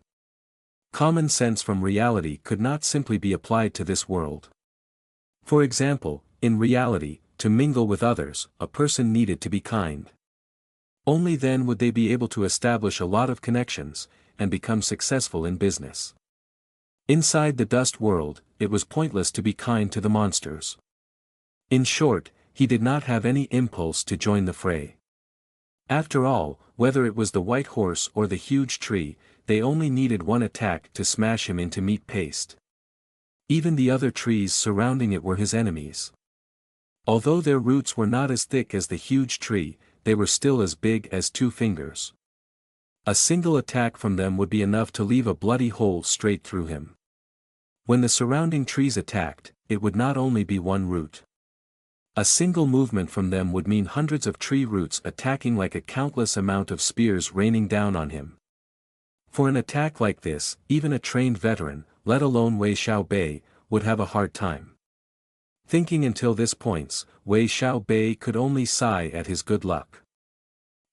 Common sense from reality could not simply be applied to this world. For example, in reality, to mingle with others, a person needed to be kind. Only then would they be able to establish a lot of connections, and become successful in business. Inside the dust world, it was pointless to be kind to the monsters. In short, he did not have any impulse to join the fray. After all, whether it was the white horse or the huge tree, they only needed one attack to smash him into meat paste. Even the other trees surrounding it were his enemies. Although their roots were not as thick as the huge tree, they were still as big as 2 fingers. A single attack from them would be enough to leave a bloody hole straight through him. When the surrounding trees attacked, it would not only be one root. A single movement from them would mean hundreds of tree roots attacking like a countless amount of spears raining down on him. For an attack like this, even a trained veteran, let alone Wei Xiaobei, would have a hard time. Thinking until this point, Wei Xiaobei could only sigh at his good luck.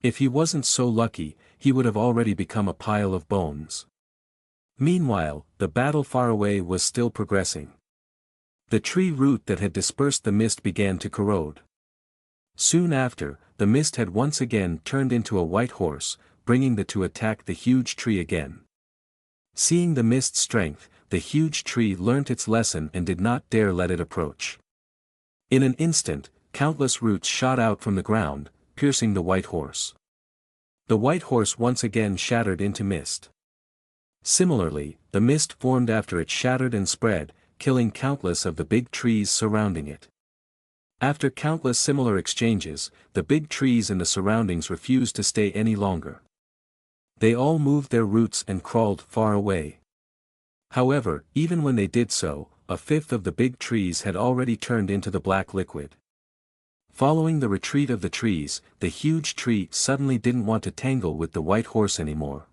If he wasn't so lucky, he would have already become a pile of bones. Meanwhile, the battle far away was still progressing. The tree root that had dispersed the mist began to corrode. Soon after, the mist had once again turned into a white horse, bringing the to attack the huge tree again. Seeing the mist's strength, the huge tree learnt its lesson and did not dare let it approach. In an instant, countless roots shot out from the ground, piercing the white horse. The white horse once again shattered into mist. Similarly, the mist formed after it shattered and spread, killing countless of the big trees surrounding it. After countless similar exchanges, the big trees in the surroundings refused to stay any longer. They all moved their roots and crawled far away. However, even when they did so, 1/5 of the big trees had already turned into the black liquid. Following the retreat of the trees, the huge tree suddenly didn't want to tangle with the white horse anymore.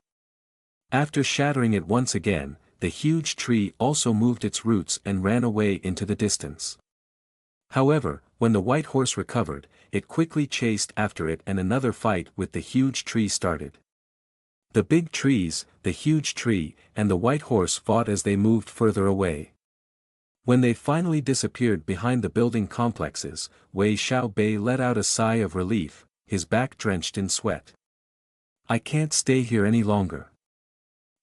After shattering it once again, the huge tree also moved its roots and ran away into the distance. However, when the white horse recovered, it quickly chased after it and another fight with the huge tree started. The big trees, the huge tree, and the white horse fought as they moved further away. When they finally disappeared behind the building complexes, Wei Xiaobei let out a sigh of relief, his back drenched in sweat. I can't stay here any longer.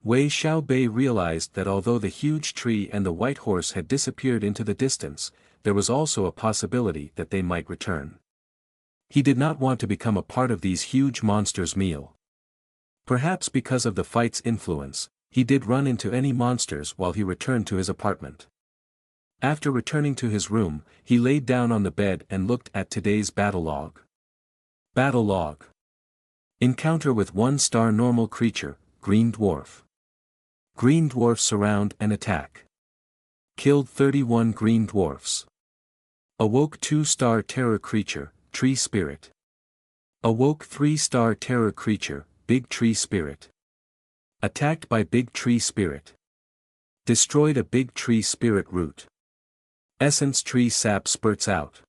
Wei Xiaobei realized that although the huge tree and the white horse had disappeared into the distance, there was also a possibility that they might return. He did not want to become a part of these huge monsters' meal. Perhaps because of the fight's influence, he did run into any monsters while he returned to his apartment. After returning to his room, he laid down on the bed and looked at today's battle log. Battle log. Encounter with 1-star normal creature, Green Dwarf. Green Dwarfs surround and attack. Killed 31 Green Dwarfs. Awoke 2-star terror creature, Tree Spirit. Awoke 3-star terror creature, Big Tree Spirit. Attacked by Big Tree Spirit. Destroyed a Big Tree Spirit root. Essence tree sap spurts out.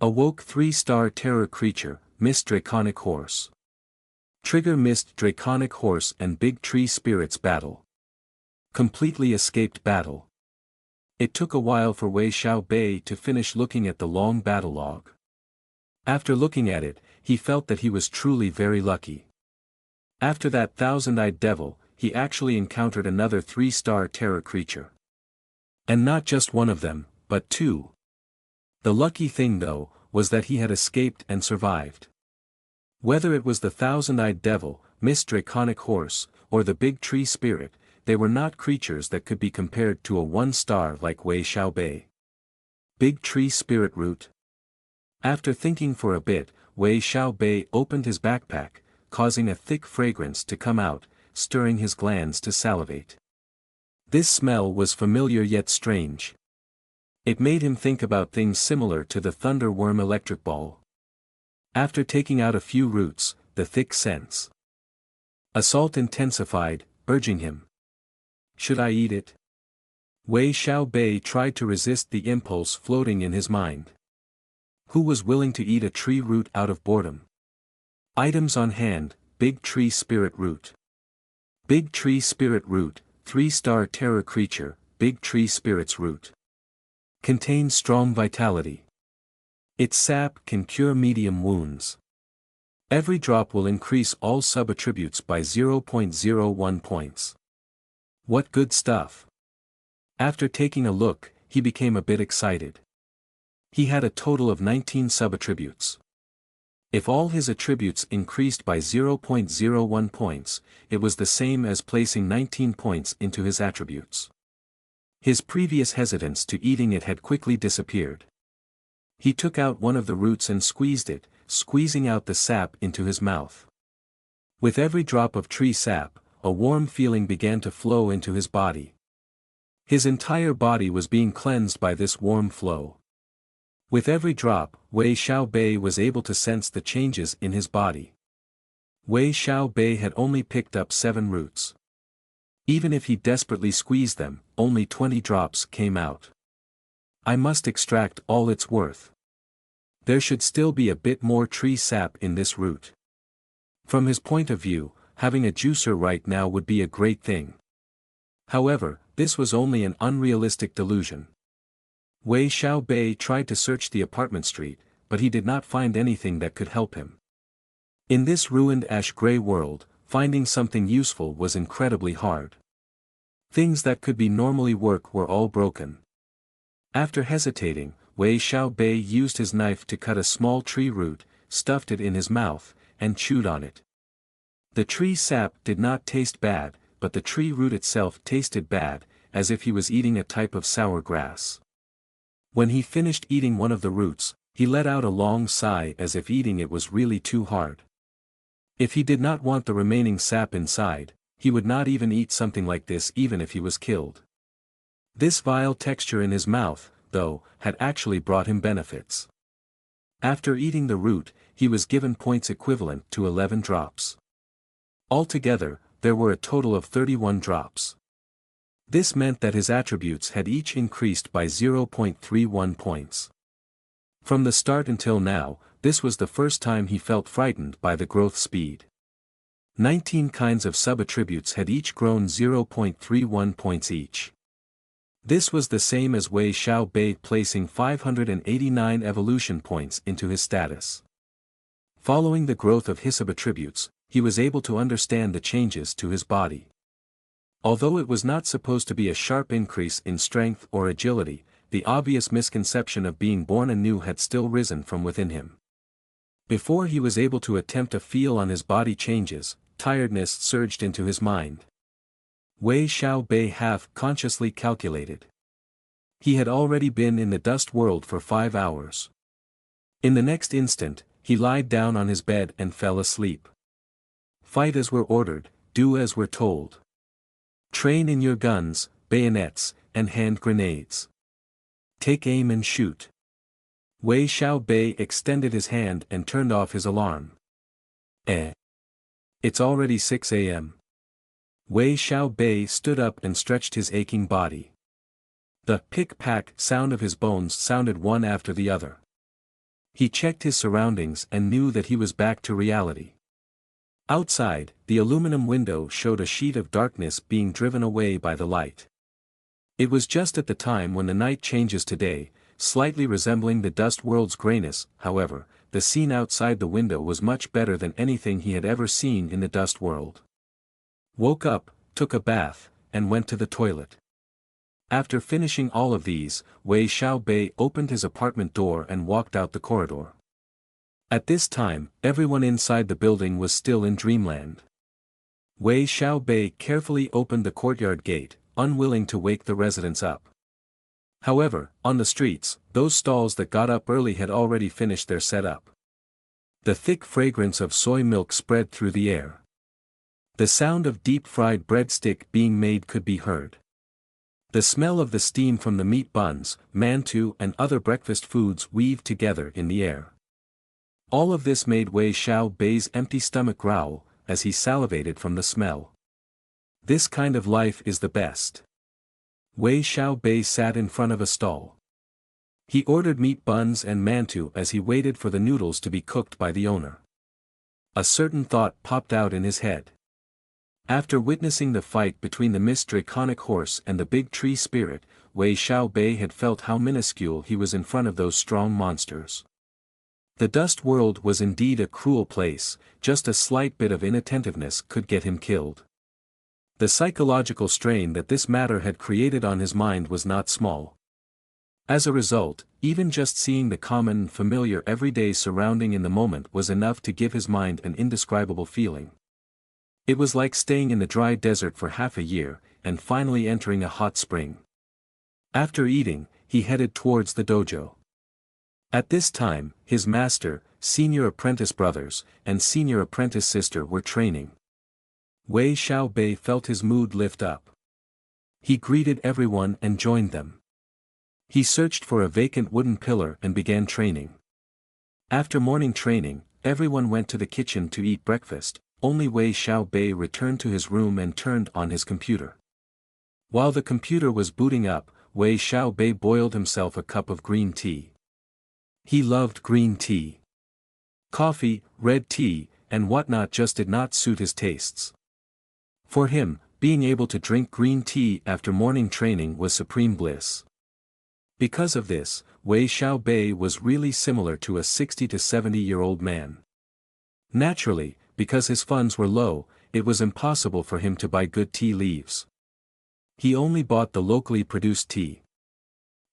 Awoke 3-star terror creature, Mist Draconic Horse. Trigger Mist Draconic Horse and Big Tree Spirits battle. Completely escaped battle. It took a while for Wei Xiaobei to finish looking at the long battle log. After looking at it, he felt that he was truly very lucky. After that thousand-eyed devil, he actually encountered another 3-star terror creature. And not just one of them, but 2. The lucky thing though, was that he had escaped and survived. Whether it was the thousand-eyed devil, Mist Draconic Horse, or the Big Tree Spirit, they were not creatures that could be compared to a 1-star like Wei Xiaobei. Big Tree Spirit root. After thinking for a bit, Wei Xiaobei opened his backpack, causing a thick fragrance to come out, stirring his glands to salivate. This smell was familiar yet strange. It made him think about things similar to the thunderworm electric ball. After taking out a few roots, the thick scents. Assault intensified, urging him. Should I eat it? Wei Xiaobei tried to resist the impulse floating in his mind. Who was willing to eat a tree root out of boredom? Items on hand: Big Tree Spirit Root. Big Tree Spirit Root, 3-star terror creature, Big Tree Spirit's Root. Contains strong vitality. Its sap can cure medium wounds. Every drop will increase all sub-attributes by 0.01 points. What good stuff. After taking a look, he became a bit excited. He had a total of 19 sub-attributes. If all his attributes increased by 0.01 points, it was the same as placing 19 points into his attributes. His previous hesitance to eating it had quickly disappeared. He took out one of the roots and squeezed it, squeezing out the sap into his mouth. With every drop of tree sap, a warm feeling began to flow into his body. His entire body was being cleansed by this warm flow. With every drop, Wei Xiaobei was able to sense the changes in his body. Wei Xiaobei had only picked up 7 roots. Even if he desperately squeezed them, only 20 drops came out. I must extract all it's worth. There should still be a bit more tree sap in this root. From his point of view, having a juicer right now would be a great thing. However, this was only an unrealistic delusion. Wei Xiaobei tried to search the apartment street, but he did not find anything that could help him. In this ruined ash-gray world, finding something useful was incredibly hard. Things that could be normally work were all broken. After hesitating, Wei Xiaobei used his knife to cut a small tree root, stuffed it in his mouth, and chewed on it. The tree sap did not taste bad, but the tree root itself tasted bad, as if he was eating a type of sour grass. When he finished eating one of the roots, he let out a long sigh as if eating it was really too hard. If he did not want the remaining sap inside, he would not even eat something like this even if he was killed. This vile texture in his mouth, though, had actually brought him benefits. After eating the root, he was given points equivalent to 11 drops. Altogether, there were a total of 31 drops. This meant that his attributes had each increased by 0.31 points. From the start until now, this was the first time he felt frightened by the growth speed. 19 kinds of sub-attributes had each grown 0.31 points each. This was the same as Wei Xiaobei placing 589 evolution points into his status. Following the growth of his sub-attributes, he was able to understand the changes to his body. Although it was not supposed to be a sharp increase in strength or agility, the obvious misconception of being born anew had still risen from within him. Before he was able to attempt a feel on his body changes, tiredness surged into his mind. Wei Xiaobei half-consciously calculated. He had already been in the dust world for 5 hours. In the next instant, he lied down on his bed and fell asleep. Fight as we're ordered, do as we're told. Train in your guns, bayonets, and hand grenades. Take aim and shoot. Wei Xiaobei extended his hand and turned off his alarm. It's already 6 a.m. Wei Xiaobei stood up and stretched his aching body. The pick-pack sound of his bones sounded one after the other. He checked his surroundings and knew that he was back to reality. Outside, the aluminum window showed a sheet of darkness being driven away by the light. It was just at the time when the night changes to day, slightly resembling the dust world's grayness. However, the scene outside the window was much better than anything he had ever seen in the dust world. Woke up, took a bath, and went to the toilet. After finishing all of these, Wei Xiaobei opened his apartment door and walked out the corridor. At this time, everyone inside the building was still in dreamland. Wei Xiaobei carefully opened the courtyard gate, unwilling to wake the residents up. However, on the streets, those stalls that got up early had already finished their setup. The thick fragrance of soy milk spread through the air. The sound of deep-fried breadstick being made could be heard. The smell of the steam from the meat buns, mantou and other breakfast foods weaved together in the air. All of this made Wei Xiaobei's empty stomach growl, as he salivated from the smell. This kind of life is the best. Wei Xiaobei sat in front of a stall. He ordered meat buns and mantou as he waited for the noodles to be cooked by the owner. A certain thought popped out in his head. After witnessing the fight between the Mist Draconic Horse and the Big Tree Spirit, Wei Xiaobei had felt how minuscule he was in front of those strong monsters. The dust world was indeed a cruel place, just a slight bit of inattentiveness could get him killed. The psychological strain that this matter had created on his mind was not small. As a result, even just seeing the common and familiar everyday surrounding in the moment was enough to give his mind an indescribable feeling. It was like staying in the dry desert for half a year, and finally entering a hot spring. After eating, he headed towards the dojo. At this time, his master, senior apprentice brothers, and senior apprentice sister were training. Wei Xiaobei felt his mood lift up. He greeted everyone and joined them. He searched for a vacant wooden pillar and began training. After morning training, everyone went to the kitchen to eat breakfast, only Wei Xiaobei returned to his room and turned on his computer. While the computer was booting up, Wei Xiaobei boiled himself a cup of green tea. He loved green tea. Coffee, red tea, and whatnot just did not suit his tastes. For him, being able to drink green tea after morning training was supreme bliss. Because of this, Wei Xiaobei was really similar to a 60 to 70-year-old man. Naturally, because his funds were low, it was impossible for him to buy good tea leaves. He only bought the locally produced tea.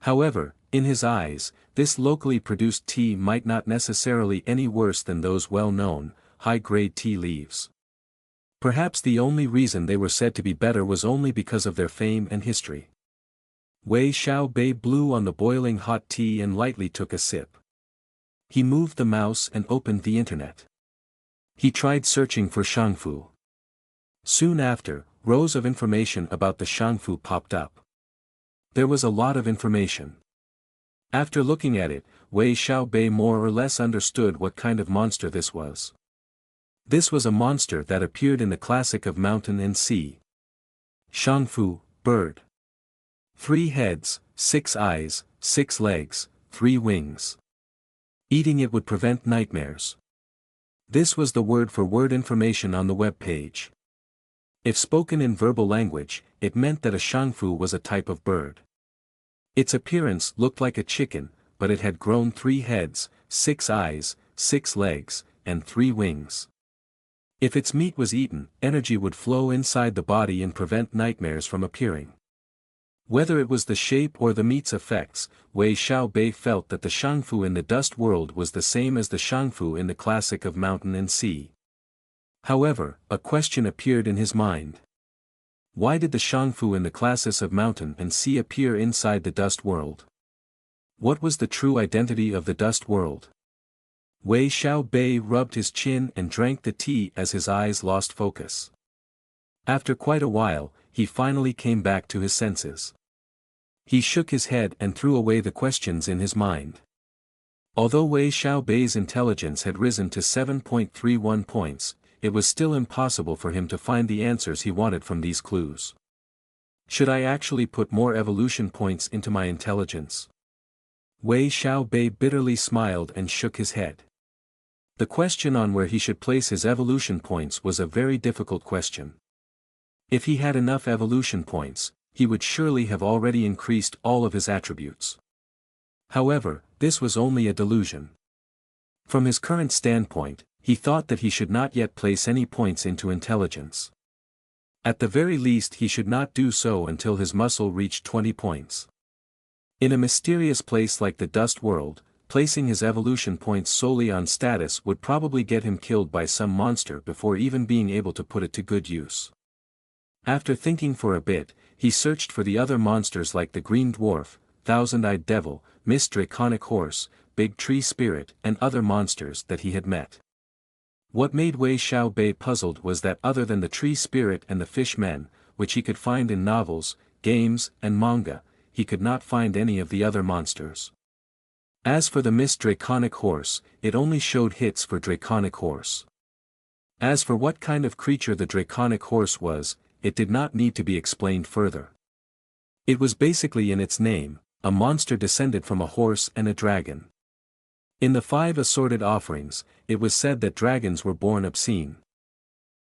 However, in his eyes, this locally produced tea might not necessarily any worse than those well-known, high-grade tea leaves. Perhaps the only reason they were said to be better was only because of their fame and history. Wei Xiaobei blew on the boiling hot tea and lightly took a sip. He moved the mouse and opened the internet. He tried searching for Shangfu. Soon after, rows of information about the Shangfu popped up. There was a lot of information. After looking at it, Wei Xiaobei more or less understood what kind of monster this was. This was a monster that appeared in the classic of mountain and sea. Shangfu, bird. 3 heads, 6 eyes, 6 legs, 3 wings. Eating it would prevent nightmares. This was the word-for-word information on the web page. If spoken in verbal language, it meant that a shangfu was a type of bird. Its appearance looked like a chicken, but it had grown 3 heads, 6 eyes, 6 legs, and 3 wings. If its meat was eaten, energy would flow inside the body and prevent nightmares from appearing. Whether it was the shape or the meat's effects, Wei Xiaobei felt that the shangfu in the dust world was the same as the shangfu in the classic of mountain and sea. However, a question appeared in his mind. Why did the shangfu in the classes of mountain and sea appear inside the dust world? What was the true identity of the dust world? Wei Xiaobei rubbed his chin and drank the tea as his eyes lost focus. After quite a while, he finally came back to his senses. He shook his head and threw away the questions in his mind. Although Wei Xiaobei's intelligence had risen to 7.31 points, it was still impossible for him to find the answers he wanted from these clues. Should I actually put more evolution points into my intelligence? Wei Xiaobei bitterly smiled and shook his head. The question on where he should place his evolution points was a very difficult question. If he had enough evolution points, he would surely have already increased all of his attributes. However, this was only a delusion. From his current standpoint, he thought that he should not yet place any points into intelligence. At the very least he should not do so until his muscle reached 20 points. In a mysterious place like the dust world, placing his evolution points solely on status would probably get him killed by some monster before even being able to put it to good use. After thinking for a bit, he searched for the other monsters like the Green Dwarf, Thousand-Eyed Devil, Mist Draconic Horse, Big Tree Spirit and other monsters that he had met. What made Wei Xiaobei puzzled was that other than the Tree Spirit and the Fish Men, which he could find in novels, games, and manga, he could not find any of the other monsters. As for the Miss Draconic Horse, it only showed hits for Draconic Horse. As for what kind of creature the Draconic Horse was, it did not need to be explained further. It was basically in its name, a monster descended from a horse and a dragon. In the 5 assorted offerings, it was said that dragons were born obscene.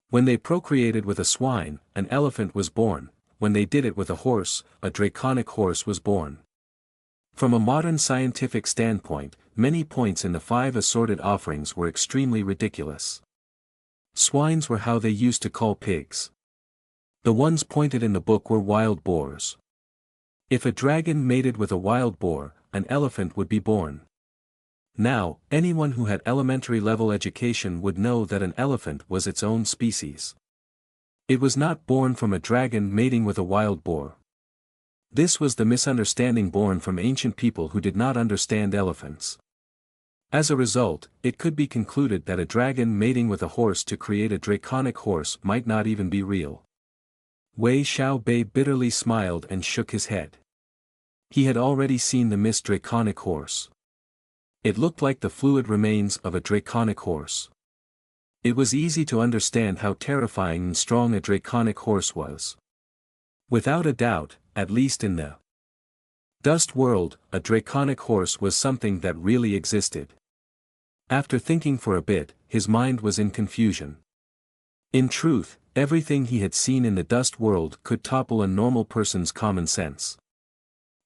When they procreated with a swine, an elephant was born. When they did it with a horse, a draconic horse was born. From a modern scientific standpoint, many points in the 5 assorted offerings were extremely ridiculous. Swines were how they used to call pigs. The ones pointed in the book were wild boars. If a dragon mated with a wild boar, an elephant would be born. Now, anyone who had elementary level education would know that an elephant was its own species. It was not born from a dragon mating with a wild boar. This was the misunderstanding born from ancient people who did not understand elephants. As a result, it could be concluded that a dragon mating with a horse to create a draconic horse might not even be real. Wei Xiaobei bitterly smiled and shook his head. He had already seen the Miss Draconic Horse. It looked like the fluid remains of a draconic horse. It was easy to understand how terrifying and strong a draconic horse was. Without a doubt, at least in the Dust World, a draconic horse was something that really existed. After thinking for a bit, his mind was in confusion. In truth, everything he had seen in the Dust World could topple a normal person's common sense.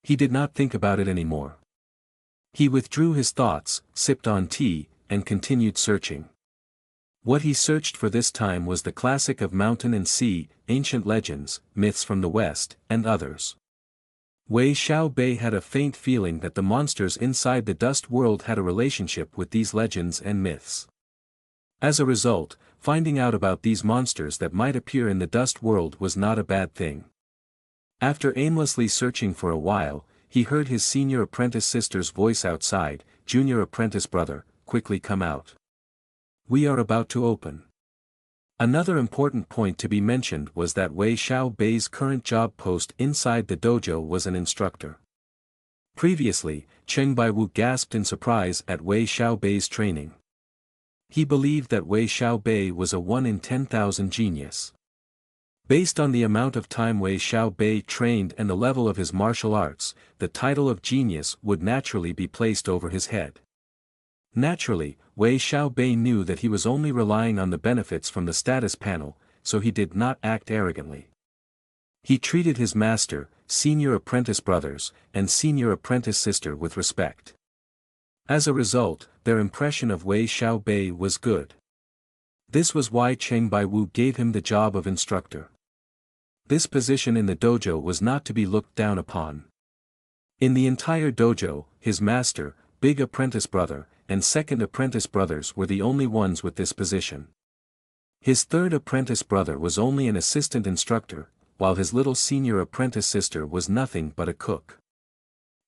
He did not think about it anymore. He withdrew his thoughts, sipped on tea, and continued searching. What he searched for this time was the classic of mountain and sea, ancient legends, myths from the West, and others. Wei Xiaobei had a faint feeling that the monsters inside the Dust World had a relationship with these legends and myths. As a result, finding out about these monsters that might appear in the Dust World was not a bad thing. After aimlessly searching for a while, he heard his senior apprentice sister's voice outside, "Junior apprentice brother, quickly come out. We are about to open." Another important point to be mentioned was that Wei Xiaobei's current job post inside the dojo was an instructor. Previously, Cheng Baiwu gasped in surprise at Wei Xiaobei's training. He believed that Wei Xiaobei was a 1 in 10,000 genius. Based on the amount of time Wei Xiaobei trained and the level of his martial arts, the title of genius would naturally be placed over his head. Naturally, Wei Xiaobei knew that he was only relying on the benefits from the status panel, so he did not act arrogantly. He treated his master, senior apprentice brothers, and senior apprentice sister with respect. As a result, their impression of Wei Xiaobei was good. This was why Cheng Baiwu gave him the job of instructor. This position in the dojo was not to be looked down upon. In the entire dojo, his master, big apprentice brother, and second apprentice brothers were the only ones with this position. His third apprentice brother was only an assistant instructor, while his little senior apprentice sister was nothing but a cook.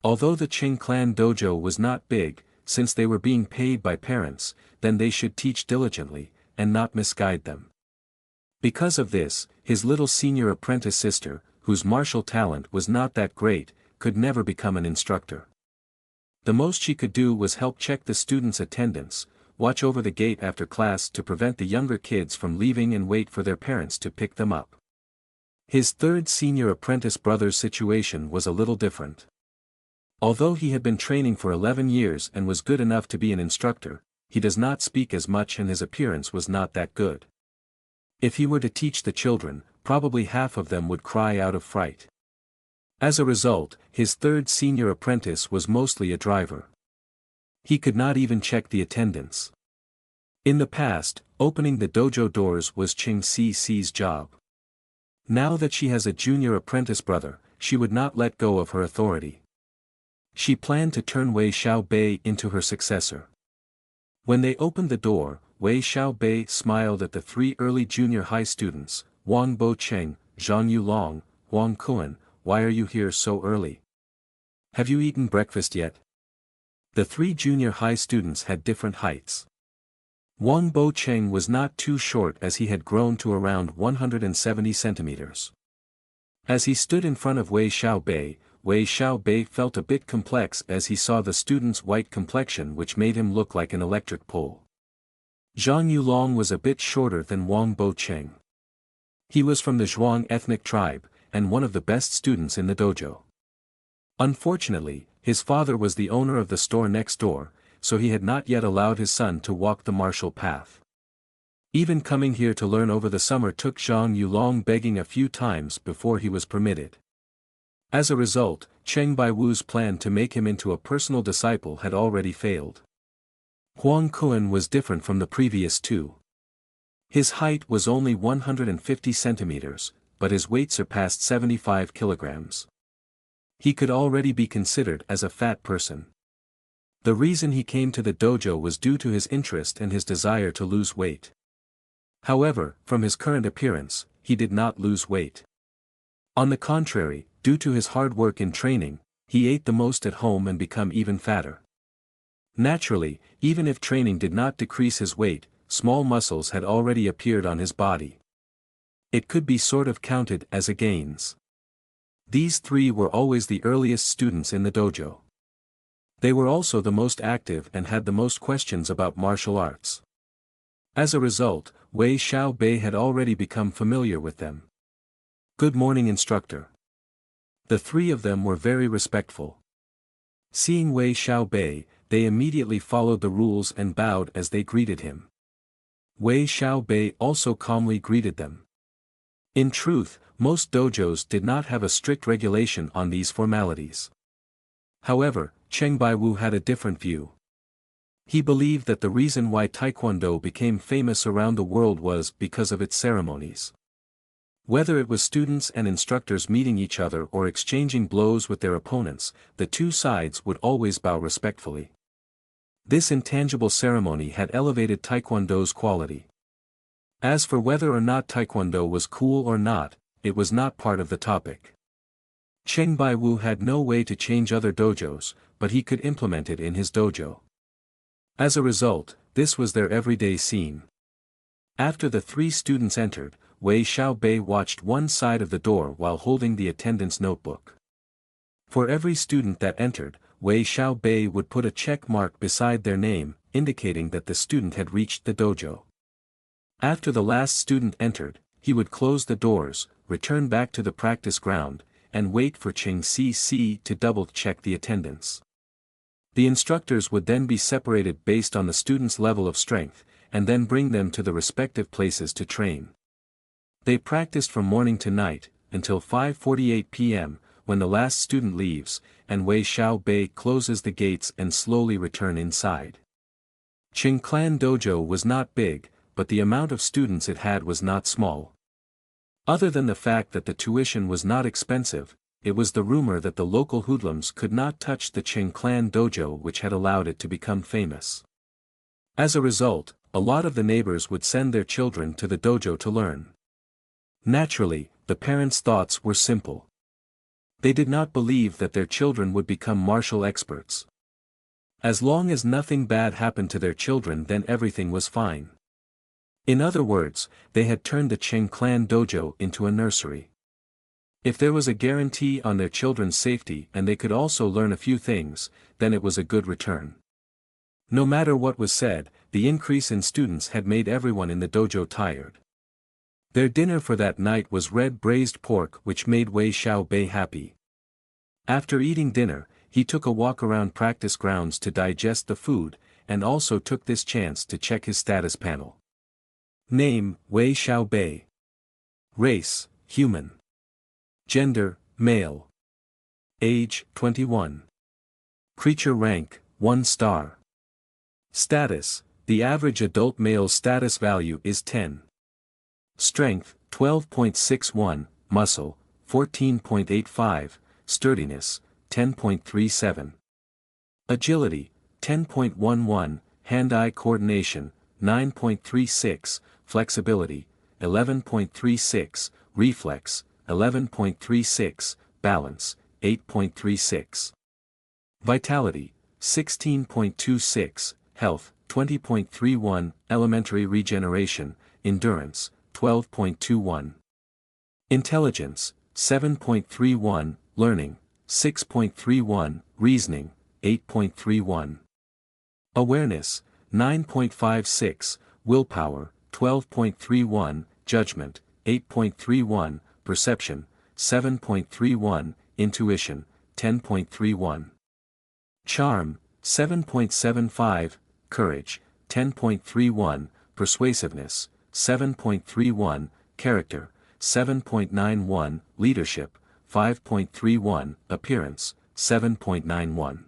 Although the Qing clan dojo was not big, since they were being paid by parents, then they should teach diligently, and not misguide them. Because of this, his little senior apprentice sister, whose martial talent was not that great, could never become an instructor. The most she could do was help check the students' attendance, watch over the gate after class to prevent the younger kids from leaving and wait for their parents to pick them up. His third senior apprentice brother's situation was a little different. Although he had been training for 11 years and was good enough to be an instructor, he does not speak as much and his appearance was not that good. If he were to teach the children, probably half of them would cry out of fright. As a result, his third senior apprentice was mostly a driver. He could not even check the attendance. In the past, opening the dojo doors was Ching Ci's job. Now that she has a junior apprentice brother, she would not let go of her authority. She planned to turn Wei Xiaobei into her successor. When they opened the door, Wei Xiaobei smiled at the 3 early junior high students, Wang Bocheng, Zhang Yulong, Wang Kuan. "Why are you here so early? Have you eaten breakfast yet?" The 3 junior high students had different heights. Wang Bocheng was not too short as he had grown to around 170 centimeters. As he stood in front of Wei Xiaobei felt a bit complex as he saw the student's white complexion, which made him look like an electric pole. Zhang Yulong was a bit shorter than Wang Bocheng. He was from the Zhuang ethnic tribe, and one of the best students in the dojo. Unfortunately, his father was the owner of the store next door, so he had not yet allowed his son to walk the martial path. Even coming here to learn over the summer took Zhang Yulong begging a few times before he was permitted. As a result, Cheng Baiwu's plan to make him into a personal disciple had already failed. Huang Kuan was different from the previous two. His height was only 150 centimeters, but his weight surpassed 75 kilograms. He could already be considered as a fat person. The reason he came to the dojo was due to his interest and his desire to lose weight. However, from his current appearance, he did not lose weight. On the contrary, due to his hard work in training, he ate the most at home and became even fatter. Naturally, even if training did not decrease his weight, small muscles had already appeared on his body. It could be sort of counted as a gains. These three were always the earliest students in the dojo. They were also the most active and had the most questions about martial arts. As a result, Wei Xiaobei had already become familiar with them. "Good morning, instructor." The three of them were very respectful. Seeing Wei Xiaobei, they immediately followed the rules and bowed as they greeted him. Wei Xiaobei also calmly greeted them. In truth, most dojos did not have a strict regulation on these formalities. However, Cheng Baiwu had a different view. He believed that the reason why Taekwondo became famous around the world was because of its ceremonies. Whether it was students and instructors meeting each other or exchanging blows with their opponents, the two sides would always bow respectfully. This intangible ceremony had elevated Taekwondo's quality. As for whether or not Taekwondo was cool or not, it was not part of the topic. Cheng Baiwu had no way to change other dojos, but he could implement it in his dojo. As a result, this was their everyday scene. After the three students entered, Wei Xiaobei watched one side of the door while holding the attendance notebook. For every student that entered, Wei Xiaobei would put a check mark beside their name, indicating that the student had reached the dojo. After the last student entered, he would close the doors, return back to the practice ground, and wait for Cheng CC to double-check the attendance. The instructors would then be separated based on the student's level of strength, and then bring them to the respective places to train. They practiced from morning to night, until 5:48 p.m., when the last student leaves, and Wei Xiaobei closes the gates and slowly return inside. Qing Clan Dojo was not big, but the amount of students it had was not small. Other than the fact that the tuition was not expensive, it was the rumor that the local hoodlums could not touch the Qing Clan Dojo which had allowed it to become famous. As a result, a lot of the neighbors would send their children to the dojo to learn. Naturally, the parents' thoughts were simple. They did not believe that their children would become martial experts. As long as nothing bad happened to their children, then everything was fine. In other words, they had turned the Qing Clan Dojo into a nursery. If there was a guarantee on their children's safety and they could also learn a few things, then it was a good return. No matter what was said, the increase in students had made everyone in the dojo tired. Their dinner for that night was red braised pork, which made Wei Xiaobei happy. After eating dinner, he took a walk around practice grounds to digest the food, and also took this chance to check his status panel. Name, Wei Xiaobei. Race, human. Gender, male. Age, 21. Creature rank, 1 star. Status, the average adult male's status value is 10. Strength, 12.61, muscle, 14.85, sturdiness, 10.37. Agility, 10.11, hand-eye coordination, 9.36, flexibility, 11.36, reflex, 11.36, balance, 8.36. Vitality, 16.26, health, 20.31, elementary regeneration, endurance, 12.21. Intelligence, 7.31, Learning, 6.31, Reasoning, 8.31. Awareness, 9.56, Willpower, 12.31, Judgment, 8.31, Perception, 7.31, Intuition, 10.31. Charm, 7.75, Courage, 10.31, Persuasiveness, 7.31, Character, 7.91, Leadership, 5.31, Appearance, 7.91.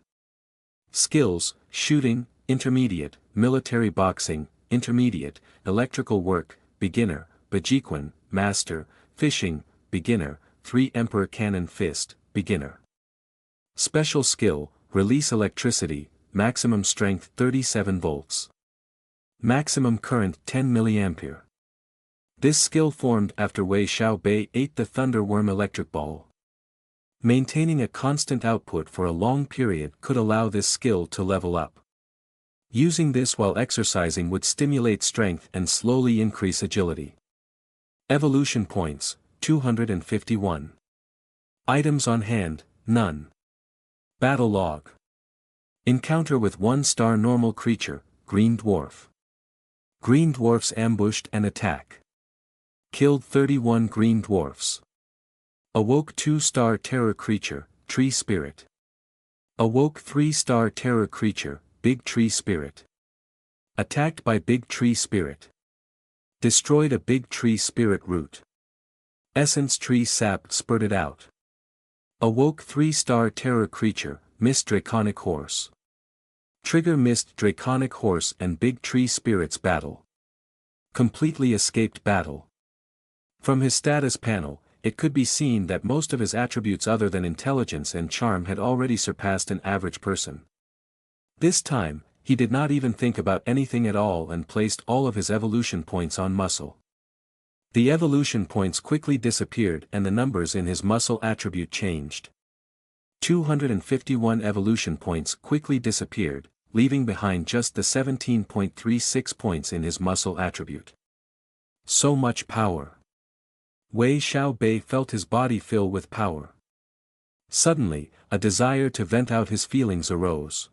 Skills, Shooting, Intermediate, Military Boxing, Intermediate, Electrical Work, Beginner, Bajiquan, Master, Fishing, Beginner, 3 Emperor Cannon Fist, Beginner. Special Skill, Release Electricity, Maximum Strength 37 volts. Maximum Current 10 mA. This skill formed after Wei Xiaobei ate the Thunderworm electric ball. Maintaining a constant output for a long period could allow this skill to level up. Using this while exercising would stimulate strength and slowly increase agility. Evolution points, 251. Items on hand, none. Battle log. Encounter with 1-star normal creature, Green Dwarf. Green Dwarfs ambushed and attack. Killed 31 Green Dwarfs. Awoke 2-star terror creature, Tree Spirit. Awoke 3-star terror creature, Big Tree Spirit. Attacked by Big Tree Spirit. Destroyed a Big Tree Spirit root. Essence tree sap spurted out. Awoke 3-star terror creature, Mist Draconic Horse. Trigger Mist Draconic Horse and Big Tree Spirits battle. Completely escaped battle. From his status panel, it could be seen that most of his attributes other than intelligence and charm had already surpassed an average person. This time, he did not even think about anything at all and placed all of his evolution points on muscle. The evolution points quickly disappeared and the numbers in his muscle attribute changed. 251 evolution points quickly disappeared, leaving behind just the 17.36 points in his muscle attribute. So much power. Wei Xiaobei felt his body fill with power. Suddenly, a desire to vent out his feelings arose.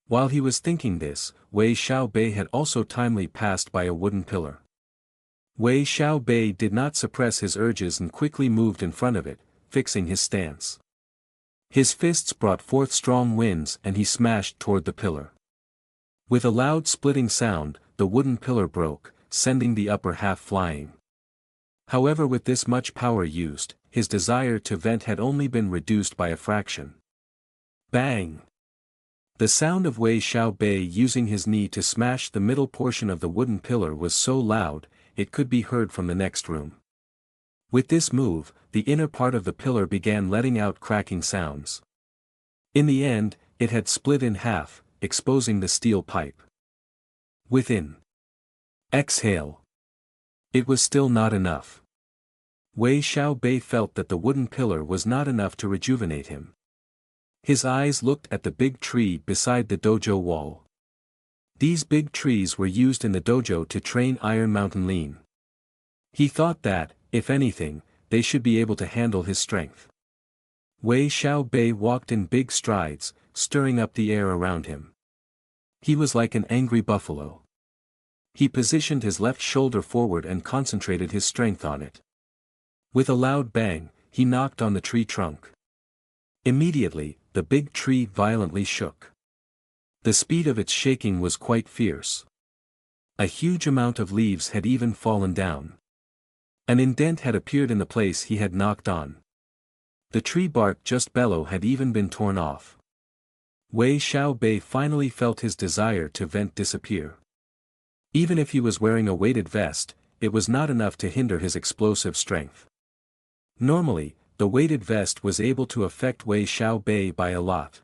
While he was thinking this, Wei Xiaobei had also timely passed by a wooden pillar. Wei Xiaobei did not suppress his urges and quickly moved in front of it, fixing his stance. His fists brought forth strong winds and he smashed toward the pillar. With a loud splitting sound, the wooden pillar broke, sending the upper half flying. However, with this much power used, his desire to vent had only been reduced by a fraction. Bang! The sound of Wei Xiaobei using his knee to smash the middle portion of the wooden pillar was so loud, it could be heard from the next room. With this move, the inner part of the pillar began letting out cracking sounds. In the end, it had split in half, exposing the steel pipe. Within. Exhale. It was still not enough. Wei Xiaobei felt that the wooden pillar was not enough to rejuvenate him. His eyes looked at the big tree beside the dojo wall. These big trees were used in the dojo to train Iron Mountain Lean. He thought that, if anything, they should be able to handle his strength. Wei Xiaobei walked in big strides, stirring up the air around him. He was like an angry buffalo. He positioned his left shoulder forward and concentrated his strength on it. With a loud bang, he knocked on the tree trunk. Immediately, the big tree violently shook. The speed of its shaking was quite fierce. A huge amount of leaves had even fallen down. An indent had appeared in the place he had knocked on. The tree bark just below had even been torn off. Wei Xiaobei finally felt his desire to vent disappear. Even if he was wearing a weighted vest, it was not enough to hinder his explosive strength. Normally, the weighted vest was able to affect Wei Xiaobei by a lot.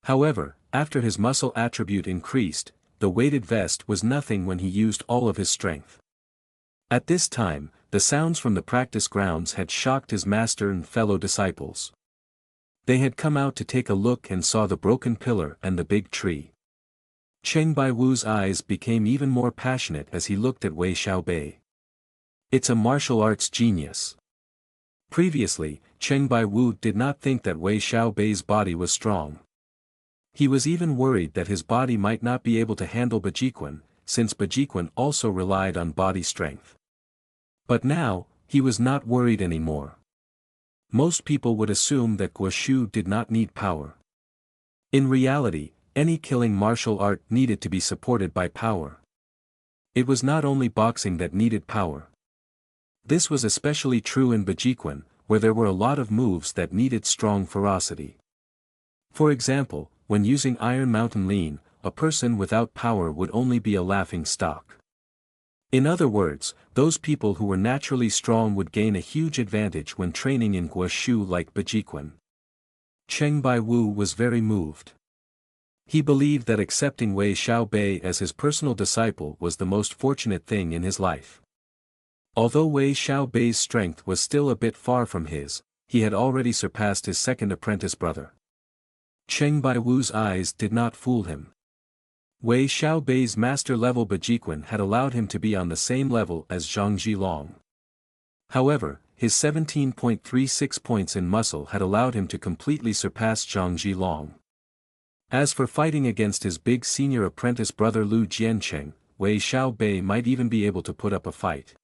However, after his muscle attribute increased, the weighted vest was nothing when he used all of his strength. At this time, the sounds from the practice grounds had shocked his master and fellow disciples. They had come out to take a look and saw the broken pillar and the big tree. Cheng Baiwu's eyes became even more passionate as he looked at Wei Xiaobei. It's a martial arts genius. Previously, Cheng Bai-Wu did not think that Wei Xiaobei's body was strong. He was even worried that his body might not be able to handle Bajiquan, since Bajiquan also relied on body strength. But now, he was not worried anymore. Most people would assume that Guoshu did not need power. In reality, any killing martial art needed to be supported by power. It was not only boxing that needed power. This was especially true in Bajiquan, where there were a lot of moves that needed strong ferocity. For example, when using Iron Mountain Lean, a person without power would only be a laughing stock. In other words, those people who were naturally strong would gain a huge advantage when training in Guoshu like Bajiquan. Cheng Bai-Wu was very moved. He believed that accepting Wei Xiaobei as his personal disciple was the most fortunate thing in his life. Although Wei Xiaobei's strength was still a bit far from his, he had already surpassed his second apprentice brother. Cheng Bai-Wu's eyes did not fool him. Wei Xiaobei's master-level Bajiquan had allowed him to be on the same level as Zhang Zhilong. However, his 17.36 points in muscle had allowed him to completely surpass Zhang Zhilong. As for fighting against his big senior apprentice brother Lu Jiancheng, Wei Xiaobei might even be able to put up a fight.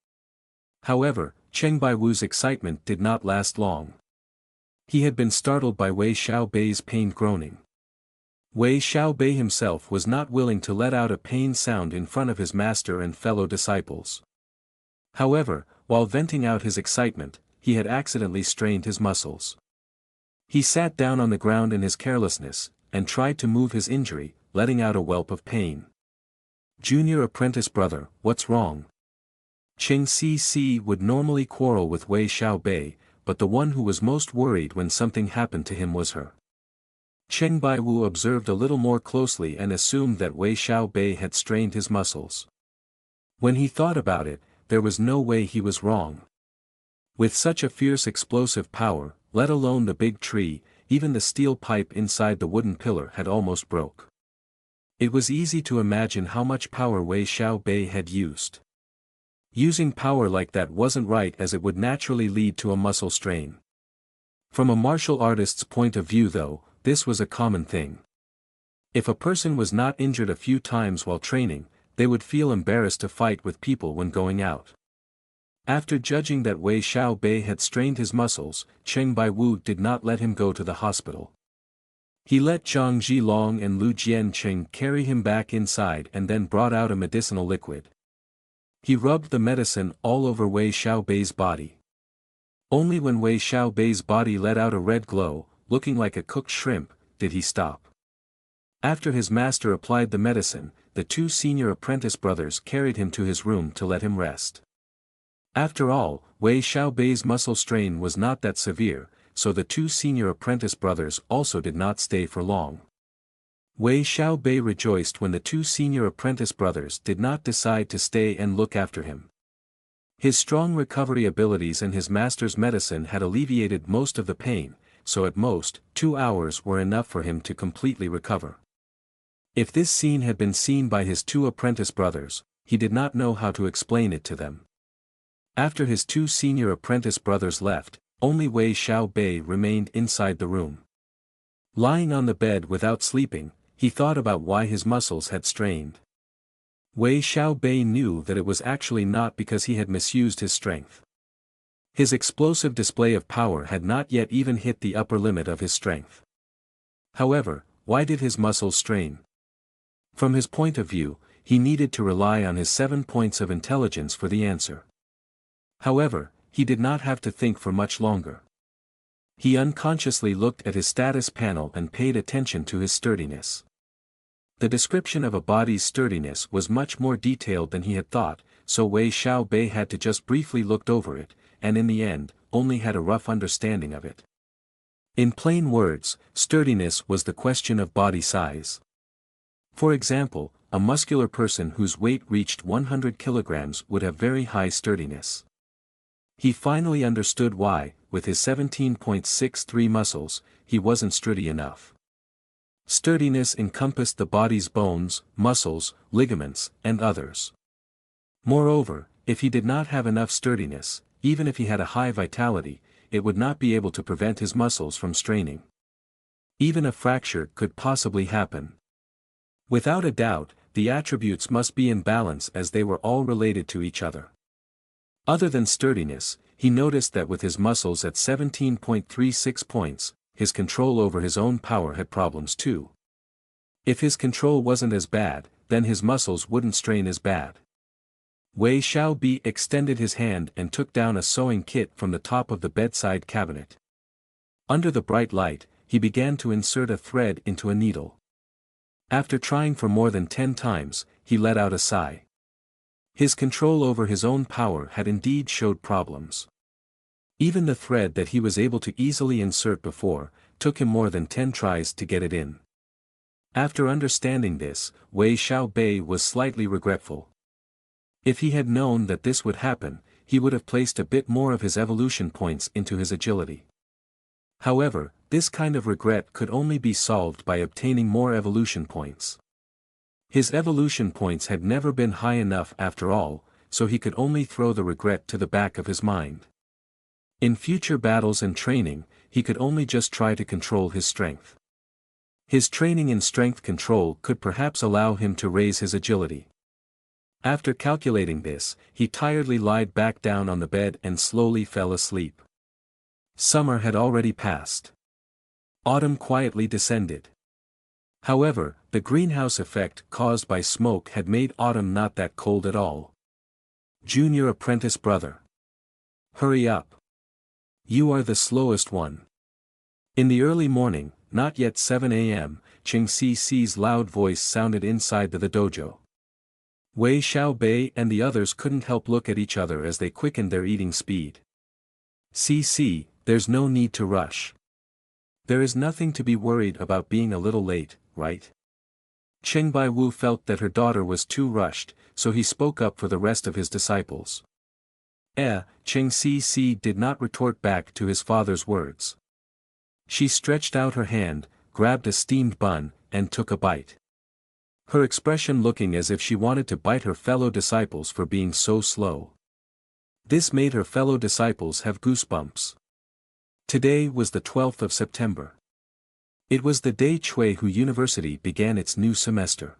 However, Cheng Bai-Wu's excitement did not last long. He had been startled by Wei Xiaobei's pained groaning. Wei Xiaobei himself was not willing to let out a pained sound in front of his master and fellow disciples. However, while venting out his excitement, he had accidentally strained his muscles. He sat down on the ground in his carelessness, and tried to move his injury, letting out a whelp of pain. Junior apprentice brother, what's wrong? Cheng Cc would normally quarrel with Wei Xiaobei, but the one who was most worried when something happened to him was her. Cheng Bai-Wu observed a little more closely and assumed that Wei Xiaobei had strained his muscles. When he thought about it, there was no way he was wrong. With such a fierce explosive power, let alone the big tree, even the steel pipe inside the wooden pillar had almost broke. It was easy to imagine how much power Wei Xiaobei had used. Using power like that wasn't right, as it would naturally lead to a muscle strain. From a martial artist's point of view though, this was a common thing. If a person was not injured a few times while training, they would feel embarrassed to fight with people when going out. After judging that Wei Xiaobei had strained his muscles, Cheng Bai-Wu did not let him go to the hospital. He let Zhang Zhilong and Lu Jiancheng carry him back inside and then brought out a medicinal liquid. He rubbed the medicine all over Wei Xiaobei's body. Only when Wei Xiaobei's body let out a red glow, looking like a cooked shrimp, did he stop. After his master applied the medicine, the two senior apprentice brothers carried him to his room to let him rest. After all, Wei Xiaobei's muscle strain was not that severe, so the two senior apprentice brothers also did not stay for long. Wei Xiaobei rejoiced when the two senior apprentice brothers did not decide to stay and look after him. His strong recovery abilities and his master's medicine had alleviated most of the pain, so at most, 2 hours were enough for him to completely recover. If this scene had been seen by his two apprentice brothers, he did not know how to explain it to them. After his two senior apprentice brothers left, only Wei Xiaobei remained inside the room. Lying on the bed without sleeping, he thought about why his muscles had strained. Wei Xiaobei knew that it was actually not because he had misused his strength. His explosive display of power had not yet even hit the upper limit of his strength. However, why did his muscles strain? From his point of view, he needed to rely on his 7 points of intelligence for the answer. However, he did not have to think for much longer. He unconsciously looked at his status panel and paid attention to his sturdiness. The description of a body's sturdiness was much more detailed than he had thought, so Wei Xiaobei had to just briefly look over it, and in the end, only had a rough understanding of it. In plain words, sturdiness was the question of body size. For example, a muscular person whose weight reached 100 kilograms would have very high sturdiness. He finally understood why, with his 17.63 muscles, he wasn't sturdy enough. Sturdiness encompassed the body's bones, muscles, ligaments, and others. Moreover, if he did not have enough sturdiness, even if he had a high vitality, it would not be able to prevent his muscles from straining. Even a fracture could possibly happen. Without a doubt, the attributes must be in balance as they were all related to each other. Other than sturdiness, he noticed that with his muscles at 17.36 points, his control over his own power had problems too. If his control wasn't as bad, then his muscles wouldn't strain as bad. Wei Xiaobi extended his hand and took down a sewing kit from the top of the bedside cabinet. Under the bright light, he began to insert a thread into a needle. After trying for more than 10 times, he let out a sigh. His control over his own power had indeed showed problems. Even the thread that he was able to easily insert before, took him more than 10 tries to get it in. After understanding this, Wei Xiaobei was slightly regretful. If he had known that this would happen, he would have placed a bit more of his evolution points into his agility. However, this kind of regret could only be solved by obtaining more evolution points. His evolution points had never been high enough after all, so he could only throw the regret to the back of his mind. In future battles and training, he could only just try to control his strength. His training in strength control could perhaps allow him to raise his agility. After calculating this, he tiredly lied back down on the bed and slowly fell asleep. Summer had already passed. Autumn quietly descended. However, the greenhouse effect caused by smoke had made autumn not that cold at all. Junior apprentice brother. Hurry up. You are the slowest one. In the early morning, not yet 7 a.m., Cheng Ci's loud voice sounded inside the dojo. Wei Xiaobei and the others couldn't help look at each other as they quickened their eating speed. "Cici, there's no need to rush. There is nothing to be worried about being a little late, right?" Cheng Baiwu felt that her daughter was too rushed, so he spoke up for the rest of his disciples. Cheng Cici did not retort back to his father's words. She stretched out her hand, grabbed a steamed bun, and took a bite. Her expression looking as if she wanted to bite her fellow disciples for being so slow. This made her fellow disciples have goosebumps. Today was the 12th of September. It was the day Chuehu University began its new semester.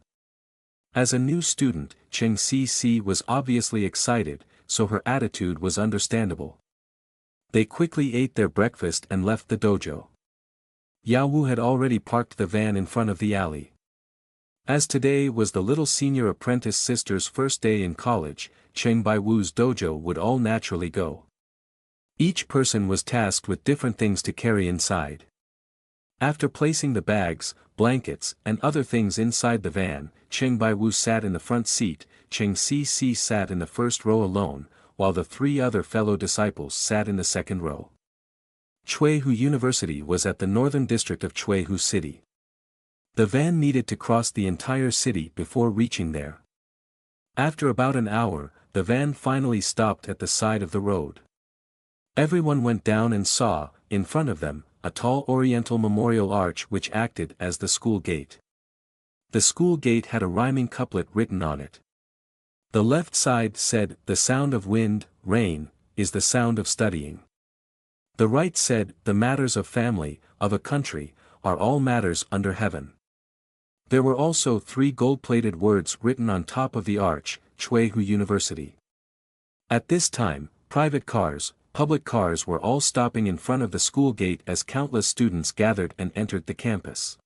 As a new student, Cheng Cici was obviously excited, so her attitude was understandable. They quickly ate their breakfast and left the dojo. Yao Wu had already parked the van in front of the alley. As today was the little senior apprentice sister's first day in college, Cheng Baiwu's dojo would all naturally go. Each person was tasked with different things to carry inside. After placing the bags, blankets, and other things inside the van, Cheng Baiwu sat in the front seat, Cheng Cici sat in the first row alone, while the 3 other fellow disciples sat in the second row. Chuehu University was at the northern district of Chuehu City. The van needed to cross the entire city before reaching there. After about an hour, the van finally stopped at the side of the road. Everyone went down and saw, in front of them, a tall oriental memorial arch which acted as the school gate. The school gate had a rhyming couplet written on it. The left side said, "The sound of wind, rain, is the sound of studying." The right said, "The matters of family, of a country, are all matters under heaven." There were also 3 gold-plated words written on top of the arch, Chuehu University. At this time, private cars, public cars were all stopping in front of the school gate as countless students gathered and entered the campus.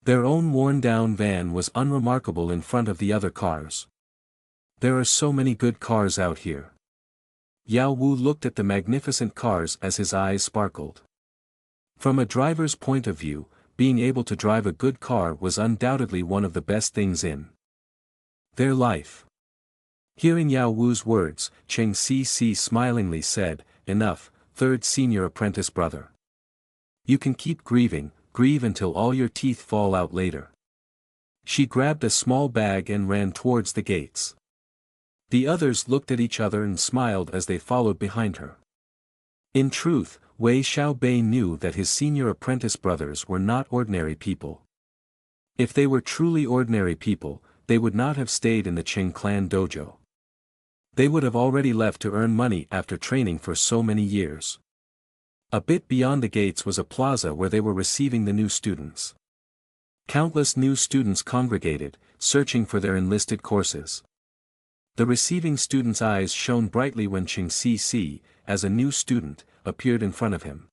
Their own worn-down van was unremarkable in front of the other cars. There are so many good cars out here. Yao Wu looked at the magnificent cars as his eyes sparkled. From a driver's point of view, being able to drive a good car was undoubtedly one of the best things in their life. Hearing Yao Wu's words, Cheng Cici smilingly said, "Enough, third senior apprentice brother. You can keep grieving, grieve until all your teeth fall out later." She grabbed a small bag and ran towards the gates. The others looked at each other and smiled as they followed behind her. In truth, Wei Xiaobei knew that his senior apprentice brothers were not ordinary people. If they were truly ordinary people, they would not have stayed in the Qing clan dojo. They would have already left to earn money after training for so many years. A bit beyond the gates was a plaza where they were receiving the new students. Countless new students congregated, searching for their enlisted courses. The receiving student's eyes shone brightly when Ching Si, as a new student, appeared in front of him.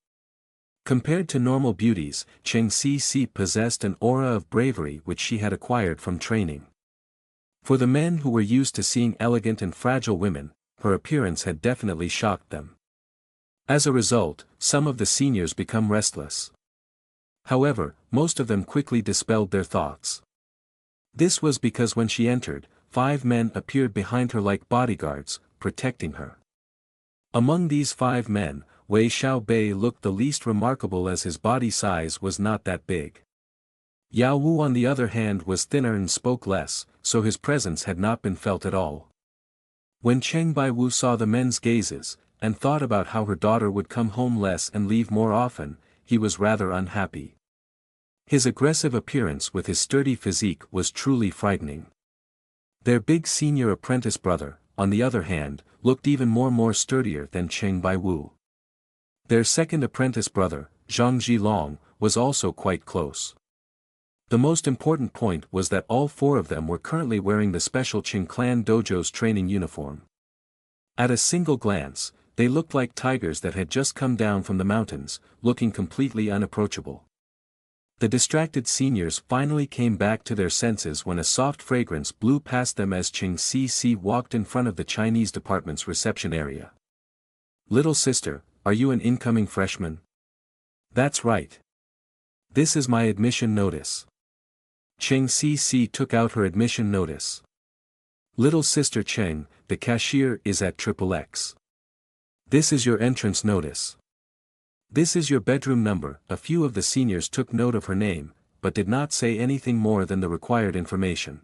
Compared to normal beauties, Ching Si possessed an aura of bravery which she had acquired from training. For the men who were used to seeing elegant and fragile women, her appearance had definitely shocked them. As a result, some of the seniors became restless. However, most of them quickly dispelled their thoughts. This was because when she entered, 5 men appeared behind her like bodyguards, protecting her. Among these 5 men, Wei Xiaobei looked the least remarkable as his body size was not that big. Yao Wu on the other hand was thinner and spoke less, so his presence had not been felt at all. When Cheng Baiwu saw the men's gazes, and thought about how her daughter would come home less and leave more often, he was rather unhappy. His aggressive appearance with his sturdy physique was truly frightening. Their big senior apprentice brother, on the other hand, looked even more sturdier than Cheng Baiwu. Their second apprentice brother, Zhang Zhilong, was also quite close. The most important point was that all 4 of them were currently wearing the special Qing Clan Dojo's training uniform. At a single glance, they looked like tigers that had just come down from the mountains, looking completely unapproachable. The distracted seniors finally came back to their senses when a soft fragrance blew past them as Ching Si walked in front of the Chinese department's reception area. "Little sister, are you an incoming freshman?" "That's right. This is my admission notice." Ching Si took out her admission notice. "Little sister Cheng, the cashier is at XXX. This is your entrance notice. This is your bedroom number." A few of the seniors took note of her name, but did not say anything more than the required information.